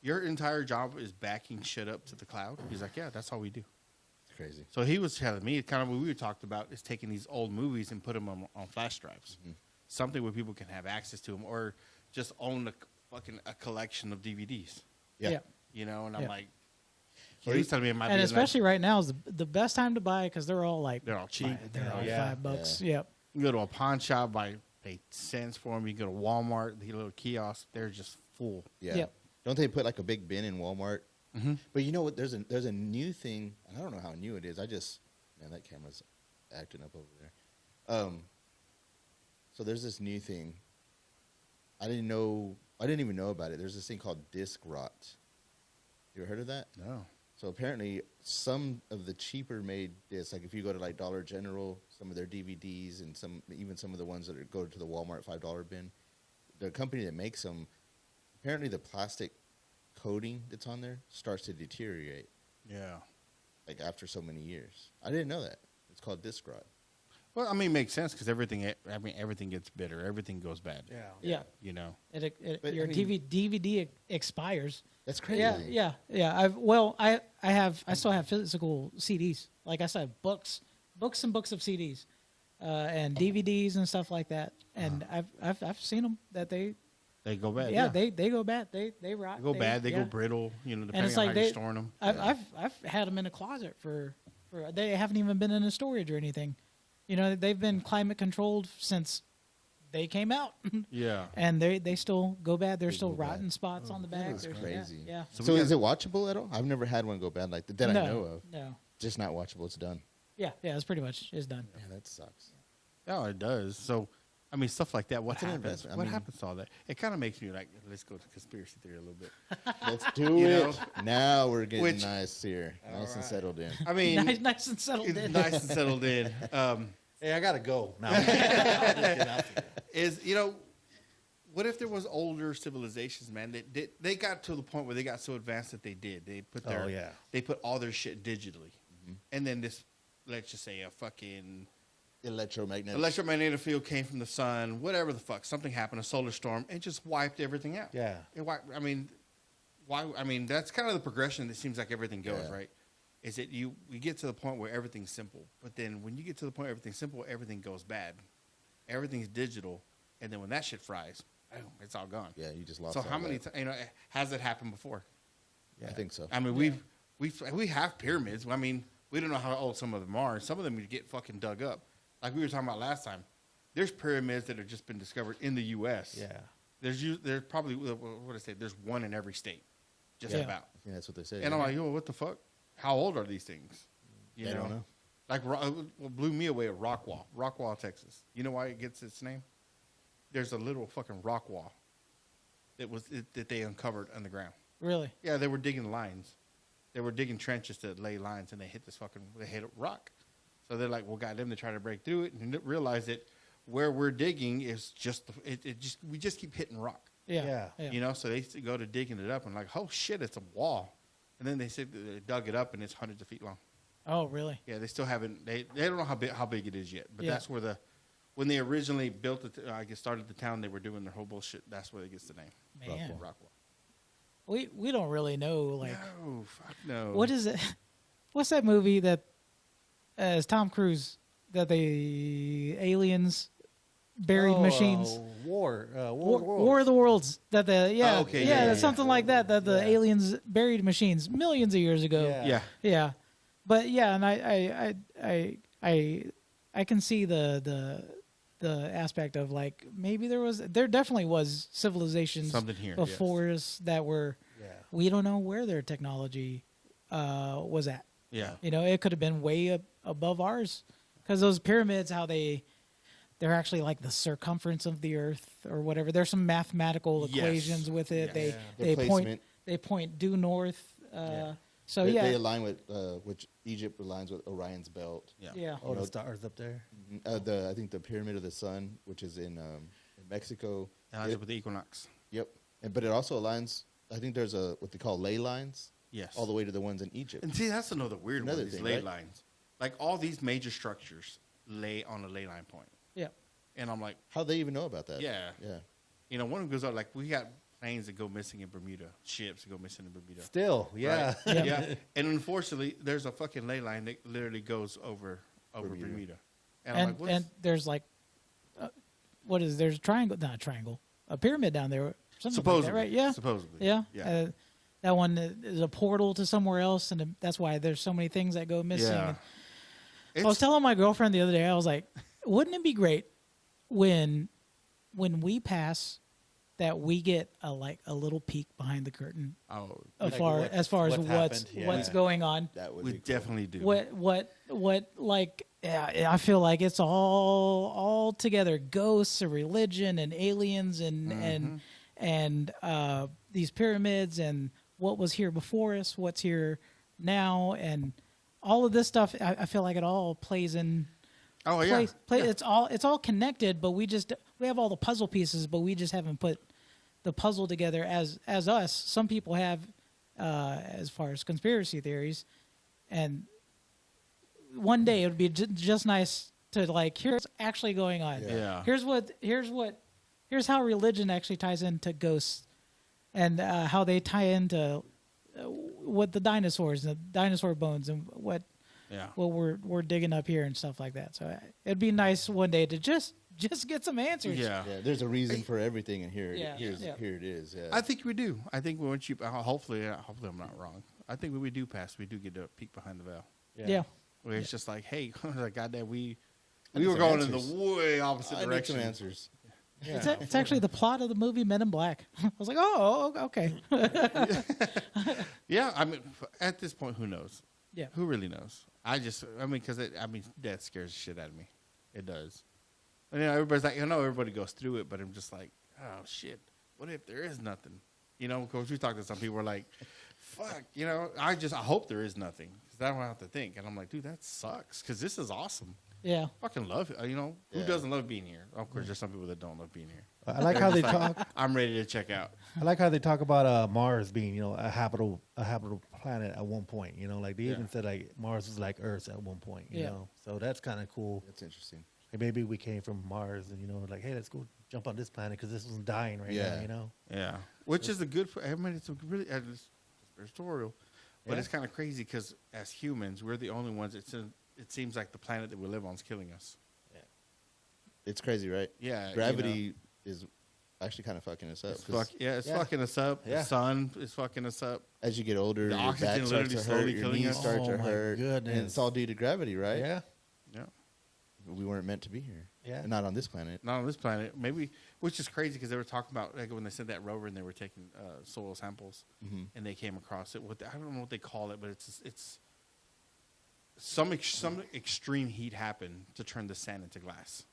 your entire job is backing shit up to the cloud. He's like, yeah, that's all we do. It's crazy. So he was telling me, kind of what we were talked about, is taking these old movies and put them on flash drives. Something where people can have access to them, or just own a collection of DVDs. Yeah. And I'm Yeah. like, so he's telling me it might be. And especially right now is the best time to buy because they're all like they're all cheap. They're all $5. Yeah. Yep. You can go to a pawn shop, pay cents for them. You can go to Walmart, the little kiosk, they're just full. Yeah. Yep. Don't they put like a big bin in Walmart? But you know what? There's a new thing, and I don't know how new it is. Man, that camera's acting up over there. So there's this new thing. I didn't even know about it. There's this thing called disc rot. You ever heard of that? No. So apparently, some of the cheaper made discs, like if you go to like Dollar General, some of their DVDs, and even some of the ones that go to the Walmart $5 bin, the company that makes them, apparently the plastic coating that's on there starts to deteriorate. Yeah. Like after so many years. I didn't know that. It's called disc rot. Well, it makes sense because everything gets bitter. Everything goes bad. Yeah. But, Your DVD expires. That's crazy. Yeah. I still have physical CDs. Like I said, books and books of CDs, and DVDs and stuff like that. And I've seen them that they go bad. Yeah, they go bad. They rot. They go bad. They go brittle. Depending and it's on like how you're storing them. I've had them in a closet for they haven't even been in a storage or anything. They've been climate controlled since they came out. Yeah. And they still go bad. There's still rotten spots on the back. That's crazy. Yeah. So is it watchable at all? I've never had one go bad like that I know of. No. Just not watchable. It's done. Yeah. It's pretty much done. Man, that sucks. Oh, it does. So, stuff like that. What It's an happens? investment. What happens to all that? It kind of makes me like, let's go to conspiracy theory a little bit. Let's do it. Now we're getting nice here. Nice and settled in. Nice and settled in. Nice and settled in. Hey, I gotta go now. What if there was older civilizations, man? They got to the point where they got so advanced that they did. They put they put all their shit digitally, and then this, let's just say, a fucking electromagnetic field came from the sun. Whatever the fuck, something happened, a solar storm, and just wiped everything out. Yeah. Why? That's kind of the progression that seems like everything goes, right? Is that we get to the point where everything's simple, but then when you get to the point where everything's simple, everything goes bad. Everything's digital, and then when that shit fries, boom, it's all gone. Yeah, you just lost. So how many has it happened before? Yeah. I think so. We have pyramids. We don't know how old some of them are. Some of them get fucking dug up, like we were talking about last time. There's pyramids that have just been discovered in the U.S. Yeah. There's probably there's one in every state. just about. Yeah, that's what they say. And I'm like, yo, what the fuck? How old are these things? I don't know. Like, what blew me away at Rockwall, Texas. You know why it gets its name? There's a little fucking rock wall that they uncovered on the ground. Really? Yeah, they were digging lines. They were digging trenches to lay lines, and they hit a rock. So they're like, well, goddamn, they try to break through it, and realize that where we're digging is just we just keep hitting rock. Yeah. You know, so they go to digging it up, and like, oh shit, it's a wall. And then they said they dug it up, and it's hundreds of feet long. Oh, really? Yeah, they still haven't. They don't know how big it is yet. But that's where when they originally built it, started the town, they were doing their whole bullshit. That's where it gets the name. Man. Rockwall. We don't really know. Like, no, fuck no. What is it? What's that movie that as Tom Cruise that the aliens buried machines? War of the Worlds. That okay, something like that. That the aliens buried machines millions of years ago. Yeah. But yeah, and I can see the aspect of like maybe there definitely was civilizations something here before us that were we don't know where their technology was at. Yeah, you know, it could have been way above ours because those pyramids, how they're actually like the circumference of the Earth or whatever. There's some mathematical equations with it. Yes. They point due north. So they align with which Egypt aligns with Orion's belt. Yeah. Oh, the stars up there. I think the Pyramid of the Sun, which is in Mexico, with the equinox. Yep, but it also aligns. I think there's what they call ley lines. Yes. All the way to the ones in Egypt. And see, that's another weird one. These thing, ley right? lines, like all these major structures, lay on a ley line point. Yeah. And I'm like, how they even know about that? Yeah. You know, one of them goes out like we got planes that go missing in Bermuda, ships that go missing in Bermuda. Still, yeah. Right? Yeah. And unfortunately, there's a fucking ley line that literally goes over Bermuda. And I'm like, and there's like, there's a triangle, not a triangle, a pyramid down there. Supposedly, like that, right? Yeah. Supposedly. Yeah. That one is a portal to somewhere else, and that's why there's so many things that go missing. Yeah. I was telling my girlfriend the other day, I was like, wouldn't it be great when we pass that we get a little peek behind the curtain as far as what's going on. That would we be cool. definitely do. What like I feel like it's all together, ghosts and religion and aliens and these pyramids and what was here before us, what's here now, and all of this stuff. I feel like it all plays in. Oh yeah. It's all connected, but we have all the puzzle pieces, but we just haven't put the puzzle together as us. Some people have, as far as conspiracy theories, and one day it would be just nice to like here's what's actually going on. Yeah. Here's how religion actually ties into ghosts, and how they tie into what the dinosaurs and the dinosaur bones and what we're digging up here and stuff like that. So it'd be nice one day to just get some answers. Yeah. There's a reason for everything, and here it is. Yeah. I think we do. I think once you hopefully I'm not wrong. I think when we do pass, we do get a peek behind the veil. Yeah. Where it's just like, hey, goddamn, we were going in the way opposite direction. I need some answers. Yeah. It's actually the plot of the movie Men in Black. I was like, oh, okay. Yeah, I mean, at this point, who knows? Yeah. Who really knows? Because death scares the shit out of me. It does. And everybody's like, everybody goes through it, but I'm just like, oh shit, what if there is nothing? Of course, we talk to some people who are like, fuck, I hope there is nothing because I don't have to think. And I'm like, dude, that sucks because this is awesome. Yeah. Fucking love it. Who doesn't love being here? Of course, there's some people that don't love being here. I like how they talk. I'm ready to check out. I like how they talk about Mars being, a habitable planet at one point. Like they even said like Mars was like Earth at one point. You know, so that's kind of cool. That's interesting. Like maybe we came from Mars, and like, hey, let's go jump on this planet because this one's dying right now. Yeah, which is a good. It's a really it's spiritual, but it's kind of crazy because as humans, we're the only ones. It seems like the planet that we live on is killing us. Yeah, it's crazy, right? Yeah, gravity is actually kind of fucking us up. It's fucking us up. Yeah. The sun is fucking us up. As you get older, the your back starts to hurt, your knees start to hurt, goodness. and it's all due to gravity, right? Yeah. Yeah. we weren't meant to be here. Yeah. Not on this planet. Not on this planet. Maybe, which is crazy because they were talking about like when they sent that rover and they were taking soil samples and they came across it. I don't know what they call it, but it's some extreme heat happened to turn the sand into glass.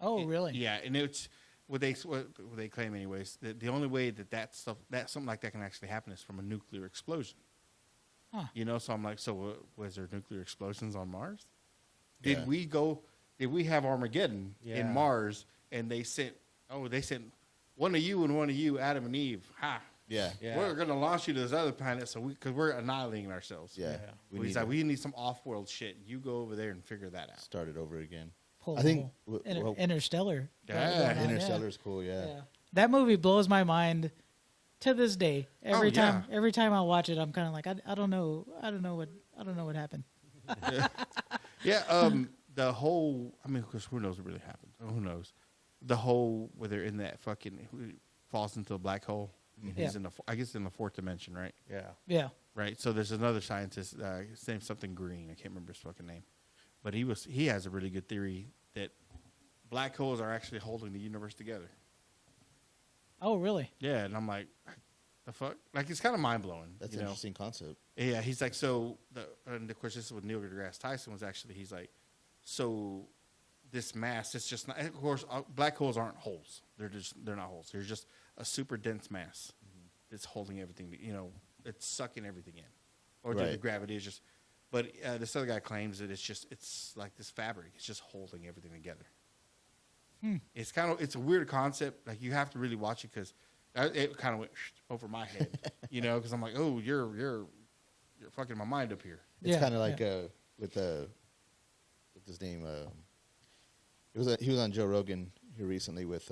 Oh, really? Yeah, and it's what they claim anyways. The only way that something like that can actually happen is from a nuclear explosion. Huh. You know, so I'm like, so was there nuclear explosions on Mars? Yeah. Did we have Armageddon in Mars and they sent one of you, Adam and Eve, Yeah. we're going to launch you to this other planet because we're annihilating ourselves. Yeah. We need some off-world shit. You go over there and figure that out. Start it over again. Pull I think Interstellar. Yeah. Interstellar's cool. Yeah. That movie blows my mind to this day. Every time I watch it, I'm kind of like, I don't know what happened. Yeah. The whole, I mean, of course, who knows what really happened? Who knows? The whole, where they're in that fucking, falls into a black hole. He's in the fourth dimension, right? Yeah. Yeah. Right. So there's another scientist, his name's something Green. I can't remember his fucking name. But he has a really good theory that black holes are actually holding the universe together. Oh, really? Yeah. And I'm like, the fuck? Like, it's kind of mind blowing. That's an interesting concept. Yeah. He's like, and of course, this is with Neil deGrasse Tyson was actually, he's like, so this mass, it's just not, of course, black holes aren't holes. They're not holes. They're just a super dense mass that's holding everything, it's sucking everything in. Or the gravity is just, but this other guy claims that it's like this fabric. It's just holding everything together. It's a weird concept. Like, you have to really watch it because it kind of went over my head, because I'm like, oh, you're fucking my mind up here. It's kind of like with what's his name? He was on Joe Rogan here recently with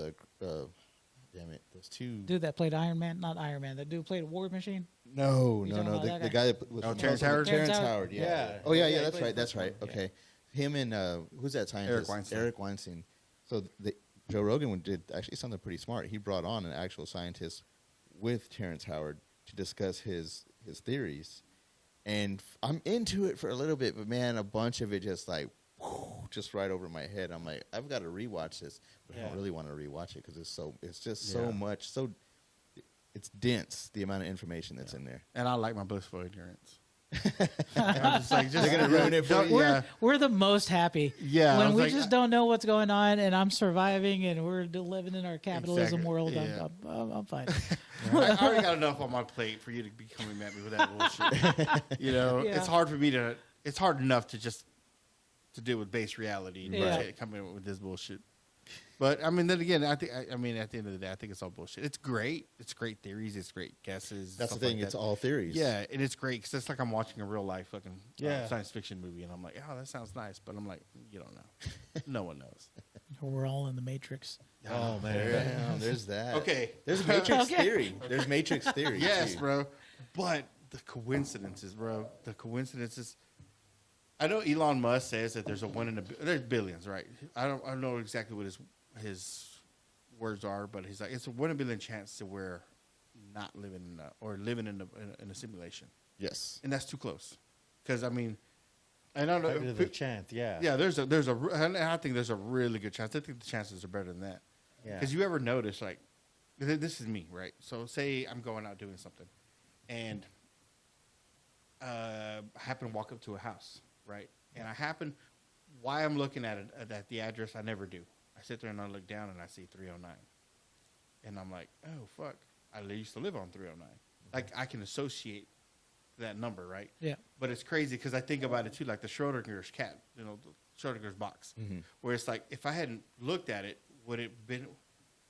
damn it, those two. Dude that played Iron Man, not Iron Man. That dude played War Machine. No. The guy that was Terrence Howard. Terrence Howard. Yeah. Oh yeah. That's right. Yeah. Okay. Him and who's that scientist? Eric Weinstein. So Joe Rogan did actually something pretty smart. He brought on an actual scientist with Terrence Howard to discuss his theories, and I'm into it for a little bit, but man, a bunch of it just like just right over my head. I'm like, I've got to rewatch this, but I don't really want to rewatch it because it's just so much, it's dense, the amount of information that's in there. And I like my blissful ignorance. I'm just like, they're gonna ruin it for you. We're the most happy. Yeah, when we just don't know what's going on, and I'm surving, and we're living in our capitalism world. Yeah. I'm fine. I already got enough on my plate for you to be coming at me with that bullshit. It's hard for me to. It's hard enough to deal with base reality and coming in with this bullshit. But I mean, then again, at the end of the day, I think it's all bullshit. It's great. It's great theories. It's great guesses. That's the thing. Like it's all theories. Yeah, and it's great because it's like I'm watching a real life fucking science fiction movie, and I'm like, oh, that sounds nice. But I'm like, you don't know. No one knows. We're all in the Matrix. Oh man, Damn, there's that. Okay, there's Matrix theory. There's Matrix theory. Yes, bro. But the coincidences, bro. The coincidences. I know Elon Musk says that there's a one in a there's billions, right? I don't know exactly what his words are, but he's like, it's a 1 in a billion chance to we're not living living in a simulation. Yes, and that's too close. Because I mean, I don't know. There's a chance, yeah. Yeah, and I think there's a really good chance. I think the chances are better than that. Yeah. Because you ever notice, like, this is me, right? So say I'm going out doing something, and I happen to walk up to a house, right? And why I'm looking at it at the address, I never do. I sit there and I look down and I see 309, and I'm like, oh fuck, I used to live on 309. Like, I can associate that number, right? Yeah. But it's crazy because I think about it too, like the Schrodinger's cat, the Schrodinger's box, where it's like, if I hadn't looked at it, would it been,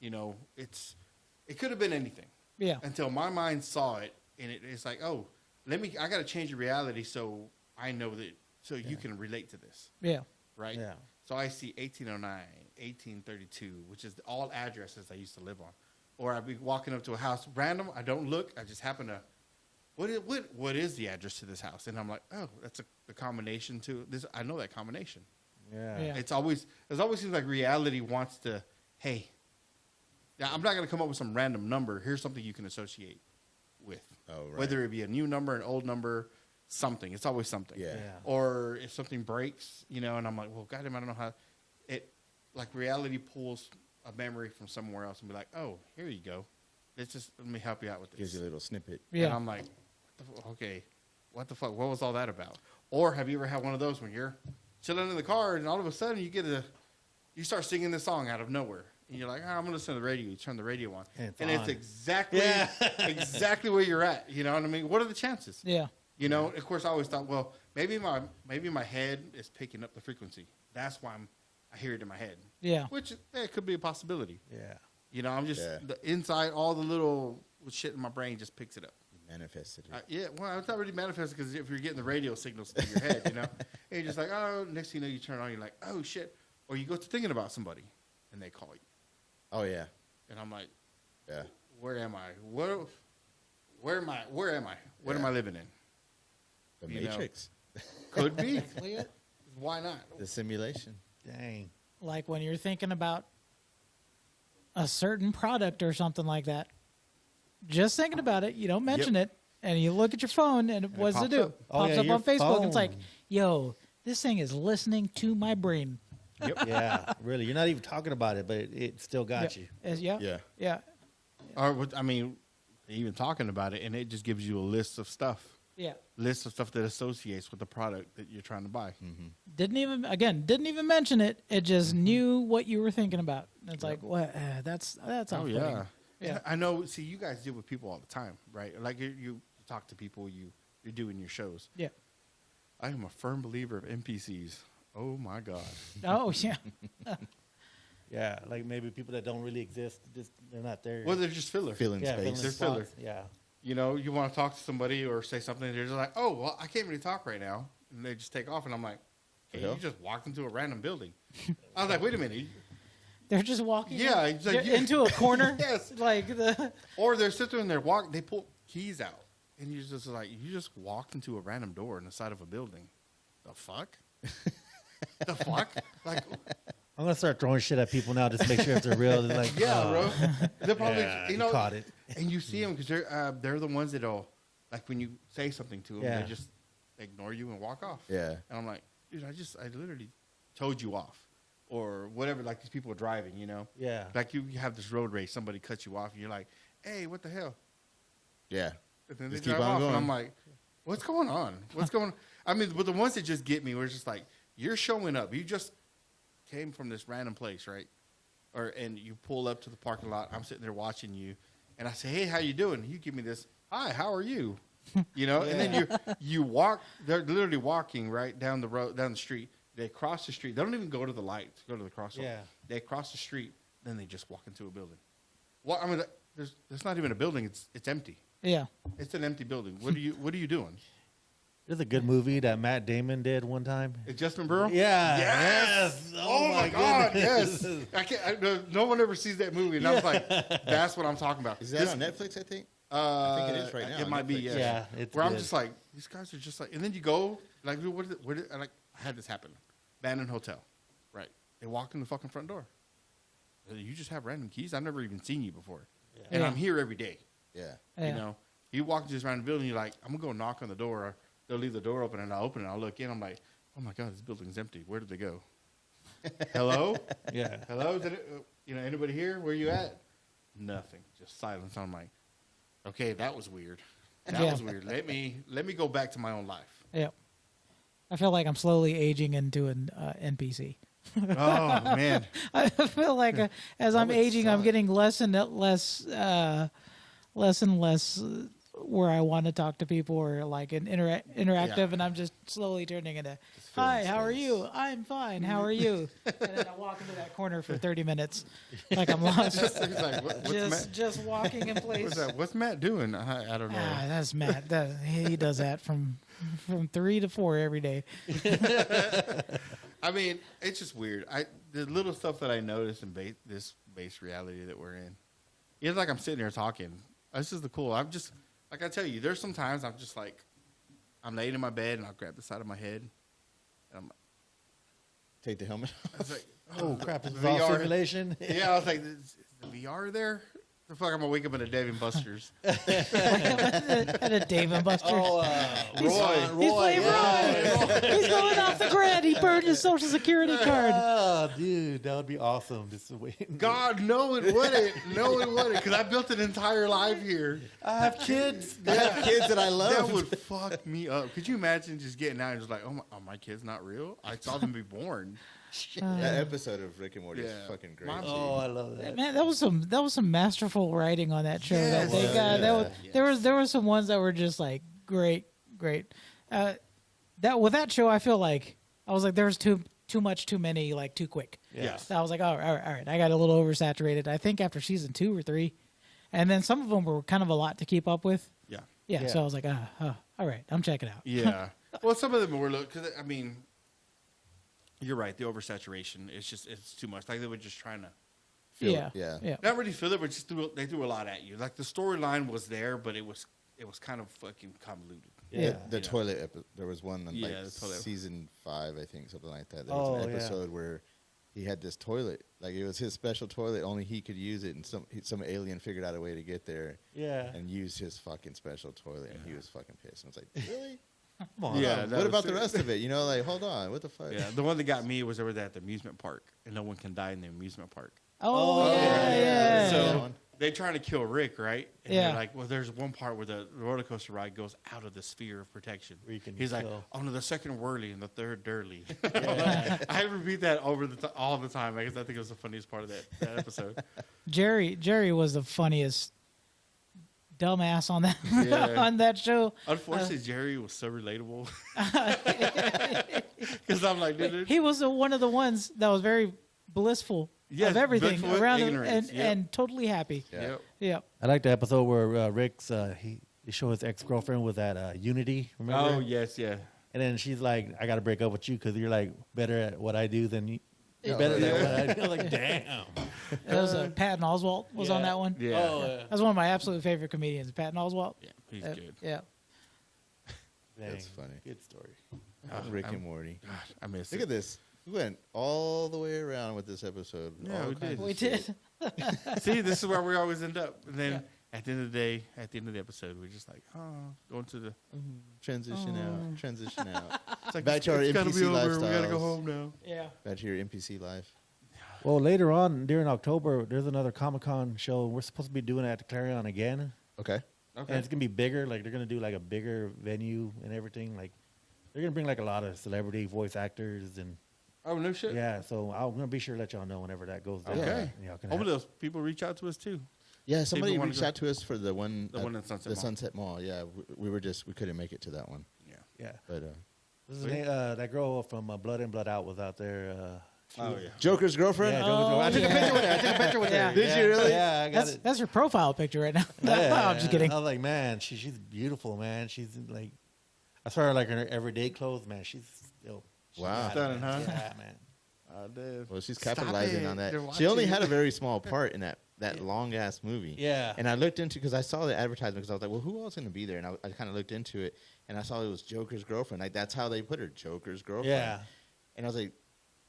it could have been anything. Yeah. Until my mind saw it, and it's like, oh, I got to change the reality so I know that, so you can relate to this. Yeah. Right. Yeah. So I see 1809, 1832, which is all addresses I used to live on, or I'd be walking up to a house random. I don't look. I just happen to. What is the address to this house? And I'm like, oh, that's the combination to this. I know that combination. Yeah. It always seems like reality wants to, hey, I'm not going to come up with some random number. Here's something you can associate with. Oh, right. Whether it be a new number, an old number, something. It's always something. Yeah. Or if something breaks, and I'm like, well, goddamn, I don't know how. like reality pulls a memory from somewhere else and be like, oh, here you go. Let me help you out with this. Gives you a little snippet. Yeah. And I'm like, okay, what the fuck? What was all that about? Or have you ever had one of those when you're chilling in the car and all of a sudden you start singing this song out of nowhere. And you're like, I'm going to listen to the radio. You turn the radio on. And it's exactly where you're at. You know what I mean? What are the chances? Yeah. You know, of course, I always thought, well, maybe my head is picking up the frequency. That's why I hear it in my head. Yeah. Which it could be a possibility. Yeah. You know, I'm just the inside, all the little shit in my brain just picks it up. Manifested it. Yeah, well, it's not really manifested because if you're getting the radio signals in your head, you know, and you're just like, oh, next thing you know, you turn on, you're like, oh shit, or you go to thinking about somebody, and they call you. Oh yeah. And I'm like, yeah, where am I? Where am I? What am I living in? The Matrix. Could be. Why not? The simulation. Dang. Like when you're thinking about a certain product or something like that. Just thinking about it, you don't mention it, and you look at your phone, and what does it do? Pops up on Facebook. Phone. It's like, yo, this thing is listening to my brain. Yep. Yeah, really. You're not even talking about it, but it still got you. Yeah. Or, I mean, even talking about it, and it just gives you a list of stuff. Yeah. List of stuff that associates with the product that you're trying to buy. Mm-hmm. Didn't even mention it. It just knew what you were thinking about. It's like, what? That's oh, yeah. Yeah, I know. See, you guys deal with people all the time, right? Like you talk to people, you're doing your shows. Yeah. I am a firm believer of NPCs. Oh my God. Oh yeah. Yeah, like maybe people that don't really exist, they're not there. Well, they're just filler. Filling space. They're filler. Yeah. You know, you want to talk to somebody or say something, they're just like, oh, well, I can't really talk right now, and they just take off, and I'm like, hey, you just walked into a random building. I was like, wait a minute. They're just walking like, into a corner. Yes. Or they're sitting there and they pull keys out. And you're just like, you just walked into a random door in the side of a building. The fuck? The fuck? Like, I'm going to start throwing shit at people now just to make sure if they're real. They're like, bro. They're probably, you know, caught it. And you see them because they're the ones that'll, like when you say something to them, they just ignore you and walk off. Yeah. And I'm like, dude, I literally told you off. Or whatever, like these people are driving, you know? Yeah. Like you have this road race, somebody cuts you off, and you're like, hey, what the hell? Yeah. And then they drive off, and I'm like, what's going on? What's going on? I mean, but the ones that just get me were just like, you're showing up. You just came from this random place, right? And you pull up to the parking lot. I'm sitting there watching you, and I say, hey, how you doing? You give me this, hi, how are you? You know? And then you walk. They're literally walking right down the road, down the street. They cross the street. They don't even go to the lights, go to the crosswalk. Yeah. They cross the street, then they just walk into a building. Well, I mean, there's not even a building. It's empty. Yeah. It's an empty building. What are you doing? There's a good movie that Matt Damon did one time. Adjustment Bureau? Yeah. Yes. Oh my God. Yes. No one ever sees that movie, and I was like, that's what I'm talking about. Is that on Netflix? I think it is right now. It might be. Yes. Yeah. It's where good. I'm just like, these guys are just like, and then you go like, I had this happen. Abandoned hotel, right? They walk in the fucking front door. You just have random keys? I've never even seen you before. Yeah. And I'm here every day. Yeah. You know, you walk into this random building, you're like, I'm going to go knock on the door. They'll leave the door open, and I'll open it. I'll look in. I'm like, oh, my God, this building's empty. Where did they go? Hello? Yeah. Hello? Anybody here? Where you at? Nothing. Just silence. I'm like, okay, that was weird. That was weird. Let me go back to my own life. Yeah. I feel like I'm slowly aging into an NPC. Oh man! I feel like as I'm aging, I'm getting less and less where I want to talk to people or like an interactive, and I'm just slowly turning into, hi, how are you? I'm fine. How are you? And then I walk into that corner for 30 minutes, like I'm lost. just walking in place. What's Matt doing? I don't know. That's Matt. He does that from 3 to 4 every day. I mean, it's just weird. The little stuff that I notice in this base reality that we're in, it's like I'm sitting here talking. This is the cool. I'm just, like I tell you, there's some times I'm just like, I'm laying in my bed and I'll grab the side of my head. And I'm like, take the helmet I was like, oh crap, it's all simulation. Yeah, I was like, is the VR there? The fuck, I'm gonna wake up in a Dave and Buster's. At a Dave and Buster. Roy. He's playing Roy. He's going off the grid. He burned his social security card. Oh, dude, that would be awesome. Just wait. God, no, it wouldn't. No, it wouldn't. Because I built an entire life here. I have kids. I have kids that I love. That would fuck me up. Could you imagine just getting out and just like, oh, my kid's not real? I saw them be born. That episode of Rick and Morty is fucking great. Oh, I love that. Man, that was some masterful writing on that show that Yes. they got. Yes. There were some ones that were just like great. That with that show, I feel like I was like there was too much, too many, like too quick. Yeah. So I was like, all right. I got a little oversaturated. I think after season 2 or 3, and then some of them were kind of a lot to keep up with. Yeah. Yeah. So I was like, all right, I'm checking out. Yeah. Well, some of them were, because, I mean, you're right. The oversaturation, it's too much. Like they were just trying to Feel Yeah. it, yeah. Yeah. not really feel it, but just they threw a lot at you. Like the storyline was there, but it was kind of fucking convoluted. Yeah. The toilet there was one on Yeah, like the toilet. season 5, I think, something like that. There was an yeah. episode where he had this toilet, like it was his special toilet, only he could use it, and some alien figured out a way to get there Yeah. and use his fucking special toilet, and he was fucking pissed. And I was like, really? Come on. Yeah. What about the rest of it? You know, like, hold on, what the fuck? Yeah. The one that got me was over there at the amusement park, and no one can die in the amusement park. Oh, yeah. So they're trying to kill Rick, right? And Yeah. they're like, well, there's one part where the roller coaster ride goes out of the sphere of protection. Where you can He's like, kill. oh no, the second whirly and the third dirly. I repeat that all the time because I think it was the funniest part of that episode. Jerry was the funniest dumbass on that Yeah. on that show. Unfortunately, Jerry was so relatable. Because I'm like, dude, He was one of the ones that was very blissful Yes, of everything blissful around him ignorance, and totally happy. Yeah. yep. Yeah. I like the episode where Rick's he showed his ex-girlfriend with that Unity. Remember? Oh yes, yeah. And then she's like, "I got to break up with you because you're like better at what I do than you." You're Yeah. better at what I do. I'm like, damn. That was Patton Oswalt was on that one. Yeah. Oh, That's one of my absolute favorite comedians, Patton Oswalt. Yeah, he's good. Yeah. That's funny. Good story. Rick and Morty. God, I miss Look it. at this. We went all the way around with this episode. Yeah, All we kinds did. of We shit. did. See, this is where we always end up. And then at the end of the day, at the end of the episode, we're just like, going to the. Transition out. Transition out. It's like, Back to our it's gotta NPC be over. We gotta go lifestyles. home now. Yeah. Back to your NPC life. Well, later on during October, there's another Comic-Con show. We're supposed to be doing it at the Clarion again. Okay. And it's gonna be bigger. Like they're gonna do like a bigger venue and everything. Like they're gonna bring like a lot of celebrity voice actors and Oh, no shit. yeah. So I'm gonna be sure to let y'all know whenever that goes down. Okay. Y'all can Hopefully, have- those people reach out to us too. Yeah, somebody wanna reached go- out to us for the one The one at Sunset the Mall. Sunset Mall. Yeah, we couldn't make it to that one. Yeah. yeah. But This is that girl from Blood In Blood Out was out there. Oh yeah. Joker's girlfriend. Yeah, Oh, I took a yeah. picture with her. I took a picture with Yeah. her. Did you really? Yeah, I got That's it. that's your profile picture right now. Yeah, I'm just kidding. I was like, man, she's beautiful, man. She's like, I saw her like in her everyday clothes, man. She's still Wow. got it, Stunning, man. huh? Yeah, man. I did. Well, she's Stop capitalizing it. on that. They're She only watching. had a very small part in that long ass movie. Yeah. And I looked into because I saw the advertisement because I was like, well, who else is going to be there? And I kind of looked into it, and I saw it was Joker's girlfriend. Like that's how they put her, Joker's girlfriend. Yeah. And I was like,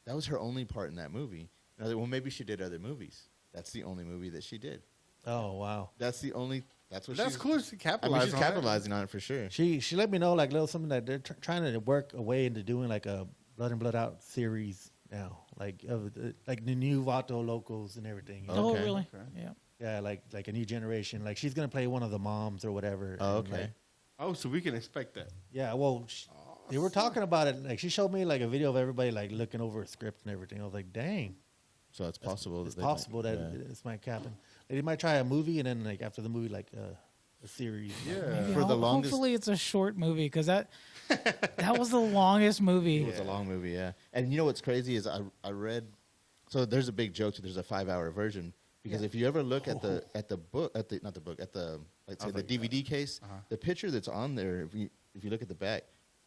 that was her only part in that movie. And I was like, well, maybe she did other movies. That's the only movie that she did. Oh wow. That's the only. That's what. That's she's, cool. She I capitalized. mean, she's on that. capitalizing on it for sure. She let me know like little something that they're trying to work a way into doing like a Blood In Blood Out series now, like of like the new Vato locals and everything. you know? Oh, Okay. really? Okay. Yeah. Yeah, like a new generation. Like she's gonna play one of the moms or whatever. Oh, and, okay. like, Oh, so we can expect that. yeah. Well, they were talking about it. Like she showed me like a video of everybody like looking over a script and everything. I was like, dang. So it's possible. It's that they might- possible that yeah. this might happen. They might try a movie and then like after the movie like a series. Maybe For the longest- hopefully it's a short movie because that was the longest movie. It was a long movie, yeah. And you know what's crazy is I read. So there's a big joke. There's a 5-hour version because if you ever look at the book not the book at the like say the DVD case, the picture that's on there. If you look at the back,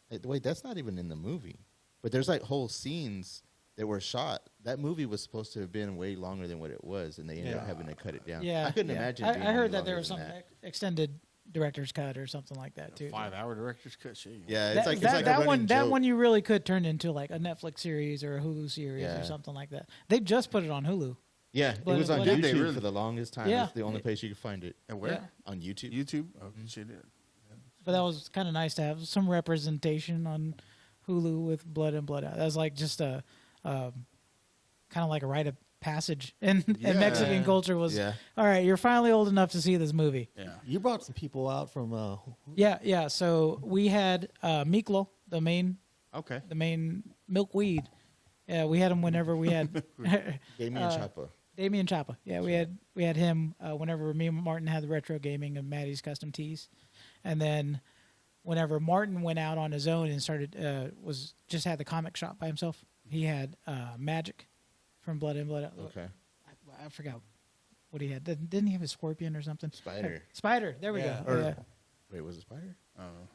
like, wait, that's not even in the movie. But there's like whole scenes that were shot. That movie was supposed to have been way longer than what it was, and they ended up having to cut it down. Yeah, I couldn't yeah. imagine. I being heard any that there longer was than some that. extended director's cut or something like that too. 5-hour director's cut. Shit. Yeah, That, it's like that, it's like a that running one that joke. one you really could turn into like a Netflix series or a Hulu series Yeah. or something like that. They just put it on Hulu. Yeah, it Blood was and on Blood YouTube Out. Really? for the longest time. Yeah. It's the only place you could find it. And where? Yeah. On YouTube. YouTube. Oh, shit. But that was kind of nice to have some representation on Hulu with Blood and Blood Out. That was like just a kind of like a rite of passage in Mexican culture. Was Yeah. all right. You're finally old enough to see this movie. Yeah. You brought some people out from. Yeah. So we had Miklo, the main Okay. milkweed. Yeah, we had him whenever we had Damien Chapa. Damien Chapa. Yeah, we had him whenever me and Martin had the retro gaming and Maddie's custom tees, and then whenever Martin went out on his own and started just had the comic shop by himself, he had Magic from Blood In Blood Out. Okay. I forgot what he had. Didn't he have a scorpion or something? Spider. Spider. There we Yeah. go. Yeah. Wait, was it Spider?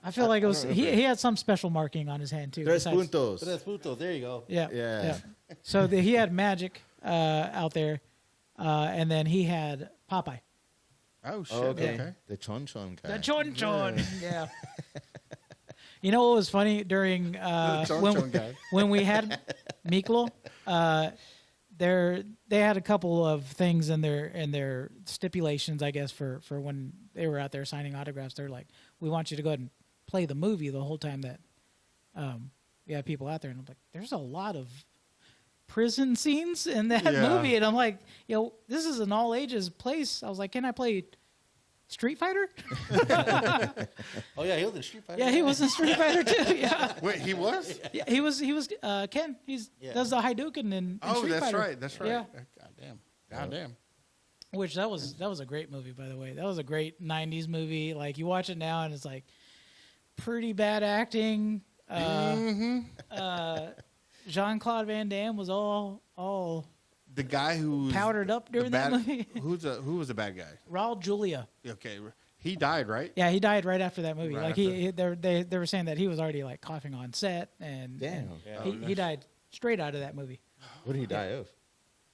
I feel like it was. I don't remember. He had some special marking on his hand too. Tres besides- puntos. Tres Putos, there you go. Yeah. Yeah. So he had Magic out there, and then he had Popeye. Oh, shit. Oh, okay. Okay. The Chon Chon guy. The Chon Chon. Yeah. You know what was funny during Chon guy. when we had Miklo? They had a couple of things in their stipulations, I guess, for when they were out there signing autographs. They're like, we want you to go ahead and play the movie the whole time that we have people out there. And I'm like, there's a lot of prison scenes in that Yeah. movie. And I'm like, this is an all ages place. I was like, can I play Street Fighter? Oh yeah, he was in Street Fighter. Yeah, he was in Street Fighter too. Yeah. Wait, he was? Yeah, he was Ken. Does the Hadouken in Oh, Street that's Fighter. right. That's right. Yeah. God damn. Which that was a great movie, by the way. That was a great '90s movie. Like you watch it now and it's like pretty bad acting. Jean-Claude Van Damme was all The guy who powdered up during that movie. Who was the bad guy? Raul Julia. Okay, he died, right? Yeah, he died right after that movie. Right Like they were saying that he was already like coughing on set, and Damn. he died straight out of that movie. What did he die of?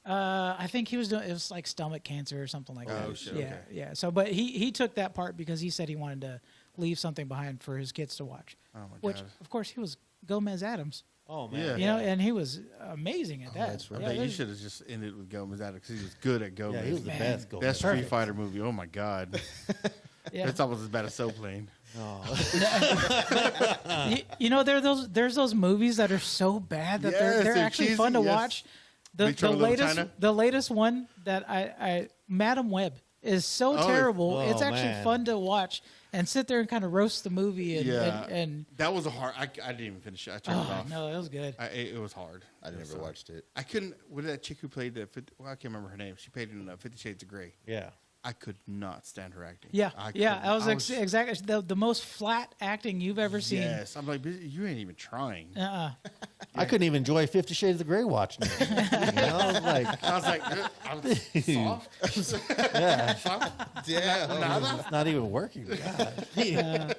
I think he was doing it was like stomach cancer or something like that. Oh, shit, Yeah, okay. yeah. So, but he took that part because he said he wanted to leave something behind for his kids to watch. Oh my Which, god. of course, he was Gomez Adams. Oh man. Yeah. You know, and he was amazing at that. that's right. I Yeah, think you there's- should have just ended with Gomez out because he was good at Gomez. Yeah, he was the Man. best. Go Best man. Street Fighter movie. Oh my god. yeah. It's almost as bad as Soul Plane. Oh. you know, there's those movies that are so bad that Yes, they're they're actually cheesy, fun to yes. watch. Big The Trouble in Little China? latest one that I Madam Web is so Oh, terrible. oh, It's actually man. fun to watch and sit there and kind of roast the movie and Yeah. and That was a hard. I didn't even finish it. I turned it oh off. no, it was good. It was hard. I never watched it. I couldn't. What did that chick who played the? I can't remember her name. She played in 50 Shades of Grey. Yeah. I could not stand her acting. Yeah, I yeah, couldn't. that was, I exactly the most flat acting you've ever seen. Yes, I'm like, you ain't even trying. I couldn't even enjoy 50 Shades of Grey watching it. You know, I was like, I was like, I'm soft. yeah, Soft? Damn. Nada? it's not even working. God.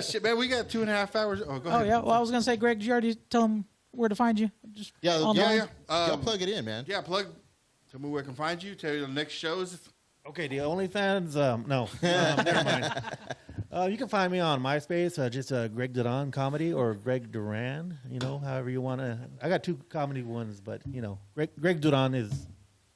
Shit, man, we got 2.5 hours. Oh, go Oh ahead. yeah, well I was gonna say, Greg, did you already tell them where to find you? Just Yeah, online? Yeah. Y'all plug it in, man. Yeah, plug. Tell me where I can find you. Tell you the next shows. Okay, the OnlyFans, no, never mind. You can find me on MySpace, just Greg Duran Comedy or Greg Duran, you know, however you want to. I got two comedy ones, but, you know, Greg Duran is,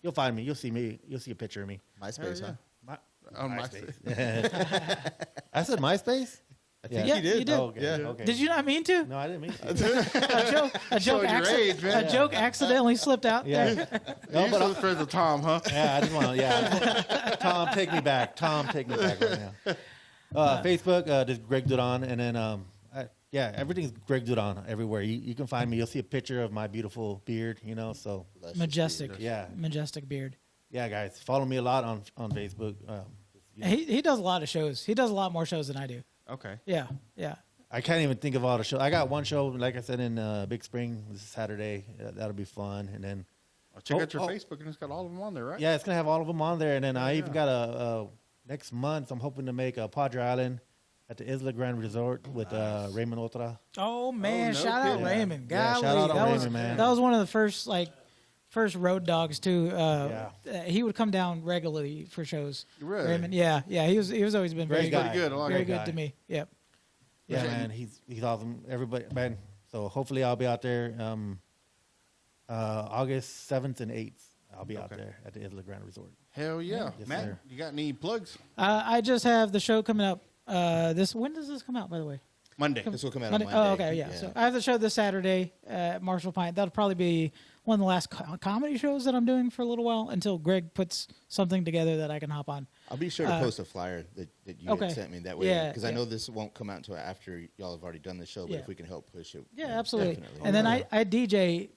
you'll find me. You'll see me. You'll see a picture of me. MySpace, Hell huh? On MySpace. MySpace. I said MySpace? think Yeah, he did. you did. Oh, okay. Yeah. Okay. Did you not mean to? No, I didn't mean to. A joke, Showing your age, man. a joke accidentally slipped out. Yeah. No, but I'm friends with Tom, huh? Yeah, I just want to. Yeah, Tom, take me back. Tom, take me back right now. Facebook, just Greg Duran, and then yeah, everything's Greg Duran everywhere. You can find me. You'll see a picture of my beautiful beard. You know, so Majestic. yeah, Majestic beard. yeah, guys, follow me a lot on Facebook. He does a lot of shows. He does a lot more shows than I do. Okay. Yeah, yeah. I can't even think of all the shows. I got one show, like I said, in Big Spring this Saturday. That'll be fun, and then. Check out your Facebook, and it's got all of them on there, right? Yeah, it's gonna have all of them on there, and then I even got a next month. I'm hoping to make a Padre Island at the Isla Grand Resort with Raymond Otra. Oh man, no shout out kidding. Raymond. Yeah, Golly, shout out that was Raymond, man. that was one of the first road dogs too. He would come down regularly for shows. Really? Raymond, yeah. He's always been Great very guy. Pretty good. I like very it. good guy. to me. Yep. Yeah, Yeah. man, he's awesome. Everybody, man. So hopefully I'll be out there August 7th and 8th. I'll be out there at the Isla Grande Resort. Hell yeah. Yes, Matt, sir. you got any plugs? I just have the show coming up. When does this come out, by the way? Monday. This will come out Monday? on Monday. Oh, okay, yeah. So I have the show this Saturday at Marshall Pint. That'll probably be one of the last comedy shows that I'm doing for a little while until Greg puts something together that I can hop on. I'll be sure to post a flyer that you had sent me that way. Yeah, Because I know this won't come out until after y'all have already done the show, but Yeah. if we can help push it. Yeah, absolutely. Definitely. And then I DJ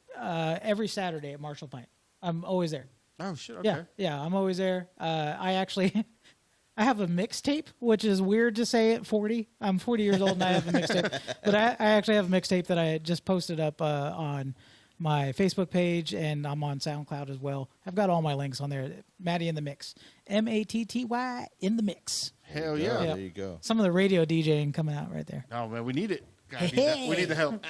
every Saturday at Marshall Pint. I'm always there. Oh, shit. Okay. Yeah, I'm always there. I actually, I have a mixtape, which is weird to say at 40. I'm 40 years old and I have a mixtape. But I actually have a mixtape that I just posted up on my Facebook page, and I'm on SoundCloud as well. I've got all my links on there. Matty in the Mix. MATTY in the Mix. Hell yeah. There you go. Some of the radio DJing coming out right there. Oh, man, we need it. We need the help.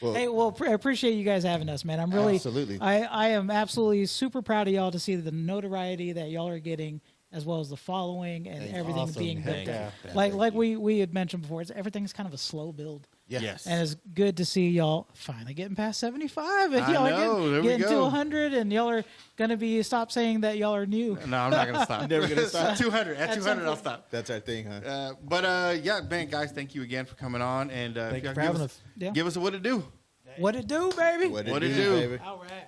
Well, Hey, well, I appreciate you guys having us, man. I'm really, Absolutely. I am absolutely super proud of y'all to see the notoriety that y'all are getting, as well as the following and Thank you. everything Awesome. being built Thank up. you. Yeah, Like thank you. we had mentioned before, everything's kind of a slow build. Yeah. Yes. And it's good to see y'all finally getting past 75, and I y'all know, are there we getting to go. 100, and y'all are gonna be stop saying that y'all are new. No, I'm not going to stop. Never gonna stop. 200. At At 200, some I'll point. stop. That's our thing, huh? Yeah, man, guys, thank you again for coming on. And Thank if you y'all for having us. Yeah. Give us a what to do. What it do, baby? What What it it do, do? baby? All right.